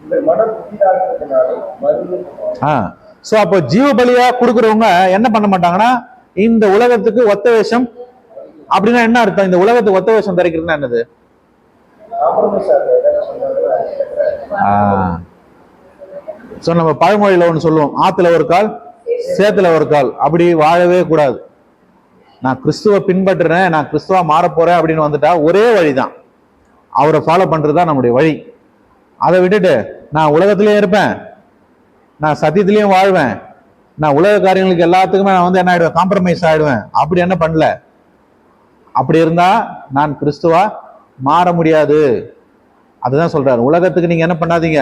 உங்கள் மன புத்திதாக்கிறதுனாலே மருந்து. சோ அப்போ ஜீவ பலியா கொடுக்கறவங்க என்ன பண்ண மாட்டாங்கன்னா, இந்த உலகத்துக்கு ஒத்த வேஷம். அப்படின்னா என்ன அர்த்தம்? இந்த உலகத்துக்கு ஒத்த வேஷம் தரிக்கிறதுனா என்னது? சோ நம்ம பழமொழியில ஒண்ணு சொல்லுவோம், ஆத்துல ஒரு கால் சேத்துல ஒரு கால். அப்படி வாழவே கூடாது. நான் கிறிஸ்துவ பின்பற்றுறேன், நான் கிறிஸ்துவா மாற போறேன் அப்படின்னு வந்துட்டா ஒரே வழிதான், அவரை ஃபாலோ பண்றதுதான் நம்முடைய வழி. அதை விட்டுட்டு நான் உலகத்திலயும் இருப்பேன், நான் சத்தியத்திலையும் வாழ்வேன், நான் உலக காரியங்களுக்கு எல்லாத்துக்குமே நான் வந்து என்ன ஆயிடுவேன், காம்ப்ரமைஸ் ஆயிடுவேன். அப்படி என்ன பண்ணல. அப்படி இருந்தா நான் கிறிஸ்துவா மாற முடியாது. அதுதான் சொல்றாரு. உலகத்துக்கு நீங்க என்ன பண்ணாதீங்க,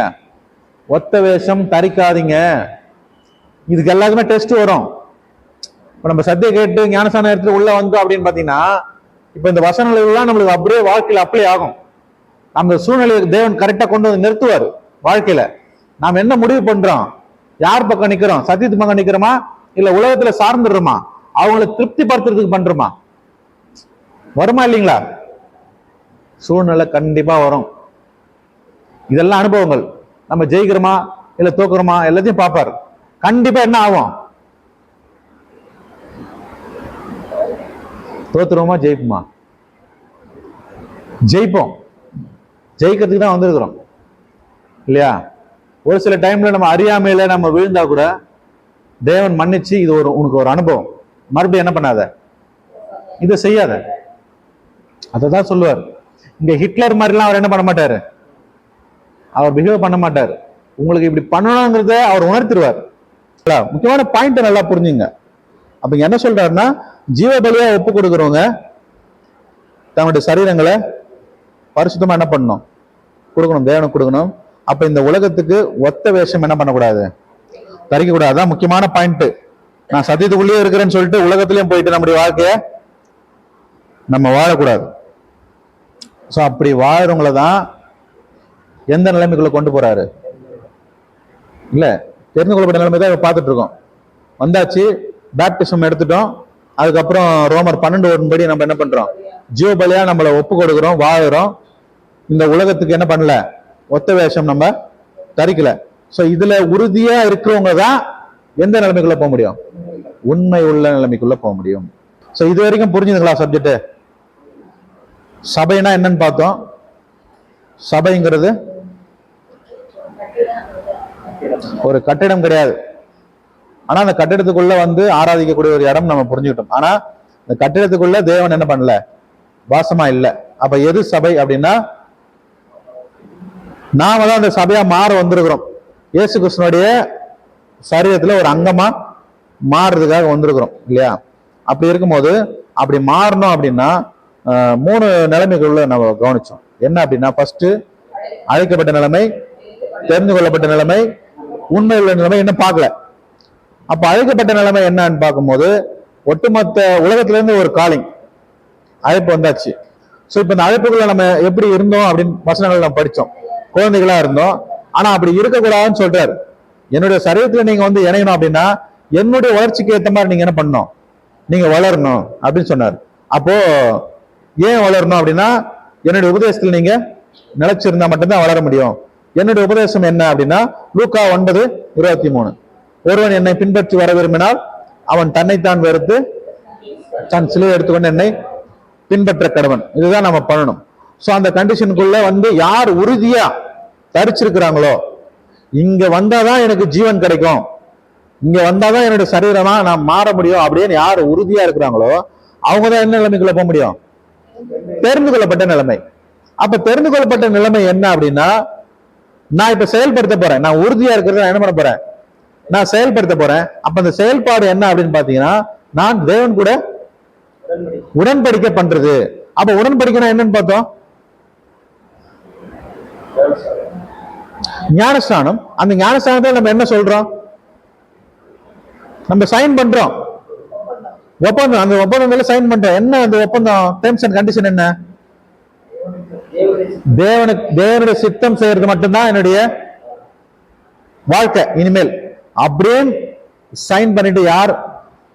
ஒத்த வேஷம் தரிக்காதீங்க. இதுக்கு எல்லாருக்குமே டெஸ்ட் வரும். இப்ப நம்ம சத்திய கேட்டு ஞானசான இடத்துல உள்ள வந்தோம் அப்படின்னு பாத்தீங்கன்னா, இப்ப இந்த வசனங்கள் எல்லாம் நம்மளுக்கு அப்படியே வாழ்க்கையில அப்ளை ஆகும். நம்ம சூழ்நிலையை தேவன் கரெக்டா கொண்டு வந்து நிறுத்துவார் வாழ்க்கையில. நாம் என்ன முடிவு பண்றோம், யார் பக்கம் நிக்கிறோம், சத்தியத்து பக்கம் நிக்கிறோமா இல்ல உலகத்துல சார்ந்துடுறோமா, அவங்களை திருப்தி படுத்துறதுக்கு பண்றோமா? வருமா இல்லைங்களா? சூழ்நிலை கண்டிப்பா வரும். இதெல்லாம் அனுபவங்கள். நம்ம ஜெயிக்கிறோமா இல்ல தோக்குறோமா எல்லாத்தையும் பார்ப்பார். கண்டிப்பா என்ன ஆகும், தோத்துருவோமா ஜெயிப்போமா? ஜெயிப்போம். ஜெயிக்கிறதுக்கு தான் வந்திருக்கிறோம் இல்லையா? ஒரு சில டைம்ல நம்ம அறியாமையில நம்ம விழுந்தா கூட தேவன் மன்னிச்சு, இது உனக்கு ஒரு அனுபவம், மறுபடியும் என்ன பண்ணாத, இதை செய்யாத. அததான் சொல்லுவார். இங்க ஹிட்லர் மாதிரிலாம் அவர் என்ன பண்ண மாட்டாரு, அவர் பிஹேவ் பண்ண மாட்டார். உங்களுக்கு இப்படி பண்ணணுங்கிறத அவர் உணர்த்திடுவார். முக்கியமான பாயிண்ட் நல்லா புரிஞ்சுங்க. அப்ப என்ன சொல்றாருன்னா, ஜீவ பலியா ஒப்பு கொடுக்கிறவங்க தங்களுடைய சரீரங்களை பரிசுத்தமா என்ன பண்ணணும், கொடுக்கணும், தேவனுக்கு கொடுக்கணும். அப்ப இந்த உலகத்துக்கு ஒத்த வேஷம் என்ன பண்ணக்கூடாது, தரிக்க கூடாது. அதான் முக்கியமான பாயிண்ட். நான் சத்தியத்துக்குள்ளேயே இருக்கிறேன்னு சொல்லிட்டு உலகத்திலயும் போயிட்டு நம்முடைய வாழ்க்கைய நம்ம வாழக்கூடாது. சோ அப்படி வாழறவங்கள தான் எந்த நிலைமைக்குள்ள கொண்டு போறாரு இல்ல, தெரிந்து கொள்ளப்பட்ட நிலைமை தான் பார்த்துட்டு இருக்கோம். வந்தாச்சு, பேப்டிசம் எடுத்துட்டோம். அதுக்கப்புறம் ரோமர் 12 படி நம்ம என்ன பண்றோம், ஜீவ பலியா நம்மளை ஒப்பு கொடுக்கிறோம், வாழுறோம். இந்த உலகத்துக்கு என்ன பண்ணல, ஒத்த வேஷம் நம்ம தரிக்கல. சோ இதுல உறுதியா இருக்கிறவங்க தான் எந்த நிலைமைக்குள்ள போக முடியும், உண்மை உள்ள நிலைமைக்குள்ள போக முடியும். சோ இது வரைக்கும் புரிஞ்சுதுங்களா சப்ஜெக்ட்? சபைனா என்னன்னு பார்த்தோம். சபைங்கிறது ஒரு கட்டிடம் கிடையாது. ஆனா அந்த கட்டிடத்துக்குள்ள வந்து ஆராதிக்கக்கூடிய ஒரு இடம் நம்ம புரிஞ்சுக்கிட்டோம். ஆனா இந்த கட்டிடத்துக்குள்ள தேவன் என்ன பண்ணல, வாசமா இல்ல. அப்ப எது சபை அப்படின்னா, நாம தான் அந்த சபையா மாற வந்திருக்கிறோம். இயேசு கிறிஸ்துனுடைய சரீரத்துல ஒரு அங்கமா மாறுறதுக்காக வந்திருக்கிறோம் இல்லையா? அப்படி இருக்கும்போது அப்படி மாறணும் அப்படின்னா 3 நிலைமைக்குள்ள நம்ம கவனிச்சோம். என்ன அப்படின்னா, ஃபர்ஸ்ட் அழைக்கப்பட்ட நிலைமை, தெரிந்து கொள்ளப்பட்ட நிலைமை, உண்மை உள்ள நிலைமை என்ன பார்க்கல. அப்ப அழைக்கப்பட்ட நிலைமை என்னன்னு பார்க்கும்போது, ஒட்டுமொத்த உலகத்துல இருந்து ஒரு காலிங் அழைப்பு வந்தாச்சு. சோ இப்ப இந்த அழைப்புக்குள்ள நம்ம எப்படி இருந்தோம் அப்படின்னு வசனங்கள் நம்ம படிச்சோம். குழந்தைகளா இருந்தோம். ஆனா அப்படி இருக்கக்கூடாதுன்னு சொல்றாரு. என்னுடைய சரீரத்துல நீங்க வந்து இணையணும் அப்படின்னா என்னுடைய வளர்ச்சிக்கு ஏற்ற மாதிரி நீங்க என்ன பண்ணணும், நீங்க வளரணும் அப்படின்னு சொன்னார். அப்போ ஏன் வளரணும் அப்படின்னா, என்னுடைய உபதேசத்துல நீங்க நிலைச்சிருந்தா மட்டும்தான் வளர முடியும். என்னுடைய உபதேசம் என்ன அப்படின்னா, லூக்கா 9:23, ஒருவன் என்னை பின்பற்றி வர விரும்பினால் அவன் தன்னைத்தான் வெறுத்து தன் சிலுவை எடுத்துக்கொண்டு என்னை பின்பற்ற கடவன். இதுதான் நம்ம பண்ணணும். சோ அந்த கண்டிஷனுக்குள்ள வந்து யார் உறுதியா தரிச்சிருக்கிறாங்களோ, இங்க வந்தாதான் எனக்கு ஜீவன் கிடைக்கும், இங்க வந்தாதான் என்னுடைய சரீரமா நான் மாற முடியும் அப்படின்னு யார் உறுதியா இருக்கிறாங்களோ அவங்கதான் என்ன நிலைமைக்குள்ள போக முடியும், தெரிந்து கொள்ளப்பட்ட நிலைமை. அப்ப தெரிந்து கொள்ளப்பட்ட நிலைமை என்ன அப்படின்னா, நான் இப்ப செயல்படுத்த போறேன். நான் உறுதியா இருக்கிறத நான் என்ன பண்ண போறேன், நான் செயல்படுத்த போறேன். அப்ப அந்த செயல்பாடு என்ன அப்படின்னு பாத்தீங்கன்னா, நான் தேவன் கூட உடன்படிக்கை பண்றது. அப்ப உடன்படிக்கைனா என்னன்னு பார்த்தோம், ஞானஸ்தானம். அந்த ஞானஸ்தானத்தை நம்ம என்ன சொல்றோம், நம்ம சைன் பண்றோம், ஒப்பந்தம். அந்த ஒப்பந்தத்துல சைன் பண்றோம். என்ன அந்த ஒப்பந்தம், டெர்ம்ஸ் அண்ட் கண்டிஷன் என்ன, தேவனுடைய சித்தம் செய்யறது மட்டும்தான் என்னுடைய வாழ்க்கை இனிமேல் அப்படின்னு சைன் பண்ணிட்டு யார்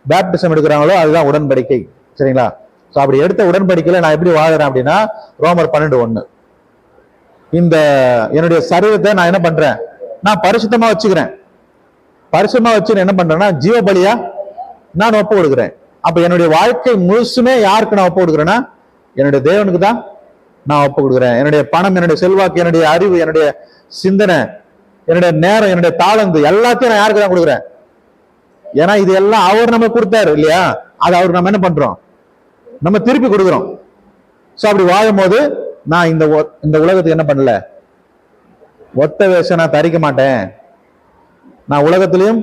பேப்டிசம் எடுக்கிறாங்களோ அதுதான் உடன்படிக்கை. சரிங்களா? சோ அப்படி எடுத்த உடன்படிக்கையில நான் எப்படி வாழறேன் அப்படின்னா, ரோமர் 12:1, இந்த என்னுடைய சரீரத்தை நான் என்ன பண்றேன், நான் பரிசுத்தமா வச்சுக்கிறேன். பரிசுத்தமா வச்சு என்ன பண்றேன்னா, ஜீவ பலியா நான் ஒப்பு கொடுக்குறேன். அப்ப என்னுடைய வாழ்க்கை முழுசுமே யாருக்கு நான் ஒப்பு கொடுக்குறேன்னா, என்னுடைய தேவனுக்கு தான் நான் ஒப்பு கொடுக்குறேன். என்னுடைய பணம், என்னுடைய செல்வாக்கு, என்னுடைய அறிவு, என்னுடைய சிந்தனை, என்னுடைய நேரம், என்னுடைய தாளந்து எல்லாத்தையும் நான் யாருக்கு தான் கொடுக்குறேன். ஏன்னா இது எல்லாம் அவர் நம்ம கொடுத்தாரு இல்லையா, அது அவருக்கு நம்ம என்ன பண்றோம், நம்ம திருப்பி கொடுக்குறோம். சோ அப்படி வாழும் போது நான் இந்த உலகத்துக்கு என்ன பண்ணல, ஒத்த வேஷம் நான் தரிக்க மாட்டேன். நான் உலகத்திலையும்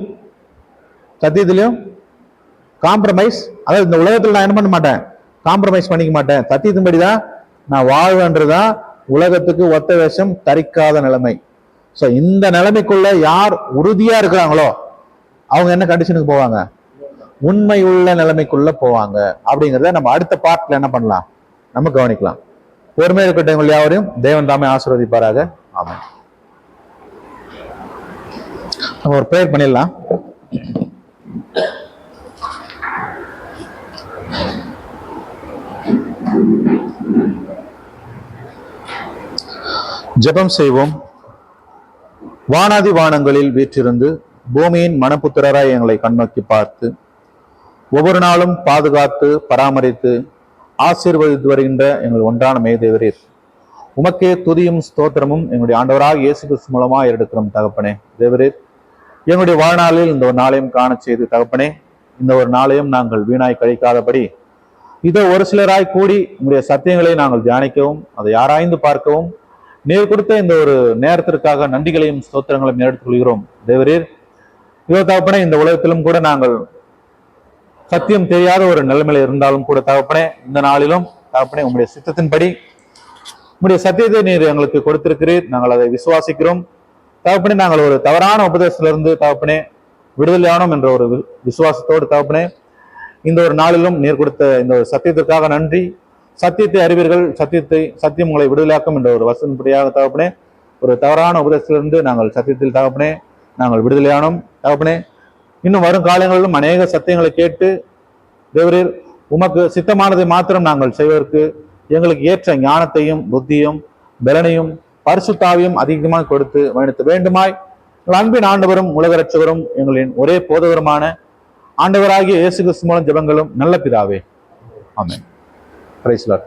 சத்தியத்திலையும் காம்ப்ரமைஸ், அதாவது இந்த உலகத்துல நான் என்ன பண்ண மாட்டேன், காம்ப்ரமைஸ் பண்ணிக்க மாட்டேன், சத்தியத்தின்படிதான் நான் வாழ்வேன்றதுதான் உலகத்துக்கு ஒத்த வேஷம் தரிக்காத நிலைமை. சோ இந்த நிலைமைக்குள்ள யார் உறுதியா இருக்கிறாங்களோ அவங்க என்ன கண்டிஷனுக்கு போவாங்க, உண்மை உள்ள நிலைமைக்குள்ள போவாங்க. அப்படிங்கிறத நம்ம அடுத்த பார்ட்ல என்ன பண்ணலாம், நம்ம கவனிக்கலாம். பொறுமை இருக்கட்டும் யாவரையும் தேவன் தாமே ஆசீர்வதிப்பாராக. ஆமென். நம்ம ஒரு ப்ரேயர் பண்ணிடலாம். ஜெபம் செய்வோம். வானாதி வானங்களில் வீற்றிருந்து பூமியின் மனப்புத்திரராய் எங்களை கண்ணோக்கி பார்த்து ஒவ்வொரு நாளும் பாதுகாத்து பராமரித்து ஆசீர்வதித்து வருகின்ற எங்கள் ஒன்றான மேதேவரீர், உமக்கே துதியும் ஸ்தோத்திரமும் எங்களுடைய ஆண்டவராக இயேசு கிறிஸ்து மூலமா எடுக்கிறோம் தகப்பனே. தேவரீர், எங்களுடைய வாழ்நாளில் இந்த ஒரு நாளையும் காண செய்து தகப்பனே, இந்த ஒரு நாளையும் நாங்கள் வீணாய் கழிக்காதபடி இதோ ஒரு சிலராய் கூடி உங்களுடைய சத்தியங்களை நாங்கள் தியானிக்கவும் அதை ஆராய்ந்து பார்க்கவும் நீர் கொடுத்த இந்த ஒரு நேரத்திற்காக நன்றிகளையும் ஸ்தோத்திரங்களையும் எடுத்துக் கொள்கிறோம். தேவரீர், இதோ தகப்பனே, இந்த உலகத்திலும் கூட நாங்கள் சத்தியம் தெரியாத ஒரு நிலைமையில இருந்தாலும் கூட தகப்பனே, இந்த நாளிலும் தகப்பனே உங்களுடைய சித்தத்தின்படி உங்களுடைய சத்தியத்தை நீர் எங்களுக்கு கொடுத்திருக்கிறீர். நாங்கள் அதை விசுவாசிக்கிறோம் தகப்பனே. நாங்கள் ஒரு தவறான உபதேசத்திலிருந்து தகப்பனே விடுதலையானோம் என்ற ஒரு விசுவாசத்தோடு தகப்பனே இந்த ஒரு நாளிலும் நீர் கொடுத்த இந்த ஒரு சத்தியத்திற்காக நன்றி. சத்தியத்தை அறிவீர்கள், சத்தியம் உங்களை விடுதலையாக்கும் என்ற ஒரு வசனப்படியாக தகப்பனே ஒரு தவறான உபதேசத்திலிருந்து நாங்கள் சத்தியத்தில் தகப்பனே நாங்கள் விடுதலையானோம் தகப்பனே. இன்னும் வரும் காலங்களிலும் அநேக சத்தியங்களை கேட்டு தேவரீர் உமக்கு சித்தமானதை மாத்திரம் நாங்கள் செய்வதற்கு எங்களுக்கு ஏற்ற ஞானத்தையும் புத்தியும் பலனையும் பரிசுத்தாவையும் அதிகமாக கொடுத்து வழிநடத்த வேண்டுமாய் அன்பின் ஆண்டவரும் உலக ரட்சகரும் எங்களின் ஒரே போதகருமான ஆண்டவராகிய இயேசு கிறிஸ்து மூலம் ஜெபங்களும் நல்ல பிதாவே. ஆமென். Praise Lord.